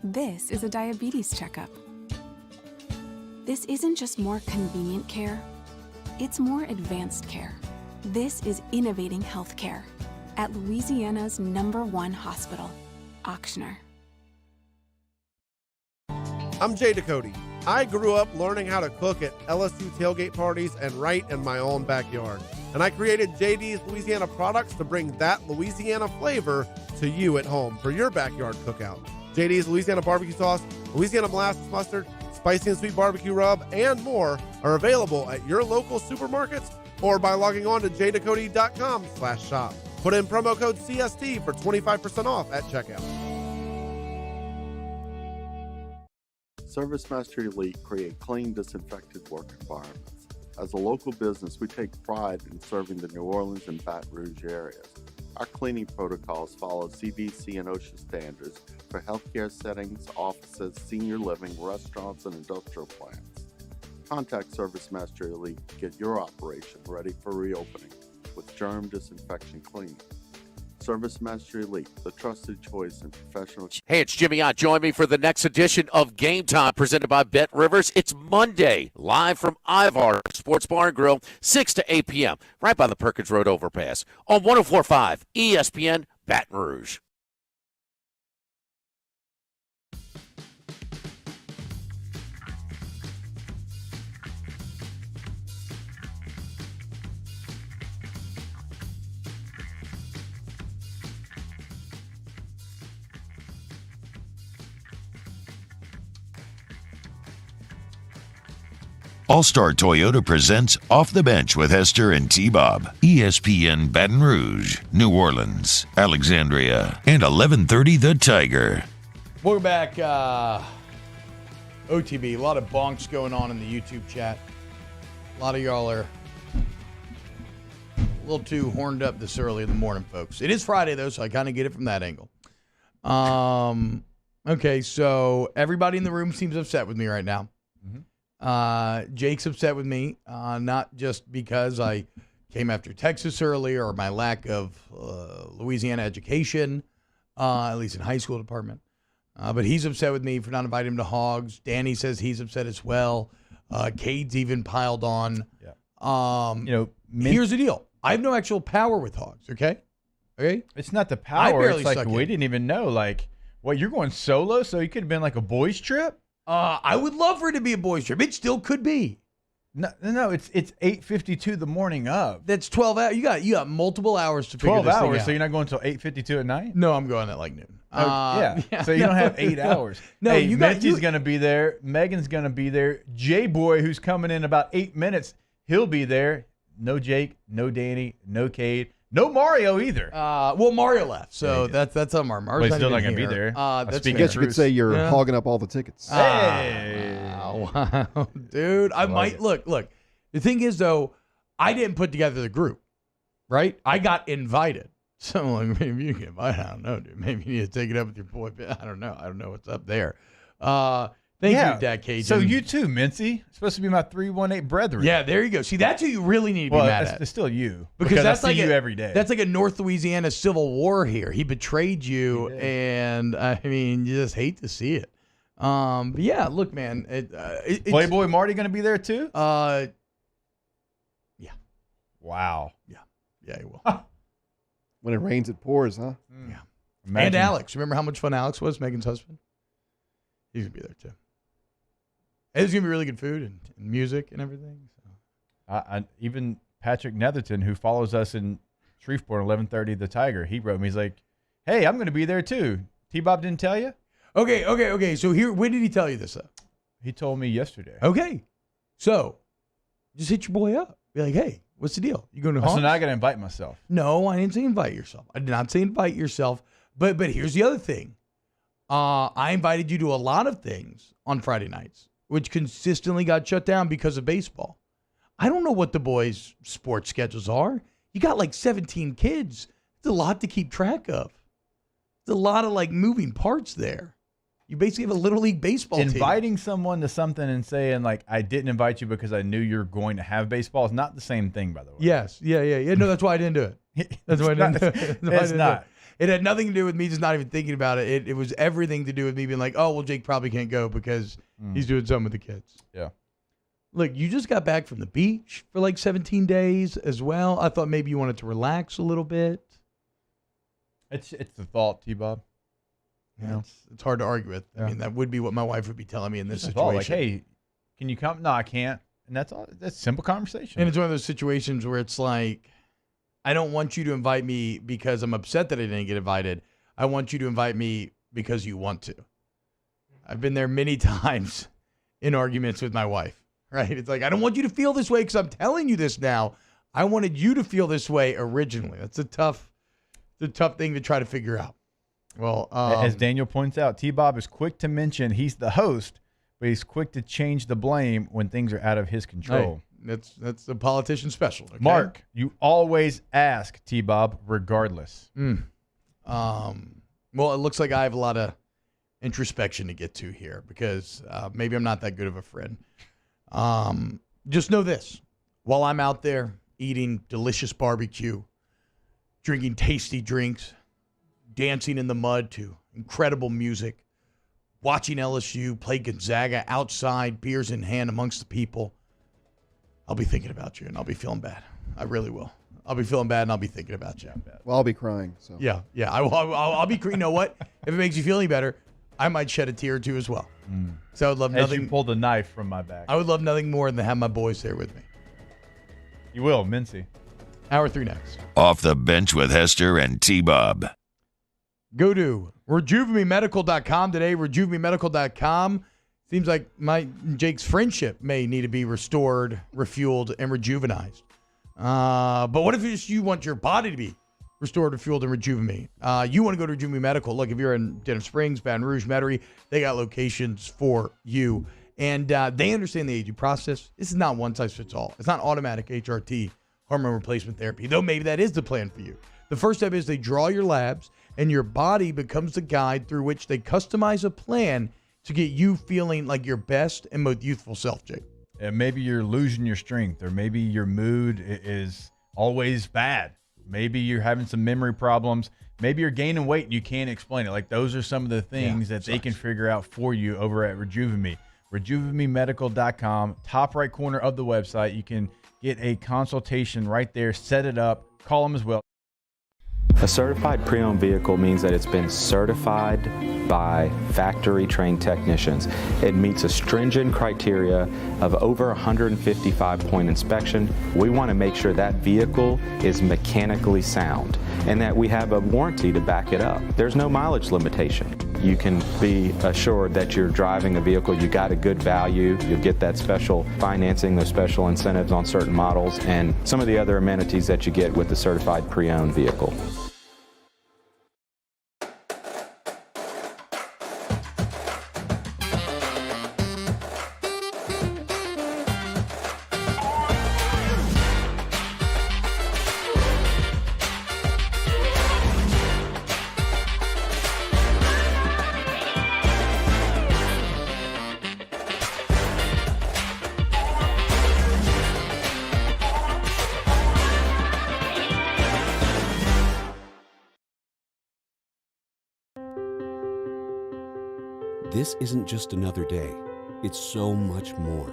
This is a diabetes checkup. This isn't just more convenient care, it's more advanced care. This is innovating healthcare at Louisiana's #1 hospital, Ochsner. I'm Jay Ducote. I grew up learning how to cook at LSU tailgate parties and right in my own backyard. And I created JD's Louisiana products to bring that Louisiana flavor to you at home for your backyard cookout. JD's Louisiana barbecue sauce, Louisiana molasses mustard, spicy and sweet barbecue rub, and more are available at your local supermarkets or by logging on to jducote.com/shop. Put in promo code CST for 25% off at checkout. ServiceMaster Elite create clean, disinfected work environments. As a local business, we take pride in serving the New Orleans and Baton Rouge areas. Our cleaning protocols follow CDC and OSHA standards for healthcare settings, offices, senior living, restaurants, and industrial plants. Contact ServiceMaster Elite to get your operation ready for reopening with germ disinfection cleaning. ServiceMaster Elite, the trusted choice in professional. Hey, it's Jimmy Ott. Join me for the next edition of Game Time presented by Bet Rivers. It's Monday, live from Ivar Sports Bar and Grill, 6 to 8 p.m., right by the Perkins Road overpass on 104.5 ESPN Baton Rouge. All-Star Toyota presents Off the Bench with Hester and T-Bob. ESPN Baton Rouge, New Orleans, Alexandria, and 1130 The Tiger. Welcome back. OTB, a lot of bonks going on in the YouTube chat. A lot of y'all are a little too horned up this early in the morning, folks. It is Friday, though, so I kind of get it from that angle. Okay, so everybody in the room seems upset with me right now. Jake's upset with me, not just because I came after Texas earlier or my lack of Louisiana education, at least in high school department, but he's upset with me for not inviting him to Hogs. Danny says he's upset as well. Cade's even piled on. Yeah. Here's the deal. I have no actual power with Hogs, okay? It's not the power. It's like we didn't even know. Like, what, you're going solo? So you could have been like a boys trip? I would love for it to be a boys trip. It still could be. No, it's 8:52 the morning of. That's 12 hours. You got multiple hours to figure 12 this thing hours, out. so you're not going until 8:52 at night? No, I'm going at like noon. Yeah. So you don't have 8 hours. No, hey, Menchie's going to be there. Megan's going to be there. J-Boy, who's coming in about 8 minutes, he'll be there. No Jake, no Danny, no Cade. No Mario either. Well, Mario left, so that's on Mario's but he's still not going to be there. I guess you could say you're hogging up all the tickets. Hey. Wow. Dude, I might. Look. The thing is, though, I didn't put together the group, right? I got invited. So, like, maybe you get invited. I don't know, dude. Maybe you need to take it up with your boy. I don't know. I don't know what's up there. Thank you, Dad Cajun. So you too, Mincy. Supposed to be my 318 brethren. Yeah, there you go. See, that's who you really need to be mad at. It's still you. Because that's I see like you every day. That's like a North Louisiana civil war here. He betrayed you, and I mean, you just hate to see it. But yeah, look, man. Playboy Marty going to be there too? Yeah. Wow. Yeah, he will. When it rains, it pours, huh? Yeah. And Alex. Remember how much fun Alex was, Megan's husband? He's going to be there too. And there's going to be really good food and music and everything. So. Even Patrick Netherton, who follows us in Shreveport, 1130 The Tiger, he wrote me. He's like, hey, I'm going to be there too. T-Bob didn't tell you? Okay. So when did he tell you this, though? He told me yesterday. Okay. So just hit your boy up. Be like, hey, what's the deal? You going to Hogs? So now I got to invite myself. No, I didn't say invite yourself. I did not say invite yourself. But here's the other thing. I invited you to a lot of things on Friday nights, which consistently got shut down because of baseball. I don't know what the boys' sports schedules are. You got like 17 kids. It's a lot to keep track of. It's a lot of like moving parts there. You basically have a Little League baseball team. Inviting someone to something and saying, like, I didn't invite you because I knew you're going to have baseball is not the same thing, by the way. Yes. Yeah. No, that's why I didn't do it. That's why I didn't do it. It's not. It had nothing to do with me just not even thinking about it. It was everything to do with me being like, oh, well, Jake probably can't go because he's doing something with the kids. Yeah. Look, you just got back from the beach for like 17 days as well. I thought maybe you wanted to relax a little bit. It's the thought, T-Bob. Yeah, it's hard to argue with. I mean, that would be what my wife would be telling me in this It's a situation. thought, like, hey, can you come? No, I can't. And that's all. That's a simple conversation. And it's one of those situations where it's like, I don't want you to invite me because I'm upset that I didn't get invited. I want you to invite me because you want to. I've been there many times in arguments with my wife, right? It's like, I don't want you to feel this way because I'm telling you this now. I wanted you to feel this way originally. That's a tough thing to try to figure out. Well, as Daniel points out, T-Bob is quick to mention he's the host, but he's quick to change the blame when things are out of his control. Hey, that's a politician special. Okay? Mark, you always ask T-Bob regardless. Well, it looks like I have a lot of introspection to get to here because maybe I'm not that good of a friend. Just know this. While I'm out there eating delicious barbecue, drinking tasty drinks, dancing in the mud to incredible music, watching LSU play Gonzaga outside, beers in hand amongst the people, I'll be thinking about you and I'll be feeling bad. I really will. I'll be feeling bad and I'll be thinking about you. Well, I'll be crying. So Yeah. I'll be. You know what? If it makes you feel any better, I might shed a tear or two as well. So I would love As nothing. you pull the knife from my back. I would love nothing more than to have my boys there with me. You will, Mincy. Hour 3 next. Off the bench with Hester and T-Bob. Go to RejuveMeMedical.com today. RejuveMeMedical.com. Seems like Jake's friendship may need to be restored, refueled, and rejuvenized. But what if you want your body to be restored, refueled, and rejuvenated? You want to go to Rejuve Me Medical. Look, if you're in Denham Springs, Baton Rouge, Metairie, they got locations for you. And they understand the aging process. This is not one size fits all. It's not automatic HRT, hormone replacement therapy, though maybe that is the plan for you. The first step is they draw your labs, and your body becomes the guide through which they customize a plan to get you feeling like your best and most youthful self, Jake. And maybe you're losing your strength, or maybe your mood is always bad. Maybe you're having some memory problems. Maybe you're gaining weight and you can't explain it. Like, those are some of the things that they can figure out for you over at Rejuve Me. RejuveMeMedical.com, top right corner of the website. You can get a consultation right there, set it up, call them as well. A certified pre-owned vehicle means that it's been certified by factory-trained technicians. It meets a stringent criteria of over 155-point inspection. We want to make sure that vehicle is mechanically sound and that we have a warranty to back it up. There's no mileage limitation. You can be assured that you're driving a vehicle, you got a good value, you'll get that special financing, those special incentives on certain models, and some of the other amenities that you get with the certified pre-owned vehicle. This isn't just another day. It's so much more.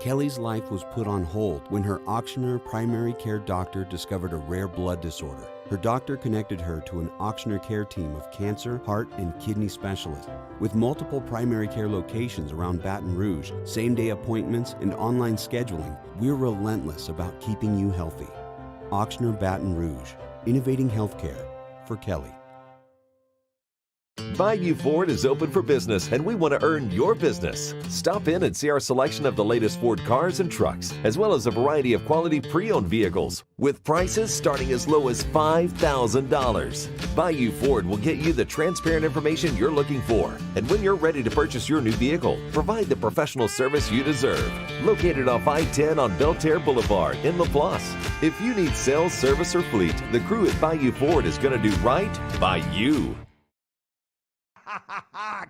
Kelly's life was put on hold when her auctioneer primary care doctor discovered a rare blood disorder. Her doctor connected her to an auctioneer care team of cancer, heart, and kidney specialists. With multiple primary care locations around Baton Rouge, same-day appointments, and online scheduling, we're relentless about keeping you healthy. Auctioneer Baton Rouge, innovating healthcare for Kelly. Bayou Ford is open for business, and we want to earn your business. Stop in and see our selection of the latest Ford cars and trucks, as well as a variety of quality pre-owned vehicles, with prices starting as low as $5,000. Bayou Ford will get you the transparent information you're looking for, and when you're ready to purchase your new vehicle, provide the professional service you deserve. Located off I-10 on Belterre Boulevard in LaPlace. If you need sales, service, or fleet, the crew at Bayou Ford is going to do right by you.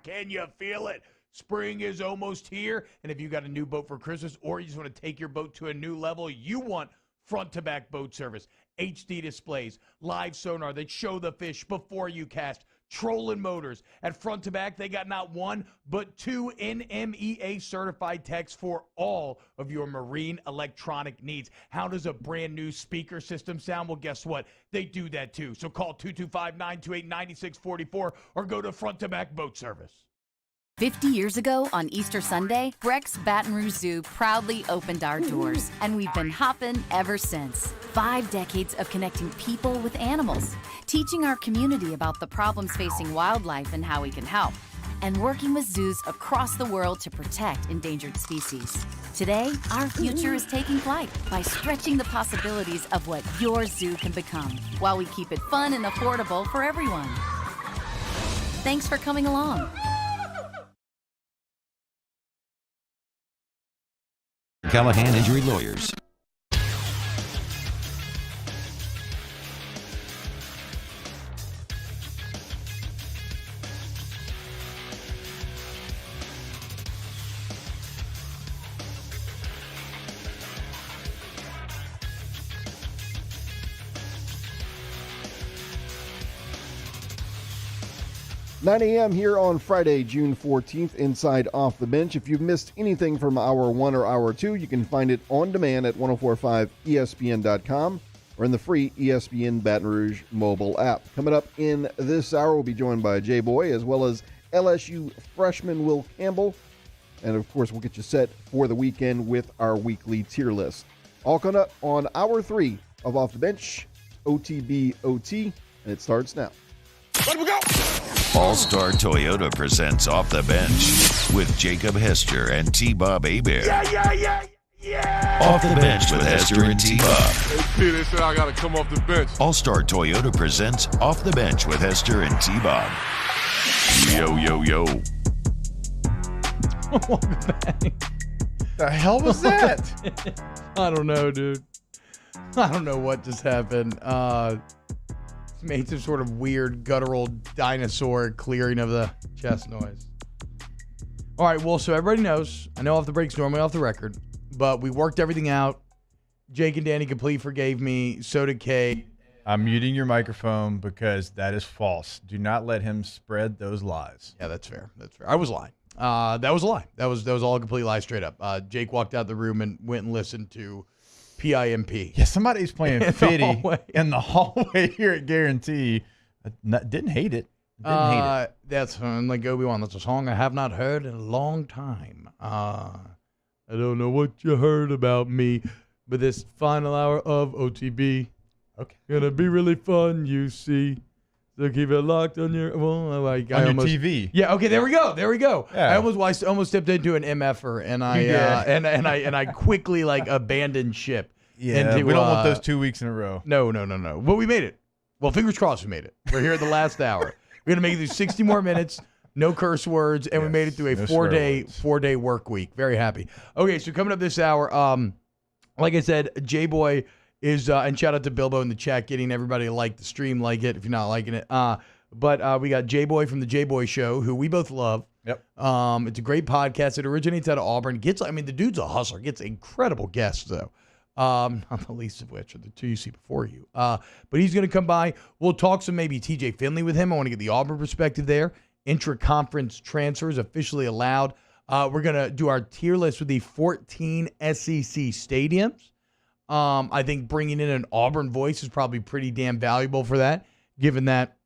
Can you feel it? Spring is almost here, and if you got a new boat for Christmas or you just want to take your boat to a new level, you want front-to-back boat service. HD displays, live sonar that show the fish before you cast, trolling motors. At front to back, they got not one, but 2 NMEA certified techs for all of your marine electronic needs. How does a brand new speaker system sound? Well, guess what? They do that too. So call 225-928-9644 or go to Front to Back Boat Service. 50 years ago on Easter Sunday, Breck's Baton Rouge Zoo proudly opened our doors, and we've been hopping ever since. 5 decades of connecting people with animals, teaching our community about the problems facing wildlife and how we can help, and working with zoos across the world to protect endangered species. Today, our future is taking flight by stretching the possibilities of what your zoo can become, while we keep it fun and affordable for everyone. Thanks for coming along. Callahan Injury Lawyers. $9 a.m. here on Friday, June 14th, inside Off the Bench. If you've missed anything from Hour 1 or Hour 2, you can find it on demand at 1045ESPN.com or in the free ESPN Baton Rouge mobile app. Coming up in this hour, we'll be joined by J-Boy as well as LSU freshman Will Campbell. And, of course, we'll get you set for the weekend with our weekly tier list. All coming up on Hour 3 of Off the Bench, OTB OT, and it starts now. Let we go! All-Star Toyota presents Off the Bench with Jacob Hester and T-Bob Hebert. Yeah! Off the Bench with Hester and T-Bob. Hey, P, they said I got to come off the bench. All-Star Toyota presents Off the Bench with Hester and T-Bob. Yo, yo, yo. The hell was that? I don't know, dude. I don't know what just happened. Made some sort of weird guttural dinosaur clearing of the chest noise. All right, well, so everybody knows, I know off the break's normally off the record, but we worked everything out. Jake and Danny completely forgave me. So did Kay. I'm muting your microphone because that is false. Do not let him spread those lies. Yeah, that's fair. That's fair. I was lying. That was a lie. That was all a complete lie straight up. Jake walked out the room and went and listened to PIMP. Yeah, somebody's playing Fitty in the hallway here at Guarantee. Didn't hate it. That's like Obi-Wan. That's a song I have not heard in a long time. I don't know what you heard about me, but this final hour of OTB, gonna be really fun, you see. So keep it locked on your your TV. Yeah. Okay. There we go. Yeah. I almost stepped into an MFer, and I quickly abandoned ship. Yeah. We don't want those 2 weeks in a row. No. But we made it. Well, fingers crossed, we made it. We're here at the last hour. We're gonna make it through 60 more minutes. No curse words, and we made it through a four-day work week. Very happy. Okay, so coming up this hour, like I said, J-Boy is, and shout out to Bilbo in the chat, getting everybody to like the stream, like it if you're not liking it. But we got J-Boy from the J-Boy Show, who we both love. Yep. It's a great podcast. It originates out of Auburn. The dude's a hustler. Gets incredible guests, though. Not the least of which are the two you see before you. But he's going to come by. We'll talk some maybe TJ Finley with him. I want to get the Auburn perspective there. Intra-conference transfers officially allowed. We're going to do our tier list with the 14 SEC stadiums. I think bringing in an Auburn voice is probably pretty damn valuable for that, given that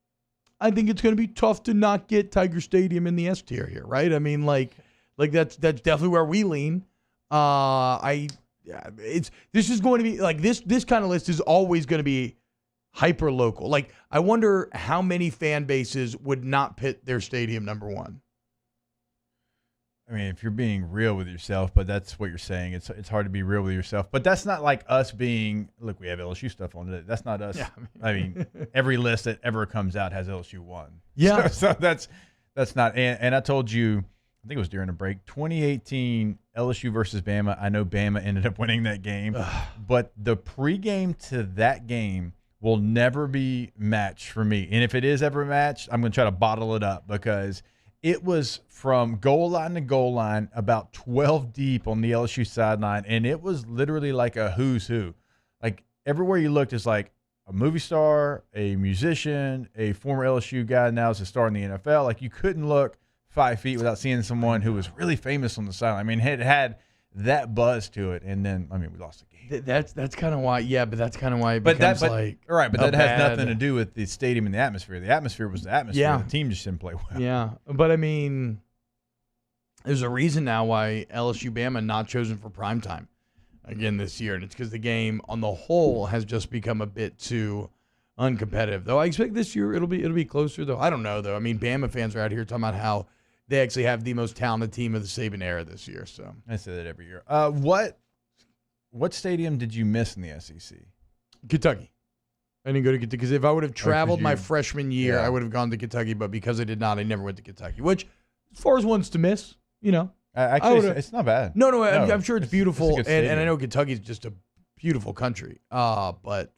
I think it's going to be tough to not get Tiger Stadium in the S tier here, right? I mean, that's definitely where we lean. This is going to be this kind of list is always going to be hyper local. Like, I wonder how many fan bases would not pit their stadium number one. I mean, if you're being real with yourself, but that's what you're saying. It's hard to be real with yourself. But that's not like us being, look, we have LSU stuff on it. That's not us. Yeah, I mean, every list that ever comes out has LSU 1. Yeah. So that's not, and I told you, I think it was during the break, 2018 LSU versus Bama. I know Bama ended up winning that game, but the pregame to that game will never be matched for me. And if it is ever matched, I'm going to try to bottle it up because it was from goal line to goal line, about 12 deep on the LSU sideline, and it was literally like a who's who. Like, everywhere you looked, it's like, a movie star, a musician, a former LSU guy now is a star in the NFL. Like, you couldn't look 5 feet without seeing someone who was really famous on the sideline. I mean, it had that buzz to it, and then we lost the game. That's kind of why. Yeah, but that's kind of why it becomes like right. But that has nothing to do with the stadium and the atmosphere. The atmosphere was the atmosphere. Yeah. The team just didn't play well. Yeah, but I mean, there's a reason now why LSU Bama not chosen for primetime again this year, and it's because the game on the whole has just become a bit too uncompetitive. Though I expect this year it'll be closer. Though I don't know. Though I mean, Bama fans are out here talking about how they actually have the most talented team of the Saban era this year. So I say that every year. What stadium did you miss in the SEC? Kentucky. I didn't go to Kentucky because if I would have traveled my you- freshman year, Yeah. I would have gone to Kentucky. But because I did not, I never went to Kentucky. Which, as far as ones to miss, Actually, it's not bad. No, I'm sure it's beautiful, it's a good and I stadium. know Kentucky's just a beautiful country. But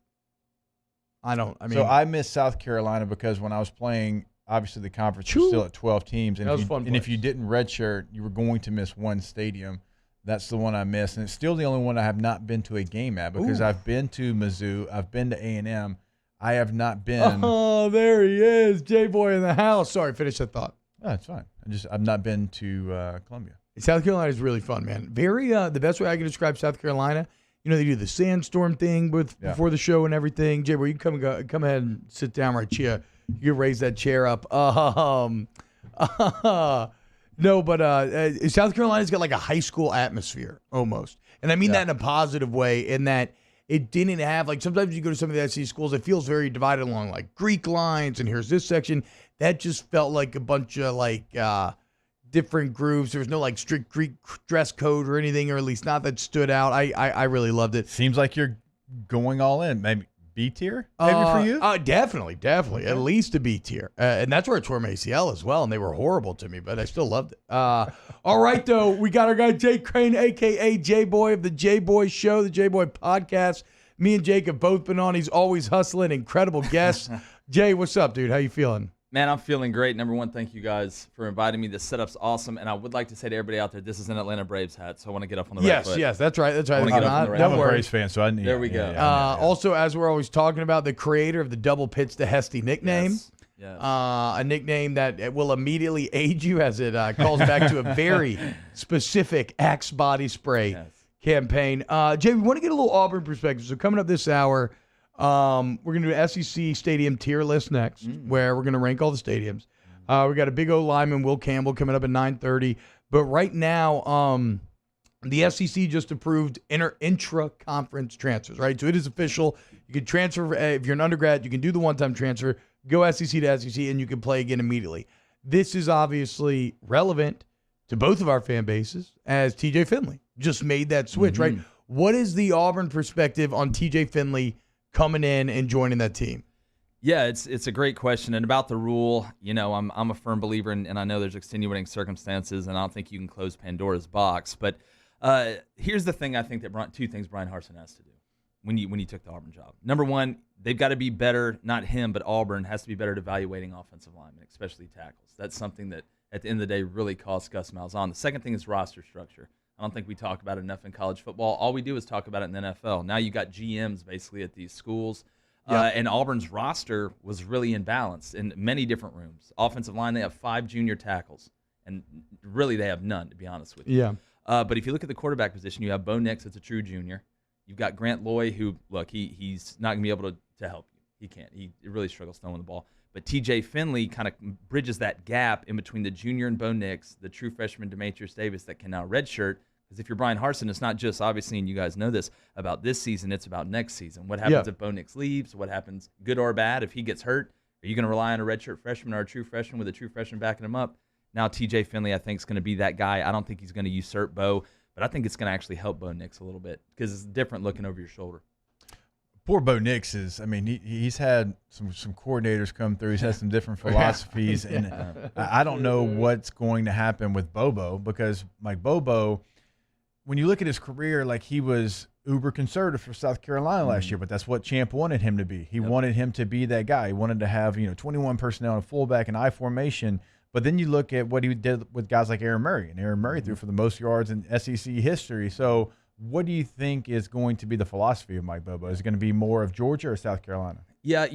I don't. I mean, So I missed South Carolina because when I was playing, obviously the conference was still at 12 teams, and That if was you, a fun and if place. you didn't redshirt, you were going to miss one stadium. That's the one I missed, and it's still the only one I have not been to a game at because Ooh. I've been to Mizzou, I've been to A&M, I have not been. Oh, there he is, J-Boy in the house. Sorry, finish that thought. Oh, it's fine. I've not been to Columbia. South Carolina is really fun, man. Very the best way I can describe South Carolina. They do the sandstorm thing before the show and everything. J-Boy, you can come ahead and sit down right here. You can raise that chair up. No, but South Carolina's got like a high school atmosphere almost. And I mean that in a positive way in that it didn't have, like sometimes you go to some of the SEC schools, it feels very divided along like Greek lines and here's this section. That just felt like a bunch of like different groups. There was no like strict Greek dress code or anything, or at least not that stood out. I really loved it. Seems like you're going all in. Maybe B tier, maybe for you? Definitely. At least a B tier. And that's where I tore my ACL as well, and they were horrible to me, but I still loved it. All right, though, we got our guy Jake Crane, a.k.a. J-Boy of the J-Boy Show, the J-Boy Podcast. Me and Jake have both been on. He's always hustling. Incredible guest. Jay, what's up, dude? How you feeling? Man, I'm feeling great. Number one, thank you guys for inviting me. The setup's awesome, and I would like to say to everybody out there, this is an Atlanta Braves hat, so I want to get up on the right foot. Yes, that's right. That's right. I wanna get up on the right I'm foot. a Braves fan, so I need. There we go. Also, as we're always talking about, the creator of the Double Pitch to Hesty nickname. Yes. A nickname that will immediately age you as it calls back to a very specific Axe body spray campaign. Jay, we want to get a little Auburn perspective. So coming up this hour, we're going to do an SEC stadium tier list next, where we're going to rank all the stadiums. We got a big O lineman, Will Campbell, coming up at 9:30. But right now, the SEC just approved intra-conference transfers, right? So it is official. You can transfer, if you're an undergrad, you can do the one-time transfer, go SEC to SEC, and you can play again immediately. This is obviously relevant to both of our fan bases, as TJ Finley just made that switch, right? What is the Auburn perspective on TJ Finley coming in and joining that team? Yeah, it's a great question. And about the rule, I'm a firm believer in, and I know there's extenuating circumstances, and I don't think you can close Pandora's box. But here's the thing I think that two things Brian Harsin has to do when you took the Auburn job. Number one, they've got to be better, not him, but Auburn has to be better at evaluating offensive linemen, especially tackles. That's something that, at the end of the day, really costs Gus Malzahn. The second thing is roster structure. I don't think we talk about it enough in college football. All we do is talk about it in the NFL. Now you got GMs basically at these schools. And Auburn's roster was really imbalanced in many different rooms. Offensive line, they have 5 junior tackles. And really, they have none, to be honest with you. Yeah. But if you look at the quarterback position, you have Bo Nix, that's a true junior. You've got Grant Loy, who, look, he's not going to be able to help you. He can't. He really struggles throwing the ball. But TJ Finley kind of bridges that gap in between the junior and Bo Nix, the true freshman Demetrius Davis that can now redshirt. Because if you're Brian Harsin, it's not just, obviously, and you guys know this, about this season, it's about next season. What happens if Bo Nix leaves? What happens, good or bad, if he gets hurt? Are you going to rely on a redshirt freshman or a true freshman with a true freshman backing him up? Now TJ Finley, I think, is going to be that guy. I don't think he's going to usurp Bo, but I think it's going to actually help Bo Nix a little bit because it's different looking over your shoulder. Poor Bo Nix he's had some coordinators come through. He's had some different philosophies, and I don't know what's going to happen with Bobo because, like, Bobo, when you look at his career, like, he was uber conservative for South Carolina last year, but that's what Champ wanted him to be. He wanted him to be that guy. He wanted to have 21 personnel and a fullback and I formation. But then you look at what he did with guys like Aaron Murray, and Aaron Murray threw for the most yards in SEC history. So What do you think is going to be the philosophy of Mike Bobo? Is it going to be more of Georgia or South Carolina? Yeah,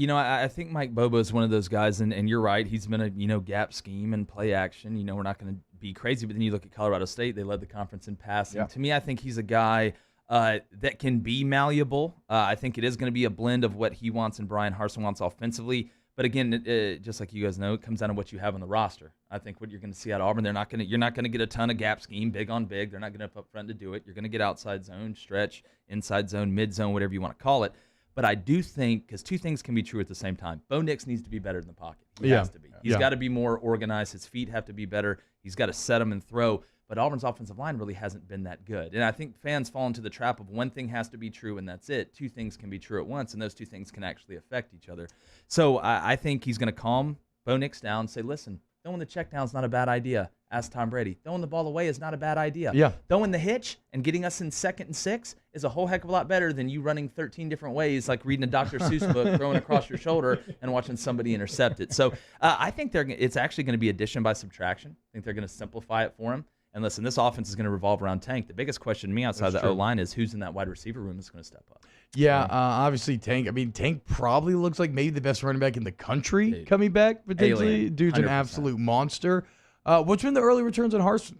I think Mike Bobo is one of those guys, and you're right. He's been a gap scheme and play action. We're not going to be crazy, but then you look at Colorado State. They led the conference in passing. Yeah. To me, I think he's a guy that can be malleable. I think it is going to be a blend of what he wants and Brian Harsin wants offensively. But again, just like you guys know, it comes down to what you have on the roster. I think what you're going to see out of Auburn, you're not going to get a ton of gap scheme, big on big. They're not going to up front to do it. You're going to get outside zone, stretch, inside zone, mid zone, whatever you want to call it. But I do think, because two things can be true at the same time. Bo Nix needs to be better in the pocket. He has to be. He's got to be more organized. His feet have to be better. He's got to set them and throw. But Auburn's offensive line really hasn't been that good. And I think fans fall into the trap of one thing has to be true and that's it. Two things can be true at once, and those two things can actually affect each other. So I think he's going to calm Bo Nix down and say, listen, throwing the check down is not a bad idea. Ask Tom Brady. Throwing the ball away is not a bad idea. Yeah. Throwing the hitch and getting us in 2nd and 6 is a whole heck of a lot better than you running 13 different ways, like reading a Dr. Seuss book, throwing across your shoulder, and watching somebody intercept it. So I think it's actually going to be addition by subtraction. I think they're going to simplify it for him. And listen, this offense is going to revolve around Tank. The biggest question to me outside the O-line is who's in that wide receiver room that's going to step up. Yeah, obviously Tank. I mean, Tank probably looks like maybe the best running back in the country coming back potentially. Alien, Dude's an 100%. absolute monster. What's been the early returns on Harsin?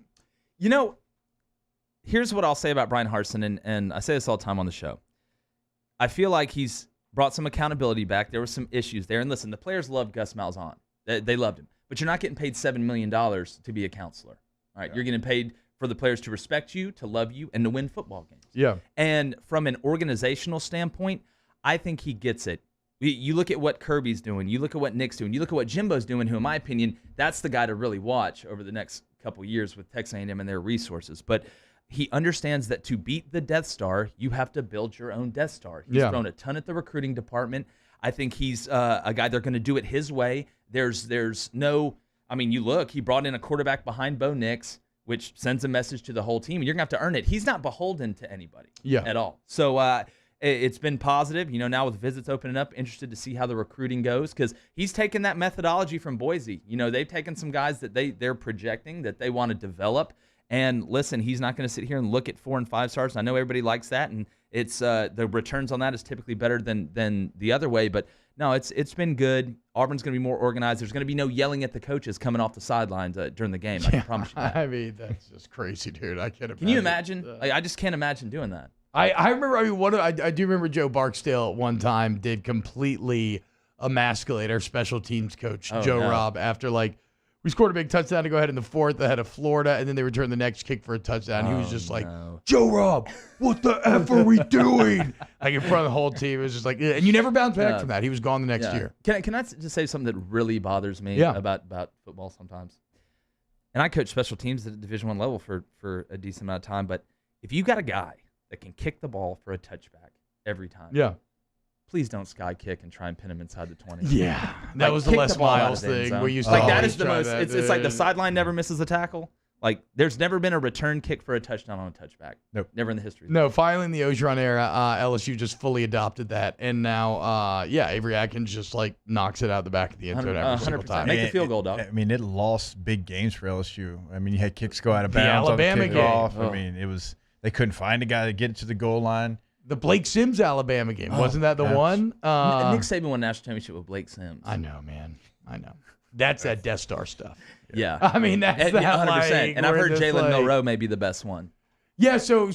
Here's what I'll say about Brian Harsin, and I say this all the time on the show. I feel like he's brought some accountability back. There were some issues there. And listen, the players loved Gus Malzahn. They loved him. But you're not getting paid $7 million to be a counselor. All right, You're getting paid for the players to respect you, to love you, and to win football games. Yeah. And from an organizational standpoint, I think he gets it. You look at what Kirby's doing. You look at what Nick's doing. You look at what Jimbo's doing, who, in my opinion, that's the guy to really watch over the next couple years with Texas A&M and their resources. But he understands that to beat the Death Star, you have to build your own Death Star. He's thrown a ton at the recruiting department. I think he's a guy they're going to do it his way. There's no... I mean, you look, he brought in a quarterback behind Bo Nix, which sends a message to the whole team, and you're going to have to earn it. He's not beholden to anybody at all. So it's been positive. Now with visits opening up, interested to see how the recruiting goes because he's taken that methodology from Boise. They've taken some guys that they're projecting that they want to develop. And listen, he's not going to sit here and look at 4 and 5 stars. I know everybody likes that, and it's the returns on that is typically better than the other way, but no, it's been good. Auburn's going to be more organized. There's going to be no yelling at the coaches coming off the sidelines during the game. I can promise you that. I mean, that's just crazy, dude. I can't imagine. Can you imagine? I just can't imagine doing that. I remember. I do remember Joe Barksdale one time did completely emasculate our special teams coach Joe Robb after we scored a big touchdown to go ahead in the 4th ahead of Florida, and then they returned the next kick for a touchdown. He was just like, Joe Robb, what the F are we doing? In front of the whole team. It was just like, and you never bounce back from that. He was gone the next year. Can I just say something that really bothers me about football sometimes? And I coach special teams at the Division I level for a decent amount of time, but if you got a guy that can kick the ball for a touchback every time, please don't sky kick and try and pin him inside the 20. Yeah, that was the Les Miles thing. We used to that is the most. It's like the sideline never misses a tackle. There's never been a return kick for a touchdown on a touchback. Nope. Never in the history. No, finally in the Ogeron era, LSU just fully adopted that. And now, Avery Atkins just knocks it out the back of the end zone every single time. Make the field goal, dog. I mean, it lost big games for LSU. I mean, you had kicks go out of bounds. The Alabama game. I mean, they couldn't find a guy to get it to the goal line. The Blake Sims Alabama game. Wasn't that the one? Nick Saban won national championship with Blake Sims. I know, man. I know. That's that Death Star stuff. Yeah. I mean, that's 100%. And I've heard Jalen Milroe may be the best one. Yeah, so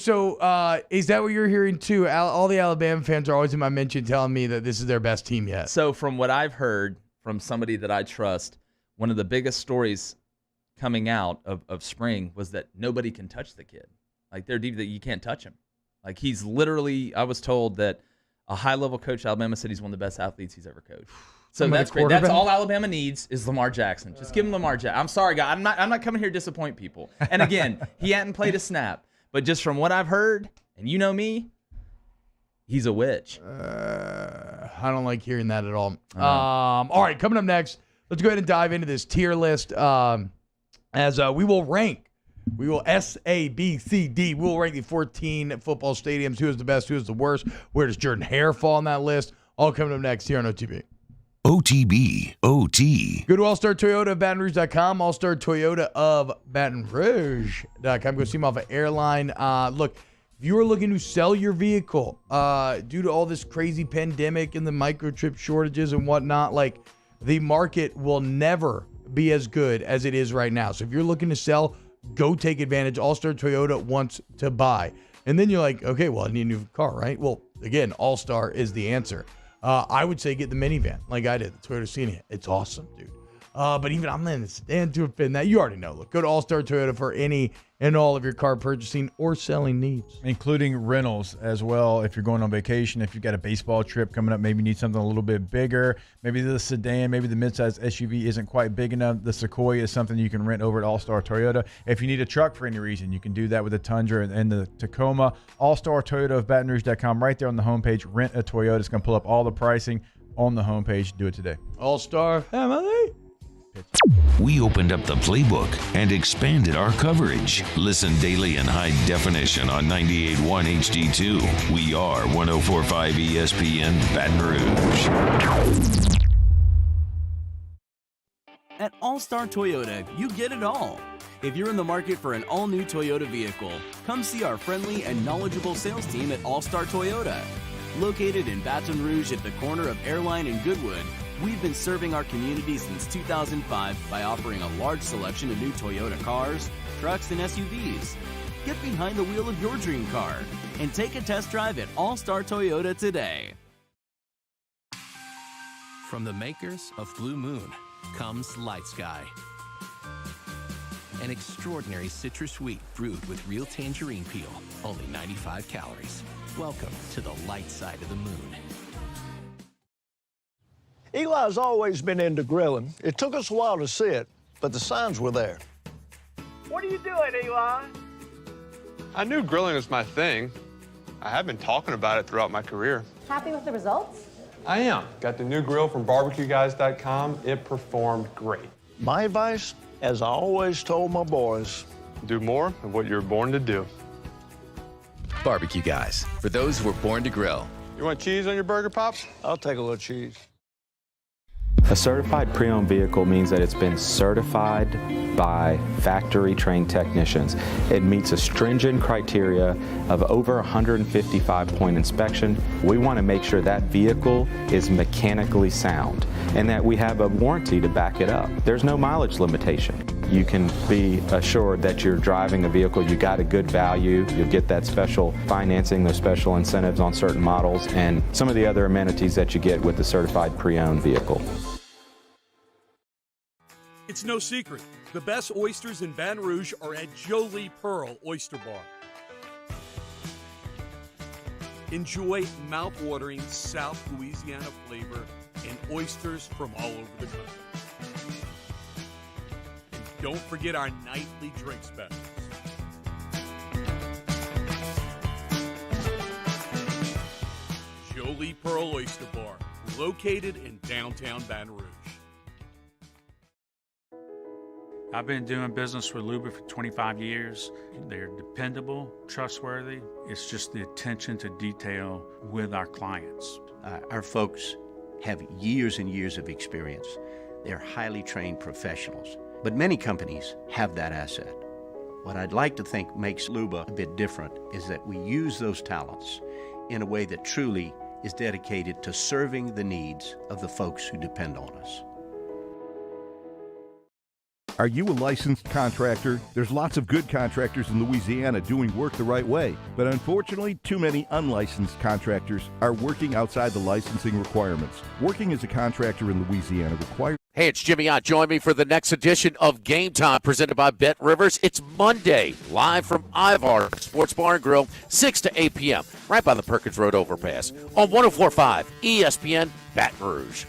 is that what you're hearing too? All the Alabama fans are always in my mention telling me that this is their best team yet. So from what I've heard from somebody that I trust, one of the biggest stories coming out of spring was that nobody can touch the kid. They're deep that you can't touch him. He's literally, I was told that a high-level coach at Alabama said he's one of the best athletes he's ever coached. So that's great. That's all Alabama needs is Lamar Jackson. Just give him Lamar Jackson. I'm sorry, guy. I'm not coming here to disappoint people. And again, he hadn't played a snap. But just from what I've heard, and you know me, he's a witch. I don't like hearing that at all. All right, coming up next, let's go ahead and dive into this tier list as we will rank. We will S-A-B-C-D. We will rank the 14 football stadiums. Who is the best? Who is the worst? Where does Jordan Hare fall on that list? All coming up next here on OTB. OTB, OT. Go to All-Star Toyota of Baton Rouge.com, All-Star Toyota of Baton Rouge.com. Go see them off of Airline. Look, If you are looking to sell your vehicle due to all this crazy pandemic and the microchip shortages and whatnot, like, the market will never be as good as it is right now. So if you're looking to sell, go take advantage. All-Star Toyota wants to buy. And then you're like, okay, well, I need a new car, right? Well, again, All-Star is the answer. I would say get the minivan like I did, the Toyota Sienna. It's awesome, dude. But even I'm going to stand to offend that. You already know. Look, go to All-Star Toyota for any and all of your car purchasing or selling needs. Including rentals as well. If you're going on vacation, if you've got a baseball trip coming up, maybe you need something a little bit bigger. Maybe the sedan, maybe the midsize SUV isn't quite big enough. The Sequoia is something you can rent over at All-Star Toyota. If you need a truck for any reason, you can do that with the Tundra and the Tacoma. All-Star Toyota of BatonRouge.com. Right there on the homepage, rent a Toyota. It's going to pull up all the pricing on the homepage. Do it today. All-Star Family. We opened up the playbook and expanded our coverage. Listen daily in high definition on 98.1 HD2. We are 104.5 ESPN Baton Rouge. At All-Star Toyota, you get it all. If you're in the market for an all-new Toyota vehicle, come see our friendly and knowledgeable sales team at All-Star Toyota. Located in Baton Rouge at the corner of Airline and Goodwood, we've been serving our community since 2005 by offering a large selection of new Toyota cars, trucks, and SUVs. Get behind the wheel of your dream car and take a test drive at All-Star Toyota today. From the makers of Blue Moon comes Light Sky. An extraordinary citrus sweet brewed with real tangerine peel, only 95 calories. Welcome to the light side of the moon. Eli's always been into grilling. It took us a while to see it, but the signs were there. What are you doing, Eli? I knew grilling was my thing. I have been talking about it throughout my career. Happy with the results? I am. Got the new grill from barbecueguys.com. It performed great. My advice, as I always told my boys, do more of what you're born to do. Barbecue Guys, for those who were born to grill. You want cheese on your burger, Pops? I'll take a little cheese. A certified pre-owned vehicle means that it's been certified by factory-trained technicians. It meets a stringent criteria of over 155-point inspection. We want to make sure that vehicle is mechanically sound and that we have a warranty to back it up. There's no mileage limitation. You can be assured that you're driving a vehicle, you got a good value, you'll get that special financing, those special incentives on certain models, and some of the other amenities that you get with the certified pre-owned vehicle. It's no secret. The best oysters in Baton Rouge are at Jolie Pearl Oyster Bar. Enjoy mouth-watering South Louisiana flavor and oysters from all over the country. And don't forget our nightly drink specials. Jolie Pearl Oyster Bar, located in downtown Baton Rouge. I've been doing business with Luba for 25 years. They're dependable, trustworthy. It's just the attention to detail with our clients. Our folks have years and years of experience. They're highly trained professionals. But many companies have that asset. What I'd like to think makes Luba a bit different is that we use those talents in a way that truly is dedicated to serving the needs of the folks who depend on us. Are you a licensed contractor? There's lots of good contractors in Louisiana doing work the right way, but unfortunately, too many unlicensed contractors are working outside the licensing requirements. Working as a contractor in Louisiana requires... Hey, it's Jimmy Ott. Join me for the next edition of Game Time presented by Bet Rivers. It's Monday, live from Ivar Sports Bar and Grill, 6 to 8 p.m., right by the Perkins Road overpass on 104.5 ESPN Baton Rouge.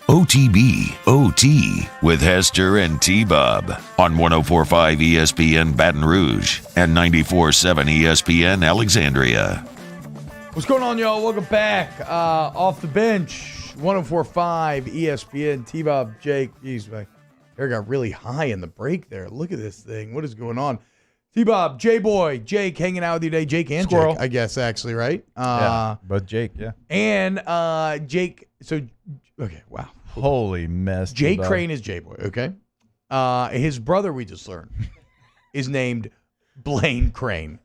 OTB OT with Hester and T-Bob on 104.5 ESPN Baton Rouge and 94.7 ESPN Alexandria. What's going on, y'all? Welcome back. Off the bench, 104.5 ESPN. T-Bob, Jake, geez, my Hair got really high in the break there. Look at this thing. What is going on? T-Bob, J-Boy, Jake hanging out with you today. Jake and Squirrel. Jake, I guess, actually, right? Yeah, both Jake, yeah. And Jake, okay, wow. Holy mess. Jake Crane is J-Boy, okay? His brother, we just learned, is named Blaine Crane,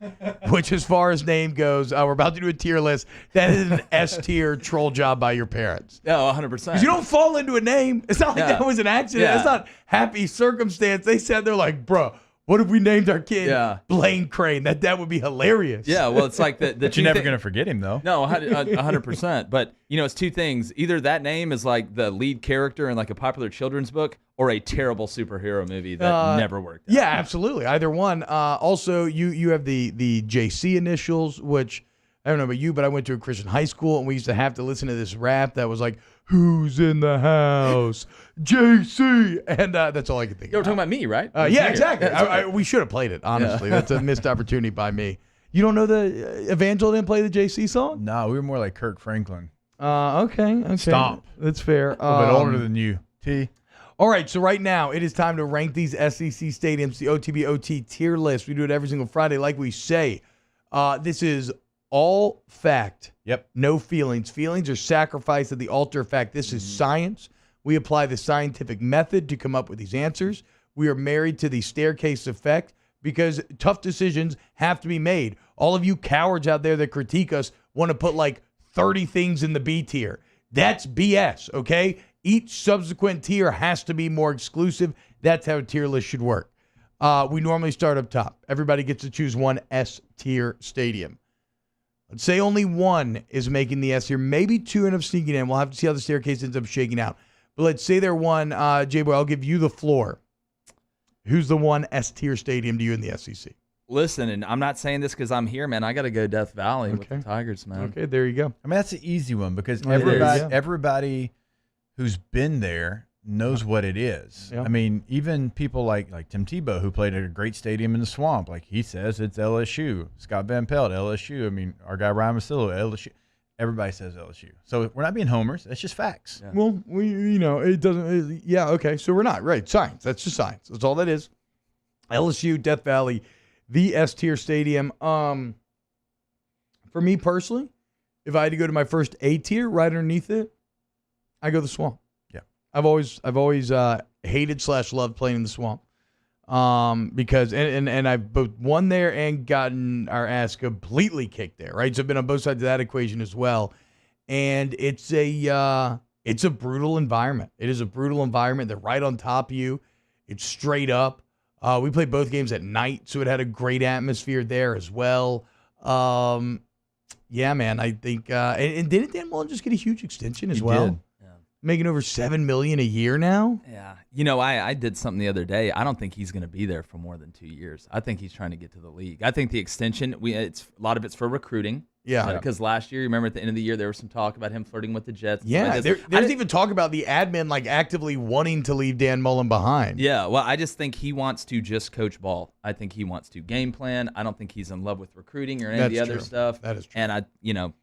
which as far as name goes, we're about to do a tier list. That is an S-tier troll job by your parents. No, 100%. Because you don't fall into a name. It's not like that was an accident. Yeah. It's not happy circumstance. They said, they're like, bro, what if we named our kid Blaine Crane? That would be hilarious. Yeah, well, it's like the But you're never going to forget him, though. No, 100%. But, it's two things. Either that name is like the lead character in like a popular children's book or a terrible superhero movie that never worked out. Yeah, absolutely. Either one. Also, you have the JC initials, which I don't know about you, but I went to a Christian high school, and we used to have to listen to this rap that was like, "Who's in the house? JC." And that's all I could think You were talking about me, right? Yeah, exactly. We should have played it, honestly. That's a missed opportunity by me. You don't know the Evangel didn't play the JC song? No, we were more like Kirk Franklin. Okay. Stomp. That's fair. A little bit older than you. T. All right, so right now it is time to rank these SEC stadiums, the OTB-OT tier list. We do it every single Friday, like we say. This is all fact. Yep. No feelings. Feelings are sacrificed at the altar of fact. This is science. We apply the scientific method to come up with these answers. We are married to the staircase effect because tough decisions have to be made. All of you cowards out there that critique us want to put like 30 things in the B tier. That's BS, okay? Each subsequent tier has to be more exclusive. That's how a tier list should work. We normally start up top. Everybody gets to choose one S-tier stadium. Let's say only one is making the S tier. Maybe two end up sneaking in. We'll have to see how the staircase ends up shaking out. But let's say they're one. J-Boy, I'll give you the floor. Who's the one S-tier stadium to you in the SEC? Listen, and I'm not saying this because I'm here, man. I got to go Death Valley with the Tigers, man. Okay, there you go. I mean, that's an easy one because Everybody everybody who's been there knows what it is. Yeah. I mean, even people like Tim Tebow, who played at a great stadium in the Swamp, like he says it's LSU. Scott Van Pelt, LSU. I mean, our guy Ryan Masillo, LSU. Everybody says LSU. So we're not being homers. It's just facts. Yeah. Well, it doesn't. Okay. So we're not right. Science. That's just science. That's all that is. LSU, Death Valley, the S-tier stadium. For me personally, if I had to go to my first A tier right underneath it, I go the Swamp. Yeah. I've always hated / loved playing in the Swamp. Because I've both won there and gotten our ass completely kicked there, right? So I've been on both sides of that equation as well. And it's a brutal environment. It is a brutal environment. They're right on top of you. It's straight up. We played both games at night, so it had a great atmosphere there as well. Yeah, man, I think and didn't Dan Mullen just get a huge extension as well? Did. Making over $7 million a year now. Yeah. I did something the other day. I don't think he's going to be there for more than 2 years. I think he's trying to get to the league. I think the extension, a lot of it's for recruiting. Yeah. Because last year, you remember at the end of the year, there was some talk about him flirting with the Jets. Yeah. There's even talk about the admin like actively wanting to leave Dan Mullen behind. Yeah. Well, I just think he wants to just coach ball. I think he wants to game plan. I don't think he's in love with recruiting or any of the other stuff. That is true. And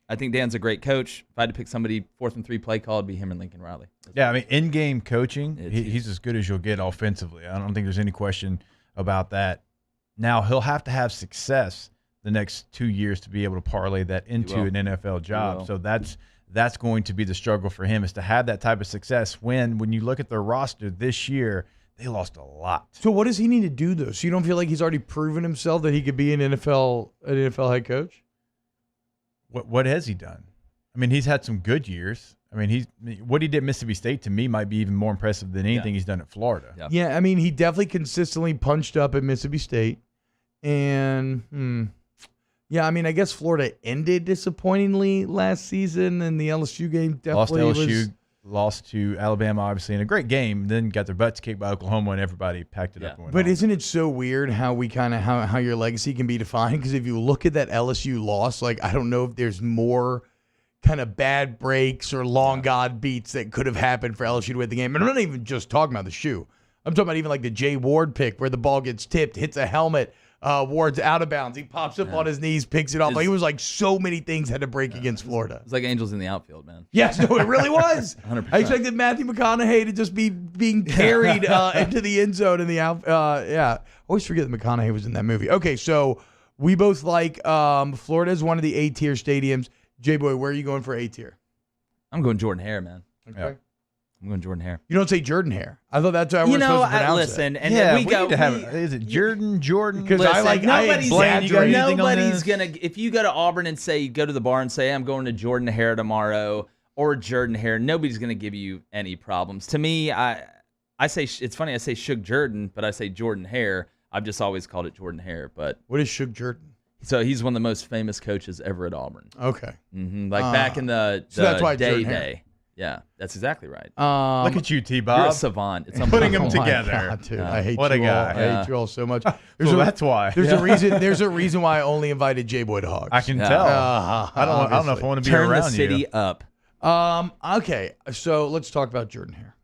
I think Dan's a great coach. If I had to pick somebody 4th and 3 play call, it'd be him and Lincoln Riley. Yeah, I mean, in-game coaching, he's as good as you'll get offensively. I don't think there's any question about that. Now, he'll have to have success the next 2 years to be able to parlay that into an NFL job. So that's going to be the struggle for him, is to have that type of success when you look at their roster this year, they lost a lot. So what does he need to do, though? So you don't feel like he's already proven himself that he could be an NFL head coach? What has he done? I mean, he's had some good years. I mean, what he did at Mississippi State to me might be even more impressive than anything he's done at Florida. Yeah, I mean, he definitely consistently punched up at Mississippi State. And, yeah, I mean, I guess Florida ended disappointingly last season, and the LSU game definitely lost to LSU, lost to Alabama, obviously, in a great game, then got their butts kicked by Oklahoma, and everybody packed it up. And went But on. isn't it so weird how we kind of how your legacy can be defined? Because if you look at that LSU loss, like, I don't know if there's more kind of bad breaks or long God beats that could have happened for LSU to win the game. And I'm not even just talking about the shoe. I'm talking about even like the Jay Ward pick where the ball gets tipped, hits a helmet. Ward's out of bounds. He pops up on his knees, picks it off. It was like so many things had to break against Florida. It's like angels in the outfield, man. Yes, no, it really was. 100%. I expected Matthew McConaughey to just be being carried into the end zone in the out. Yeah, I always forget that McConaughey was in that movie. Okay, so we both like Florida is one of the A-tier stadiums. J-Boy, where are you going for A-tier? I'm going Jordan Hare, man. Okay. Yeah. I'm going Jordan Hare. You don't say Jordan Hare. I thought that's how we're supposed to pronounce listen, it. and yeah, we need to have. Is it Jordan? Because I like nobody's nobody's gonna. If you go to Auburn and say go to the bar and say I'm going to Jordan Hare tomorrow or Jordan Hare, nobody's gonna give you any problems. To me, I say it's funny. I say Suge Jordan, but I say Jordan Hare. I've just always called it Jordan Hare. But what is Suge Jordan? So he's one of the most famous coaches ever at Auburn. Okay, like back in the so that's why day. Yeah, that's exactly right. Look at you, T-Bob. You're a savant. It's putting them my together. God, dude. I hate what you a guy. all. I hate you all so much. That's why. There's a reason. There's a reason why I only invited J-Boy to Hogs. I can tell. I don't know if I want to be Turn around the city you. up. Okay, so let's talk about Jordan Hare.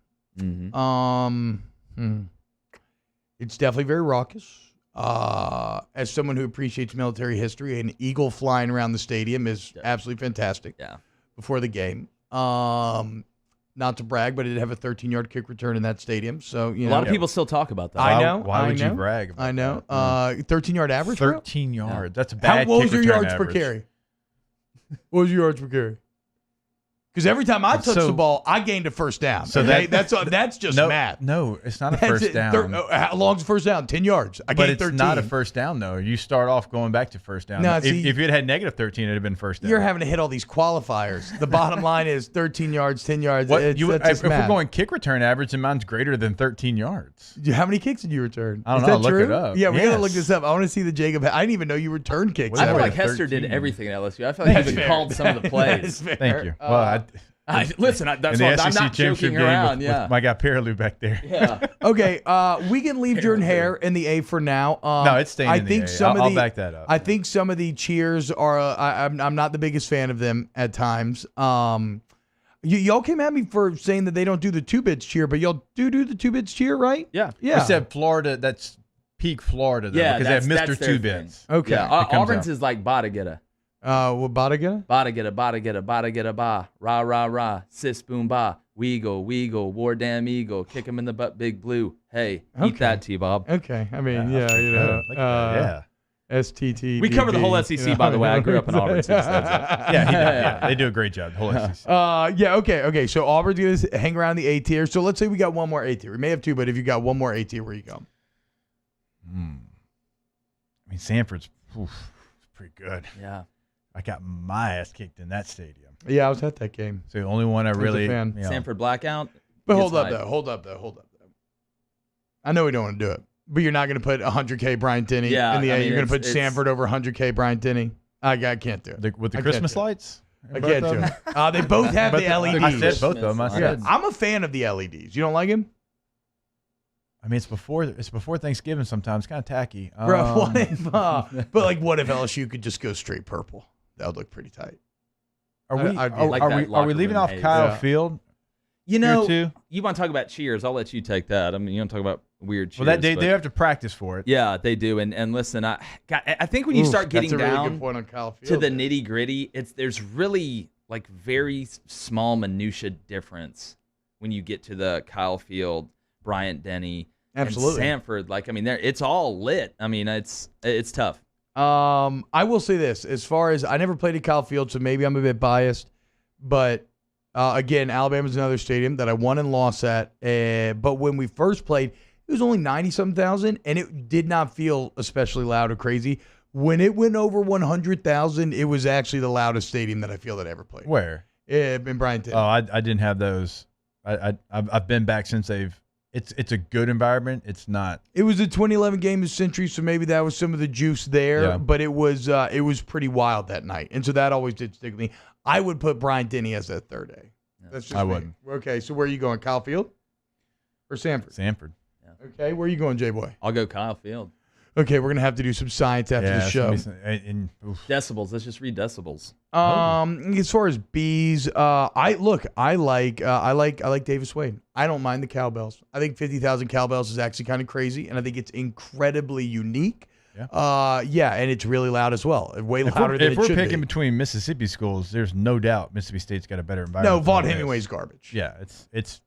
It's definitely very raucous. As someone who appreciates military history, an eagle flying around the stadium is absolutely fantastic. Yeah. Before the game. Not to brag, but it did have a 13-yard kick return in that stadium. So a lot of people still talk about that. I know. Why would you brag about I know. that? 13-yard average. 13 yards. That's a bad What was kick your return yards per average. carry? What was your yards per carry? Because every time I touched the ball, I gained a first down. So okay? that's just math. No, it's not a first down. How long's the first down? 10 yards. I But gained it's 13. not a first down, though. You start off going back to first down. No, if you had negative 13, it would have been first down. You're having to hit all these qualifiers. The bottom line is 13 yards, 10 yards. If we're going kick return average, then mine's greater than 13 yards. How many kicks did you return? I don't know. Look it up. Yeah, we got to look this up. I want to see the Jacob. I didn't even know you returned kicks. I feel like Hester did everything at LSU. I feel like he even called some of the plays. Thank you. Well, listen, that's in why the I'm SEC not joking championship around. game with my guy Perilou back there. Yeah. Okay, we can leave Jordan Hare in the A for now. No, it's staying in the A. I'll back that up. I think some of the cheers are. I'm not the biggest fan of them at times. Y'all came at me for saying that they don't do the 2-bits cheer, but y'all do the 2-bits cheer, right? Yeah. We said Florida. That's peak Florida, though, because they have Mr. 2-bits. Okay. Yeah, Auburn's is like Bada. What Bada? Bada ba, rah rah rah, sis boom ba, weagle, war damn eagle, kick him in the butt, big blue. Hey, eat that, T-Bob. Okay, I mean, yeah. STT. We cover the whole SEC, by the way. I grew up in Auburn. So yeah, they do a great job. The whole SEC. Okay. So Auburn's going to hang around the A tier. So let's say we got one more A tier. We may have two, but if you got one more A tier, where you go? I mean, Sanford's pretty good. Yeah. I got my ass kicked in that stadium. Yeah, I was at that game. So the only one I really fan. Sanford blackout. But hold up though. I know we don't want to do it, but you're not going to put 100K Brian Tinney in the A. You're going to put Sanford over 100K Brian Tinney. I can't do it. With the Christmas lights? I can't do it. They both have the LEDs. I said both of them. I'm a fan of the LEDs. You don't like him? I mean, it's before Thanksgiving sometimes. It's kind of tacky. Bro, what if what if LSU could just go straight purple? That would look pretty tight. Are we leaving off Kyle Field? You know, you want to talk about cheers? I'll let you take that. I mean, you want to talk about weird cheers? Well, they have to practice for it. Yeah, they do. And listen, I think when you start getting down on Kyle Field, to the nitty gritty, there's really like very small minutia difference when you get to the Kyle Field, Bryant Denny, absolutely, and Sanford. Like, I mean, it's all lit. I mean, it's tough. I will say this: as far as I never played at Kyle Field, so maybe I'm a bit biased, but again, Alabama's another stadium that I won and lost at. But when we first played, it was only 90-something thousand, and it did not feel especially loud or crazy. When it went over 100,000, it was actually the loudest stadium that I feel that I ever played. Where? In Bryant. Oh, I didn't have those. I've been back since they've. It's a good environment. It's not. It was a 2011 game of Century, so maybe that was some of the juice there. Yeah. But it was pretty wild that night, and so that always did stick with me. I would put Brian Denny as that third A. That's just I me. wouldn't. Okay, so where are you going, Kyle Field or Sanford? Sanford. Yeah. Okay, where are you going, J-Boy? I'll go Kyle Field. Okay, we're gonna have to do some science after the show. Decibels. Let's just read decibels. As far as B's, I like Davis Wade. I don't mind the cowbells. I think 50,000 cowbells is actually kind of crazy, and I think it's incredibly unique. Yeah, and it's really loud as well. Way louder than it should be. If we're picking between Mississippi schools, there's no doubt Mississippi State's got a better environment. No, Vaught Hemingway's garbage. Yeah, it's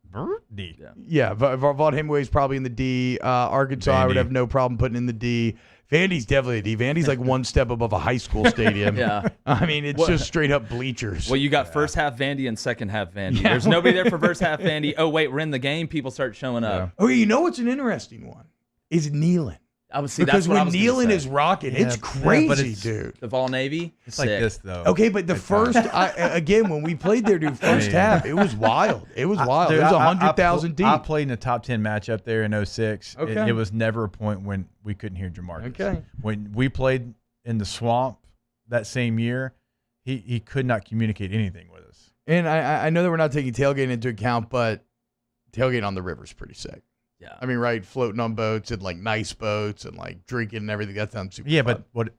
D. Yeah, Vaught Hemingway's probably in the D. Arkansas, I would have no problem putting in the D. Vandy's definitely a D. Vandy's like one step above a high school stadium. Yeah. I mean, it's just straight up bleachers. Well, you got first half Vandy and second half Vandy. Yeah. There's nobody there for first half Vandy. Oh, wait, we're in the game. People start showing up. Oh, you know what's an interesting one? Is Neyland. I would see because that's when Neyland is rocking, it's crazy, but it's, dude. The Vol Navy, it's like this though. Okay, but the first, again, when we played there, dude, first half, it was wild. It was wild. Dude, it was 100,000 deep. I played in a top 10 match up there in 06. Okay. It was never a point when we couldn't hear Jamarcus. Okay. When we played in the swamp that same year, he could not communicate anything with us. And I know that we're not taking tailgating into account, but tailgating on the river is pretty sick. Yeah. I mean, right, floating on boats and like nice boats and like drinking and everything. That sounds super fun. But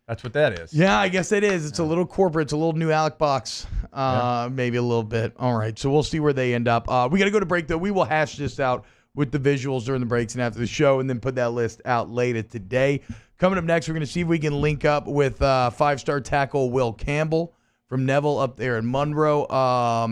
that's what that is. Yeah, I guess it is. It's a little corporate. It's a little new Alec box, maybe a little bit. All right, so we'll see where they end up. We got to go to break, though. We will hash this out with the visuals during the breaks and after the show and then put that list out later today. Coming up next, we're going to see if we can link up with five-star tackle Will Campbell from Neville up there in Monroe.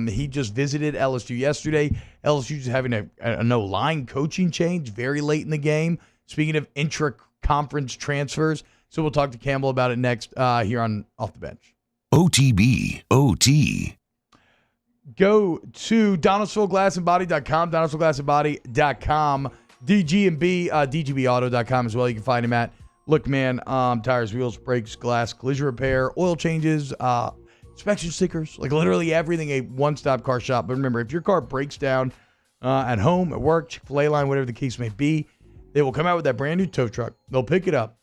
He just visited LSU yesterday. LSU's having a no-line coaching change very late in the game. Speaking of intra-conference transfers, so we'll talk to Campbell about it next here on Off the Bench. OTB, OT. Go to DonaldsvilleGlassandBody.com, DonaldsvilleGlassandBody.com, DG&B, DGBAuto.com as well. You can find him at. Look, man, tires, wheels, brakes, glass, collision repair, oil changes, inspection stickers, like literally everything, a one-stop car shop. But remember, if your car breaks down at home, at work, Chick-fil-A line, whatever the case may be, they will come out with that brand new tow truck. They'll pick it up.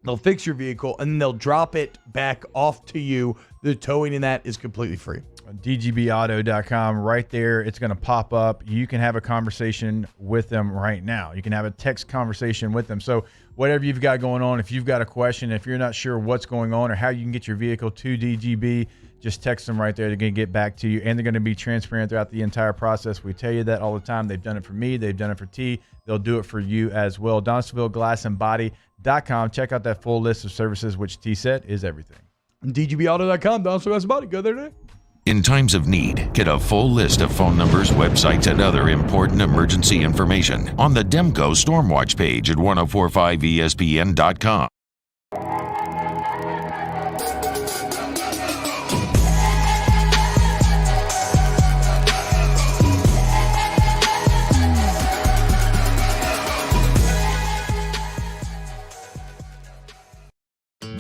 They'll fix your vehicle, and then they'll drop it back off to you. The towing in that is completely free. DGBauto.com, right there. It's going to pop up. You can have a conversation with them right now. You can have a text conversation with them. So whatever you've got going on, if you've got a question, if you're not sure what's going on or how you can get your vehicle to DGB, just text them right there. They're going to get back to you, and they're going to be transparent throughout the entire process. We tell you that all the time. They've done it for me. They've done it for T. They'll do it for you as well. DonaldsvilleGlassandBody.com. Check out that full list of services, which T said is everything. DGBauto.com, DonaldsvilleGlassandBody. Go there today. In times of need, get a full list of phone numbers, websites, and other important emergency information on the Demco Stormwatch page at 1045ESPN.com.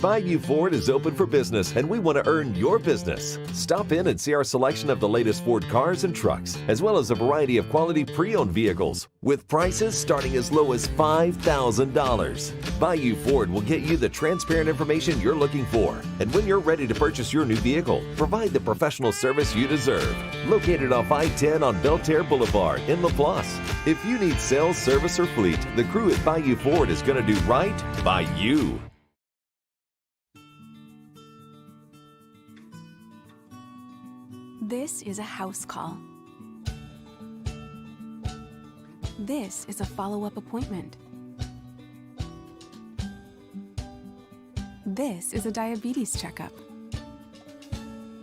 Bayou Ford is open for business, and we want to earn your business. Stop in and see our selection of the latest Ford cars and trucks, as well as a variety of quality pre-owned vehicles, with prices starting as low as $5,000. Bayou Ford will get you the transparent information you're looking for, and when you're ready to purchase your new vehicle, provide the professional service you deserve. Located off I-10 on Belterre Boulevard in LaPlace. If you need sales, service, or fleet, the crew at Bayou Ford is going to do right by you. This is a house call. This is a follow-up appointment. This is a diabetes checkup.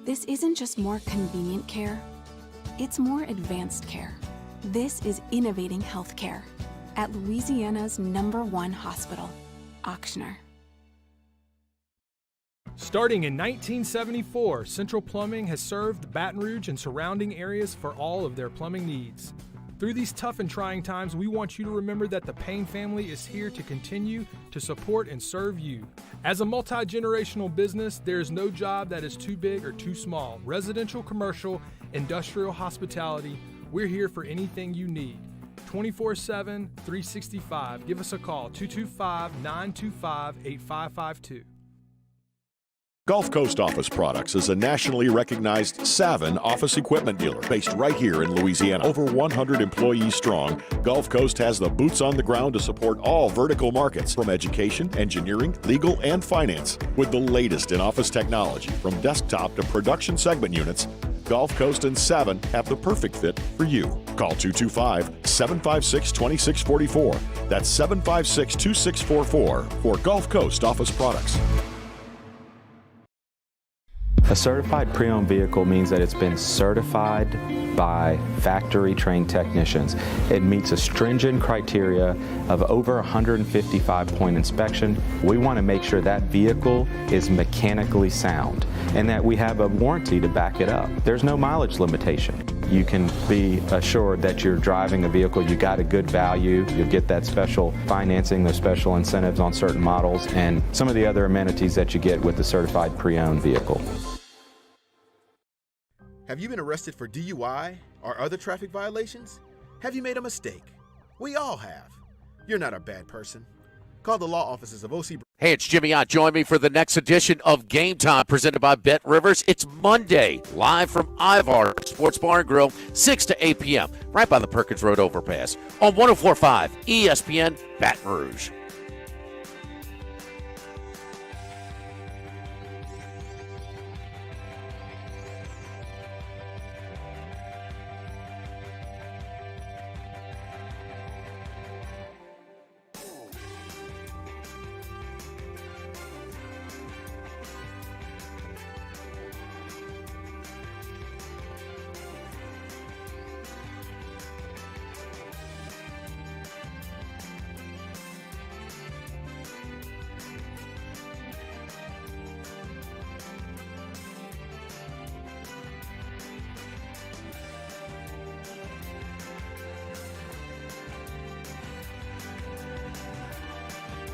This isn't just more convenient care, it's more advanced care. This is innovating healthcare at Louisiana's #1 hospital, Ochsner. Starting in 1974, Central Plumbing has served Baton Rouge and surrounding areas for all of their plumbing needs. Through these tough and trying times, we want you to remember that the Payne family is here to continue to support and serve you. As a multi-generational business, there is no job that is too big or too small. Residential, commercial, industrial, hospitality, we're here for anything you need. 24/7, 365. Give us a call, 225-925-8552. Gulf Coast Office Products is a nationally recognized Savin office equipment dealer based right here in Louisiana. Over 100 employees strong, Gulf Coast has the boots on the ground to support all vertical markets from education, engineering, legal, and finance. With the latest in office technology from desktop to production segment units, Gulf Coast and Savin have the perfect fit for you. Call 225-756-2644. That's 756-2644 for Gulf Coast office products. A certified pre-owned vehicle means that it's been certified by factory-trained technicians. It meets a stringent criteria of over 155-point inspection. We want to make sure that vehicle is mechanically sound and that we have a warranty to back it up. There's no mileage limitation. You can be assured that you're driving a vehicle, you got a good value, you'll get that special financing, those special incentives on certain models, and some of the other amenities that you get with the certified pre-owned vehicle. Have you been arrested for DUI or other traffic violations? Have you made a mistake? We all have. You're not a bad person. Call the law offices of OC. Hey, it's Jimmy Ott. Join me for the next edition of Game Time presented by Bet Rivers. It's Monday, live from Ivar Sports Bar and Grill, 6 to 8 p.m., right by the Perkins Road overpass on 104.5 ESPN Baton Rouge.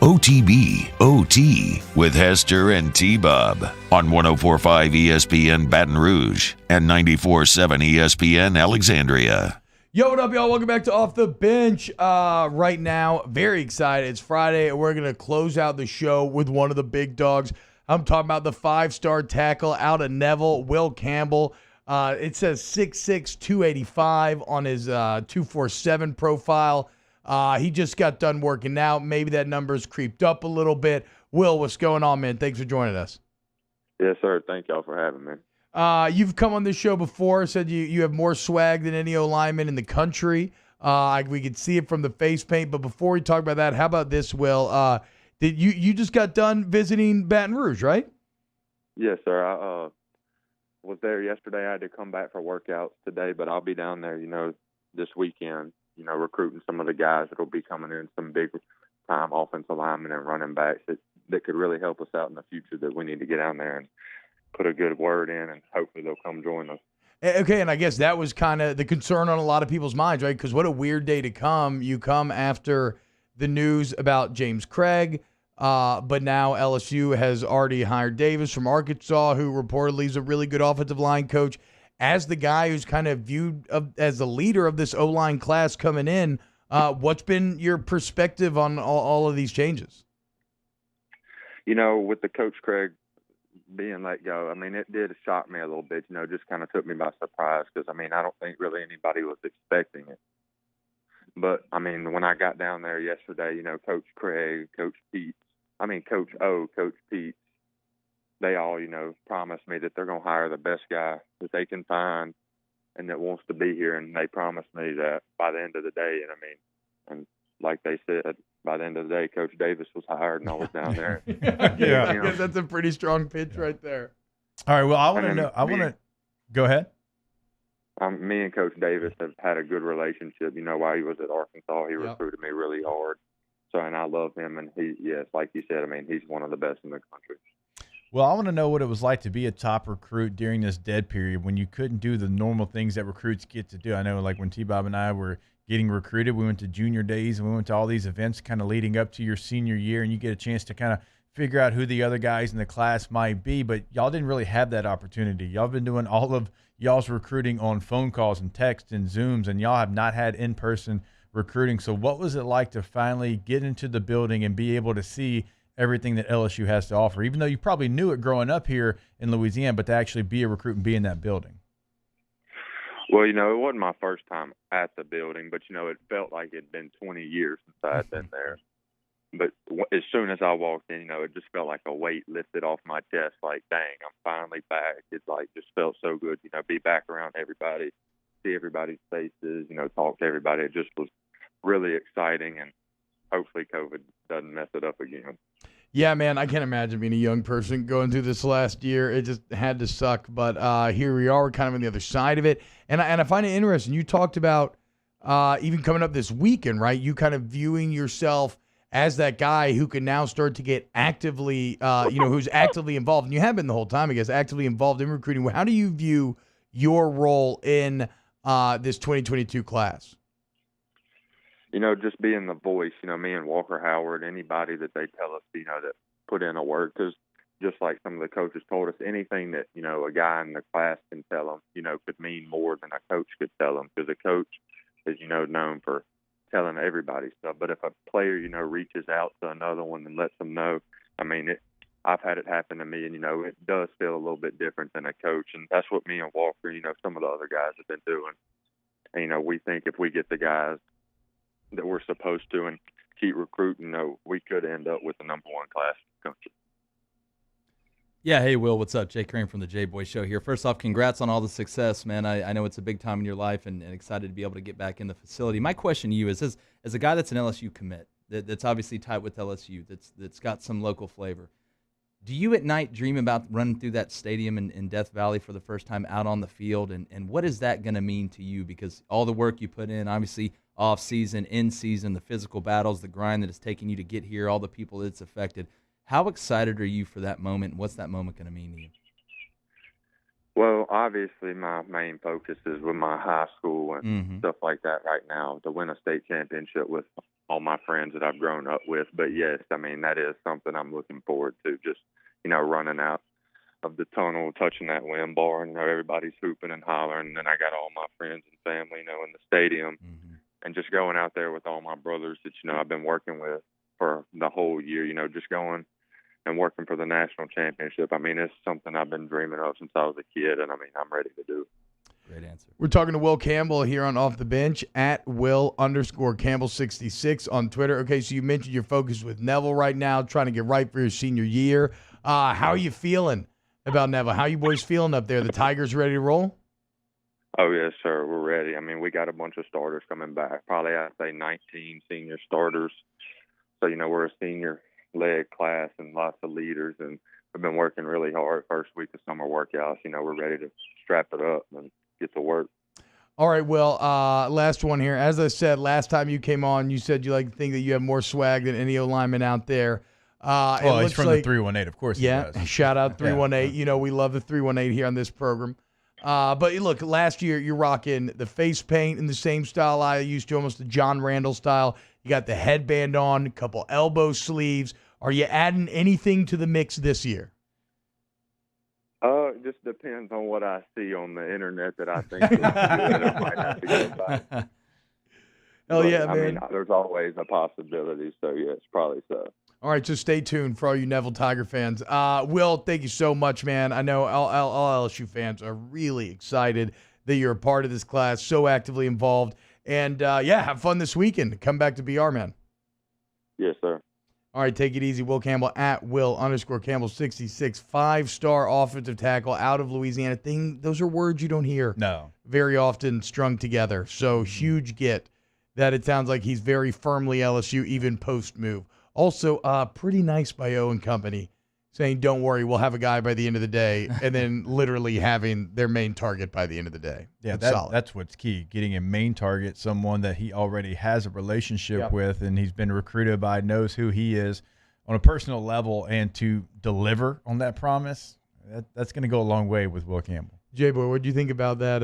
OTB OT with Hester and T-Bob on 104.5 ESPN Baton Rouge and 94.7 ESPN Alexandria. Yo, what up, y'all? Welcome back to Off the Bench. Right now, very excited. It's Friday, and we're going to close out the show with one of the big dogs. I'm talking about the 5-star tackle out of Neville, Will Campbell. It says 6'6", 285 on his 247 profile. He just got done working out. Maybe that number's creeped up a little bit. Will, what's going on, man? Thanks for joining us. Yes, sir. Thank y'all for having me. You've come on this show before, said you have more swag than any O-lineman in the country. We could see it from the face paint. But before we talk about that, how about this, Will? Did you just got done visiting Baton Rouge, right? Yes, sir. I was there yesterday. I had to come back for workouts today, but I'll be down there, this weekend, recruiting some of the guys that will be coming in, some big-time offensive linemen and running backs that could really help us out in the future that we need to get down there and put a good word in, and hopefully they'll come join us. Okay, and I guess that was kind of the concern on a lot of people's minds, right? Because what a weird day to come. You come after the news about James Craig, but now LSU has already hired Davis from Arkansas, who reportedly is a really good offensive line coach. As the guy who's kind of viewed as the leader of this O-line class coming in, what's been your perspective on all of these changes? With the Coach Craig being let go, it did shock me a little bit, just kind of took me by surprise because, I don't think really anybody was expecting it. But, when I got down there yesterday, Coach Craig, Coach O, Coach Pete, they all, promised me that they're going to hire the best guy that they can find and that wants to be here. And they promised me that by the end of the day, and like they said, by the end of the day, Coach Davis was hired and I was down there. Yeah, that's a pretty strong pitch right there. All right, well, I want to go ahead. Me and Coach Davis have had a good relationship. While he was at Arkansas, he recruited me really hard. So, and I love him. And like you said, he's one of the best in the country. Well, I want to know what it was like to be a top recruit during this dead period when you couldn't do the normal things that recruits get to do. I know, like when T-Bob and I were getting recruited, we went to junior days and we went to all these events kind of leading up to your senior year, and you get a chance to kind of figure out who the other guys in the class might be, but y'all didn't really have that opportunity. Y'all been doing all of y'all's recruiting on phone calls and texts and Zooms, and y'all have not had in-person recruiting. So what was it like to finally get into the building and be able to see everything that LSU has to offer, even though you probably knew it growing up here in Louisiana, but to actually be a recruit and be in that building? Well, it wasn't my first time at the building, but, it felt like it'd been 20 years since I had been there. But as soon as I walked in, it just felt like a weight lifted off my chest. Like, dang, I'm finally back. It just felt so good, be back around everybody, see everybody's faces, talk to everybody. It just was really exciting, and hopefully COVID doesn't mess it up again. Yeah, man, I can't imagine being a young person going through this last year. It just had to suck, but here we are. We're kind of on the other side of it, and I find it interesting. You talked about even coming up this weekend, right? You kind of viewing yourself as that guy who can now start to get actively, who's actively involved, and you have been the whole time, I guess, actively involved in recruiting. How do you view your role in this 2022 class? Just being the voice, me and Walker Howard, anybody that they tell us, that put in a work, because just like some of the coaches told us, anything that, a guy in the class can tell them, could mean more than a coach could tell them, because a coach is, known for telling everybody stuff. But if a player, reaches out to another one and lets them know, I've had it happen to me, and, it does feel a little bit different than a coach. And that's what me and Walker, some of the other guys have been doing. And, we think if we get the guys that we're supposed to and keep recruiting, we could end up with the number one class in the country. Yeah, hey, Will, what's up? Jay Crane from the J-Boy Show here. First off, congrats on all the success, man. I know it's a big time in your life, and excited to be able to get back in the facility. My question to you is, as a guy that's an LSU commit, that's obviously tight with LSU, that's got some local flavor, do you at night dream about running through that stadium in Death Valley for the first time out on the field, and what is that going to mean to you? Because all the work you put in, obviously off-season, in-season, the physical battles, the grind that it's taken you to get here, all the people that's affected, how excited are you for that moment? What's that moment going to mean to you? Well, obviously my main focus is with my high school and stuff like that right now, to win a state championship with all my friends that I've grown up with. But yes, that is something I'm looking forward to, just, running out of the tunnel, touching that wind bar, and everybody's hooping and hollering. And then I got all my friends and family, in the stadium, and just going out there with all my brothers that, I've been working with for the whole year, just going and working for the national championship. It's something I've been dreaming of since I was a kid, and I'm ready to do it. Great answer. We're talking to Will Campbell here on Off the Bench at Will_Campbell66 on Twitter. Okay, so you mentioned your focus with Neville right now, trying to get right for your senior year. How are you feeling about Neville? How are you boys feeling up there? The Tigers ready to roll? Oh, yes, sir. We're ready. We got a bunch of starters coming back. Probably, I'd say 19 senior starters. So, we're a senior-led class and lots of leaders, and we've been working really hard first week of summer workouts. We're ready to strap it up and get to work. All right, Will, last one here. As I said, last time you came on, you said you like to think that you have more swag than any O-lineman out there. Well, he's from the 318, of course. Yeah, he does. Shout out 318. We love the 318 here on this program. But look, last year you're rocking the face paint in the same style I used to, almost the John Randall style. You got the headband on, a couple elbow sleeves. Are you adding anything to the mix this year? It just depends on what I see on the internet that I think is good. It might have to go back. Hell yeah, man. There's always a possibility, so yes, probably so. All right, so stay tuned for all you Neville Tiger fans. Will, thank you so much, man. I know all LSU fans are really excited that you're a part of this class, so actively involved. And, have fun this weekend. Come back to BR, man. Yes, sir. All right, take it easy. Will Campbell at Will_Campbell66, 5-star offensive tackle out of Louisiana. Those are words you don't hear very often strung together. So huge get that it sounds like he's very firmly LSU, even post-move. Also, pretty nice by O and company, saying, don't worry, we'll have a guy by the end of the day, and then literally having their main target by the end of the day. Yeah, solid. That's what's key, getting a main target, someone that he already has a relationship with, and he's been recruited by, knows who he is on a personal level, and to deliver on that promise, that's going to go a long way with Will Campbell. J-Boy, what do you think about that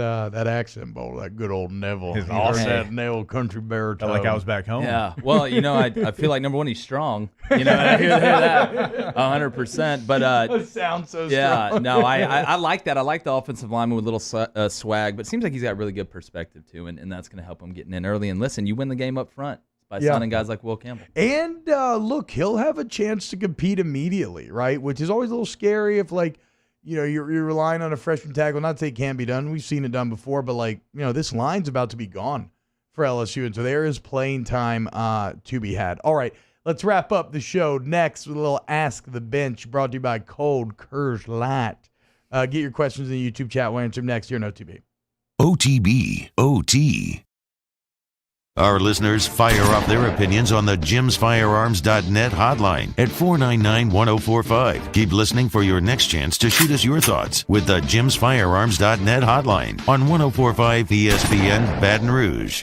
accent bowl, that good old Neville? His awesome. That Neville country baritone. Like I was back home. Yeah. Well, I feel like, number one, he's strong. I hear that 100%. But that sounds so strong. Yeah, no, I like that. I like the offensive lineman with a little swag, but it seems like he's got really good perspective, too, and that's going to help him getting in early. And listen, you win the game up front by signing guys like Will Campbell. And, look, he'll have a chance to compete immediately, right, which is always a little scary if, you're relying on a freshman tackle. Not to say it can't be done. We've seen it done before, but this line's about to be gone for LSU, and so there is playing time to be had. All right, Let's wrap up the show next with a little Ask the Bench brought to you by Cold Coors Light. Get your questions in the YouTube chat. We'll answer them next here on OTB. OTB, OT. Our listeners fire up their opinions on the jimsfirearms.net hotline at 499-1045. Keep listening for your next chance to shoot us your thoughts with the jimsfirearms.net hotline on 1045 ESPN Baton Rouge.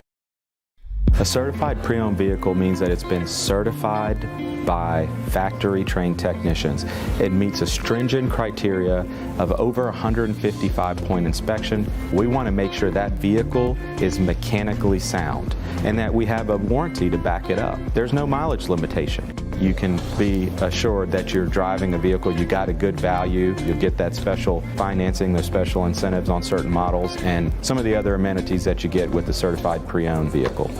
A certified pre-owned vehicle means that it's been certified by factory-trained technicians. It meets a stringent criteria of over 155-point inspection. We want to make sure that vehicle is mechanically sound and that we have a warranty to back it up. There's no mileage limitation. You can be assured that you're driving a vehicle, you got a good value, you'll get that special financing, those special incentives on certain models, and some of the other amenities that you get with a certified pre-owned vehicle.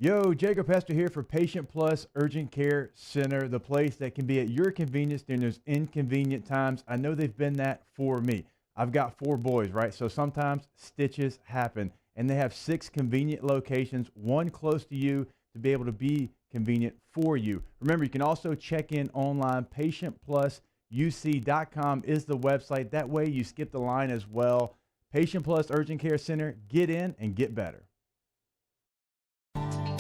Yo, Jacob Hester here for Patient Plus Urgent Care Center, the place that can be at your convenience during those inconvenient times. I know they've been that for me. I've got 4 boys, right? So sometimes stitches happen, and they have 6 convenient locations, one close to you to be able to be convenient for you. Remember, you can also check in online. PatientPlusUC.com is the website. That way you skip the line as well. Patient Plus Urgent Care Center, get in and get better.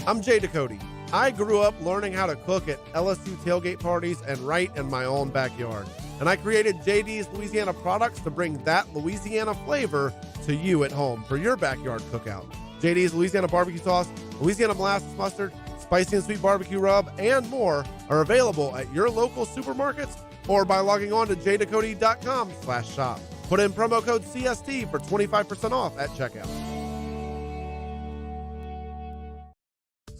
I'm Jay Ducote. I grew up learning how to cook at LSU tailgate parties and right in my own backyard. And I created JD's Louisiana products to bring that Louisiana flavor to you at home for your backyard cookout. JD's Louisiana barbecue sauce, Louisiana molasses mustard, spicy and sweet barbecue rub, and more are available at your local supermarkets or by logging on to jducote.com/shop. Put in promo code CST for 25% off at checkout.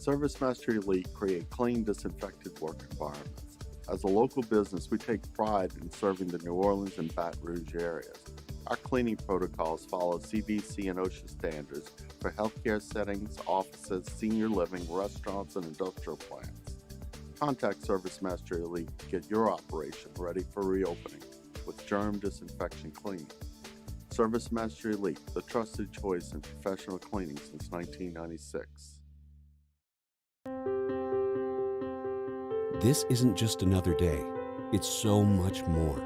ServiceMaster Elite create clean, disinfected work environments. As a local business, we take pride in serving the New Orleans and Baton Rouge areas. Our cleaning protocols follow CDC and OSHA standards for healthcare settings, offices, senior living, restaurants, and industrial plants. Contact ServiceMaster Elite to get your operation ready for reopening with germ disinfection cleaning. ServiceMaster Elite, the trusted choice in professional cleaning since 1996. This isn't just another day. It's so much more.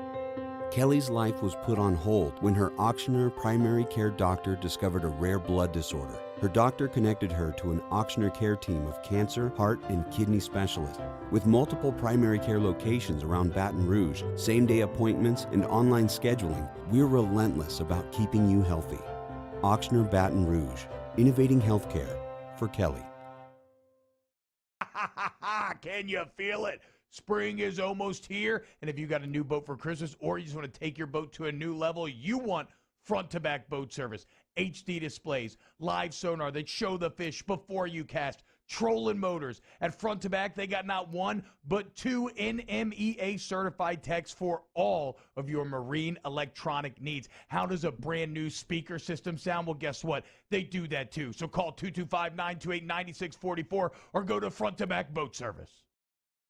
Kelly's life was put on hold when her Auctioner primary care doctor discovered a rare blood disorder. Her doctor connected her to an Auctioner care team of cancer, heart, and kidney specialists. With multiple primary care locations around Baton Rouge, same-day appointments, and online scheduling, we're relentless about keeping you healthy. Auctioner Baton Rouge, innovating healthcare for Kelly. Can you feel it? Spring is almost here, and if you got a new boat for Christmas or you just want to take your boat to a new level, you want front-to-back boat service, HD displays, live sonar that show the fish before you cast, trolling motors. At front to back, they got not 1, but 2 NMEA certified techs for all of your marine electronic needs. How does a brand new speaker system sound? Well, guess what? They do that too. So call 225-928-9644 or go to front to back boat service.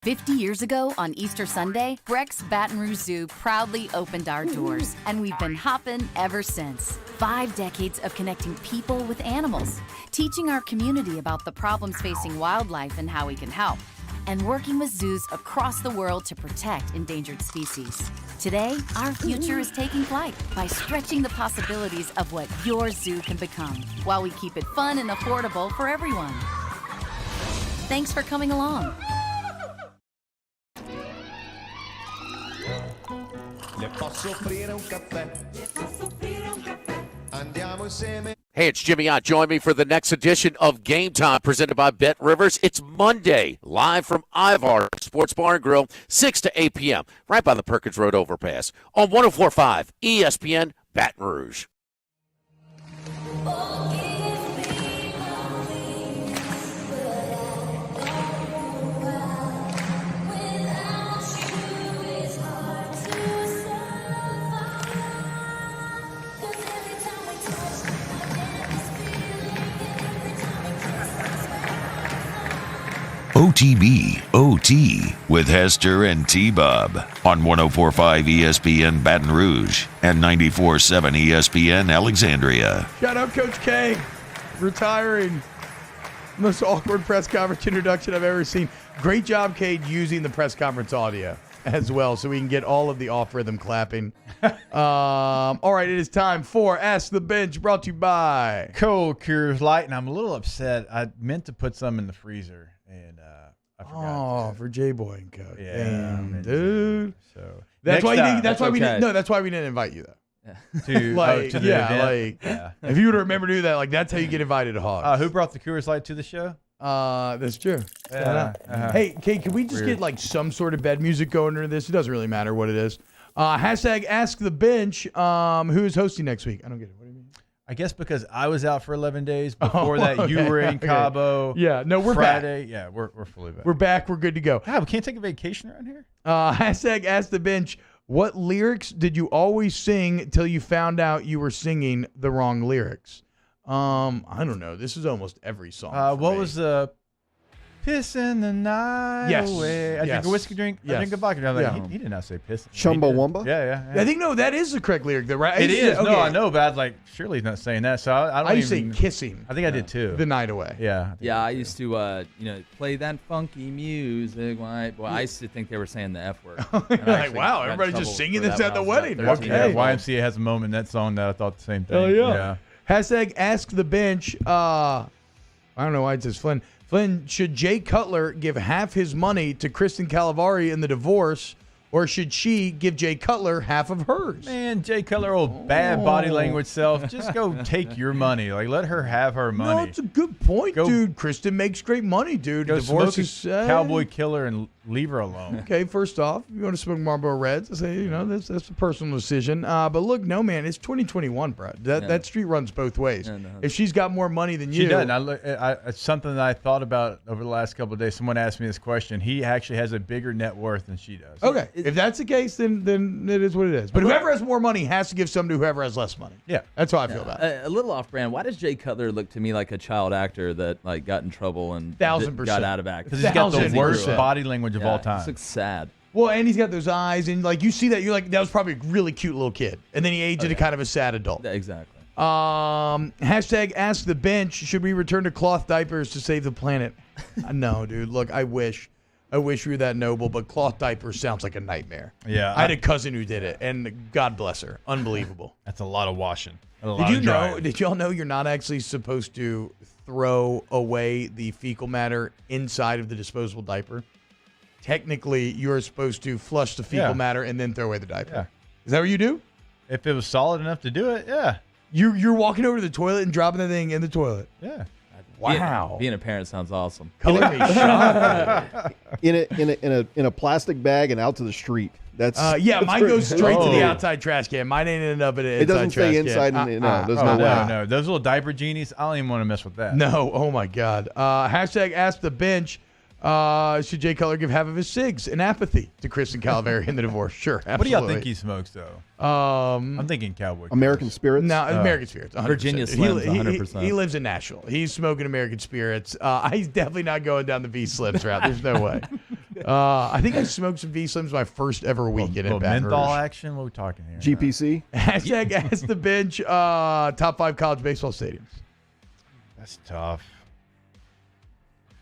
50 years ago on Easter Sunday, Breck's Baton Rouge Zoo proudly opened our doors, and we've been hopping ever since. 5 decades of connecting people with animals, teaching our community about the problems facing wildlife and how we can help, and working with zoos across the world to protect endangered species. Today, our future is taking flight by stretching the possibilities of what your zoo can become, while we keep it fun and affordable for everyone. Thanks for coming along. Hey, it's Jimmy Ott. Join me for the next edition of Game Time, presented by Bet Rivers. It's Monday, live from Ivar Sports Bar and Grill, 6 to 8 p.m., right by the Perkins Road overpass, on 104.5 ESPN Baton Rouge. OTB OT with Hester and T-Bob on 104.5 ESPN Baton Rouge and 94.7 ESPN Alexandria. Shout out Coach K, retiring. Most awkward press conference introduction I've ever seen. Great job, Cade, using the press conference audio as well so we can get all of the off-rhythm clapping. All right, it is time for Ask the Bench, brought to you by Cold Coors Light, and I'm a little upset. I meant to put some in the freezer, and I forgot. Oh, for J-Boy and Co. Yeah, Damn, dude. So that's why time, that's why we didn't. No, that's why we didn't invite you though. to the event. If you would remember to do that, like that's how you get invited to Hogs. Who brought the Coors Light to the show? That's true. Yeah. Hey, Kate, can we just get like some sort of bed music going into this? It doesn't really matter what it is. Hashtag Ask the Bench. Who is hosting next week? I don't get it. What do you mean? I guess because I was out for 11 days. Before that, you were in Cabo. Yeah, no, we're Friday. back. Yeah, we're fully back. We're back. We're good to go. God, we can't take a vacation around here? Hashtag Ask the Bench. What lyrics did you always sing till you found out you were singing the wrong lyrics? I don't know. This is almost every song. What was the piss in the night away? I drink a whiskey drink. I drink a vodka. I'm like, he did not say piss. Chumbawamba? Yeah. I think, no, that is the correct lyric, though, right? It is. Okay. No, I know, but I was like, surely he's not saying that. So I don't used to say kissing. I think I did too. The night away. Yeah. I used to, play that funky music. Well, I used to think they were saying the F word. Like, wow, everybody's just singing this at the wedding. Okay. YMCA has a moment in that song that I thought the same thing. Hell yeah. Hashtag Ask the Bench. I don't know why it says Flynn. Flynn, should Jay Cutler give half his money to Kristen Calavari in the divorce, or should she give Jay Cutler half of hers? Man, Jay Cutler, old bad body language self, just go take your money. Like, let her have her money. No, it's a good point, dude. Kristen makes great money, dude. Go Divorce smoke is a cowboy killer and leave her alone. Okay, first off, you want to smoke Marlboro Reds, I say, that's a personal decision. But look, no, man, it's 2021, bro. That street runs both ways. If she's got more money than you. She doesn't. It's something that I thought about over the last couple of days. Someone asked me this question. He actually has a bigger net worth than she does. Okay, if that's the case, then it is what it is. But whoever has more money has to give some to whoever has less money. Yeah. That's how I feel about it. A little off-brand. Why does Jay Cutler look to me like a child actor that got in trouble and 1,000%. got out of acting? Because he's got the worst body language of all time. He looks sad. Well, and he's got those eyes, and you see that, you're like, that was probably a really cute little kid. And then he aged into kind of a sad adult. Exactly. Hashtag Ask the Bench. Should we return to cloth diapers to save the planet? No, dude. Look, I wish we were that noble, but cloth diapers sounds like a nightmare. Yeah. I had a cousin who did it, and God bless her. Unbelievable. That's a lot of washing. Did y'all know you're not actually supposed to throw away the fecal matter inside of the disposable diaper? Technically, you're supposed to flush the fecal matter and then throw away the diaper. Yeah. Is that what you do? If it was solid enough to do it, yeah. You're walking over to the toilet and dropping the thing in the toilet. Yeah. Wow. Being a parent sounds awesome. Color me shocked. in a plastic bag and out to the street. That's mine goes straight to the outside trash can. Mine ain't ended up in an inside doesn't trash say can. inside. No, there's no way. No, those little diaper genies, I don't even want to mess with that. No, oh my God. Hashtag Ask the Bench. Should Jay Cutler give half of his cigs in apathy to Kristen Calavari in the divorce? Sure, absolutely. What do y'all think he smokes, though? I'm thinking cowboy. American Spirits? No, American Spirits. 100%. Virginia Slims, 100%. He lives in Nashville. He's smoking American Spirits. He's definitely not going down the V-Slims route. There's no way. I think I smoked some V-Slims my first ever weekend in Baton Rouge. Menthol action? What are we talking here? GPC? Hashtag Ask the Bench. Top 5 college baseball stadiums. That's tough.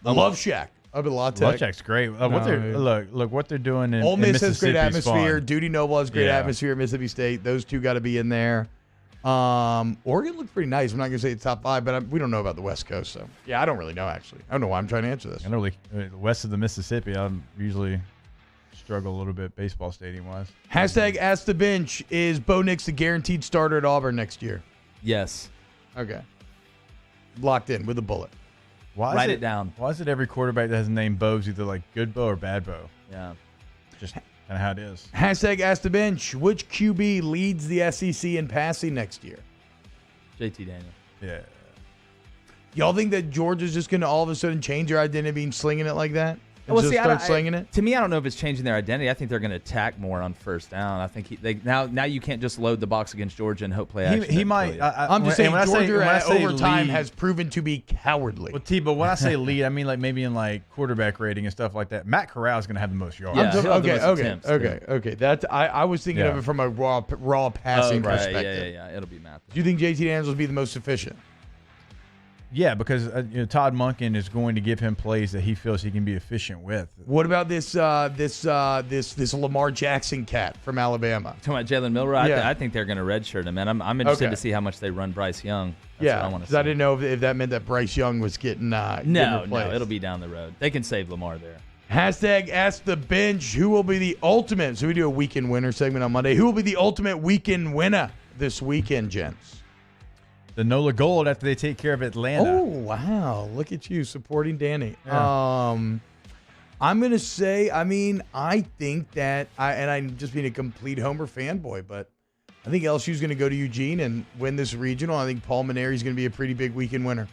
The Love Shack. Up at La Tech. Love Shack's great. Look what they're doing in Ole Miss in has great atmosphere. Fun. Duty Noble has great atmosphere at Mississippi State. Those two got to be in there. Oregon looks pretty nice. I'm not going to say it's top 5, but we don't know about the West Coast. So, yeah, I don't really know, actually. I don't know why I'm trying to answer this. I know west of the Mississippi, I usually struggle a little bit baseball stadium-wise. Hashtag Ask the Bench. Is Bo Nix the guaranteed starter at Auburn next year? Yes. Okay. Locked in with a bullet. Write it down. Why is it every quarterback that has a name Bo is either like good Bo or bad Bo? Yeah. Just kind of how it is. Hashtag Ask the Bench. Which QB leads the SEC in passing next year? JT Daniel. Yeah. Y'all think that Georgia's just going to all of a sudden change their identity and slinging it like that? and just start slinging it? To me, I don't know if it's changing their identity. I think they're going to attack more on first down. I think now you can't just load the box against Georgia and hope play action. He might. I'm just saying Georgia at overtime has proven to be cowardly. Well, but when I say lead, I mean like maybe in like quarterback rating and stuff like that. Matt Corral is going to have the most yards. Okay. That's I was thinking of it from a raw passing perspective. Yeah. It'll be Matt. Do you think JT Daniels will be the most efficient? Yeah, because Todd Monken is going to give him plays that he feels he can be efficient with. What about this Lamar Jackson cat from Alabama? Talking about Jalen Milroe, Yeah. I think they're going to redshirt him, man. I'm interested to see how much they run Bryce Young. That's what I want to because see. I didn't know if that meant that Bryce Young was getting No, it'll be down the road. They can save Lamar there. Hashtag Ask the Bench. Who will be the ultimate? So we do a weekend winner segment on Monday. Who will be the ultimate weekend winner this weekend, gents? The NOLA Gold after they take care of Atlanta. Oh, wow. Look at you supporting Danny. Yeah. I'm going to say, I think that, and I'm just being a complete Homer fanboy, but I think LSU's going to go to Eugene and win this regional. I think Paul Maneri's going to be a pretty big weekend winner.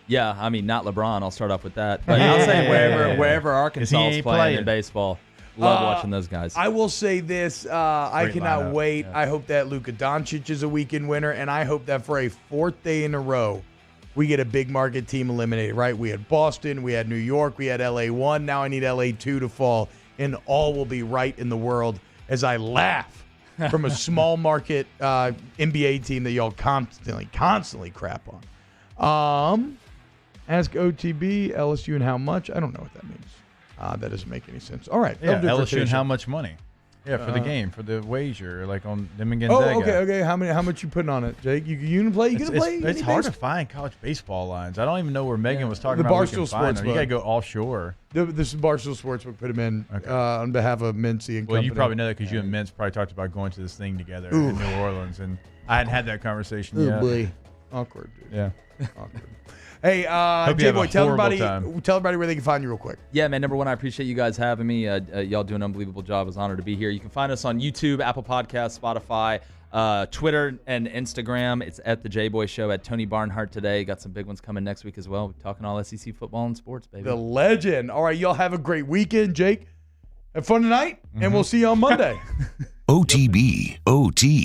Yeah, not LeBron. I'll start off with that. But I'll say wherever Arkansas is playing in baseball. Love watching those guys. I will say this. I cannot lineup. wait. Yeah. I hope that Luka Doncic is a weekend winner, and I hope that for a fourth day in a row, we get a big market team eliminated, right? We had Boston, we had New York, we had LA1. Now I need LA2 to fall, and all will be right in the world as I laugh from a small market NBA team that y'all constantly crap on. Ask OTB, LSU, and how much? I don't know what that means. That doesn't make any sense. All right. Yeah, LSU and how much money? Yeah, for the game, for the wager, like on them and Gonzaga. Oh, okay. How much you putting on it, Jake? You gonna play? It's hard to find college baseball lines. I don't even know where Megan was talking the about. Barstool Sportsbook. You got to go offshore. This is Barstool Sportsbook put them in on behalf of Mincy and Well, company. you probably know that because you and Mintz probably talked about going to this thing together in New Orleans, and I hadn't had that conversation yet. Boy. Awkward, dude. Yeah. Awkward. Hey, Hope you have J-Boy, a tell horrible everybody where they can find you real quick. Yeah, man. Number one, I appreciate you guys having me. Y'all do an unbelievable job. It's an honor to be here. You can find us on YouTube, Apple Podcasts, Spotify, Twitter, and Instagram. It's at the J-Boy Show at Tony Barnhart today. Got some big ones coming next week as well. We're talking all SEC football and sports, baby. The legend. All right, y'all have a great weekend, Jake. Have fun tonight, and we'll see you on Monday. OTB, OT.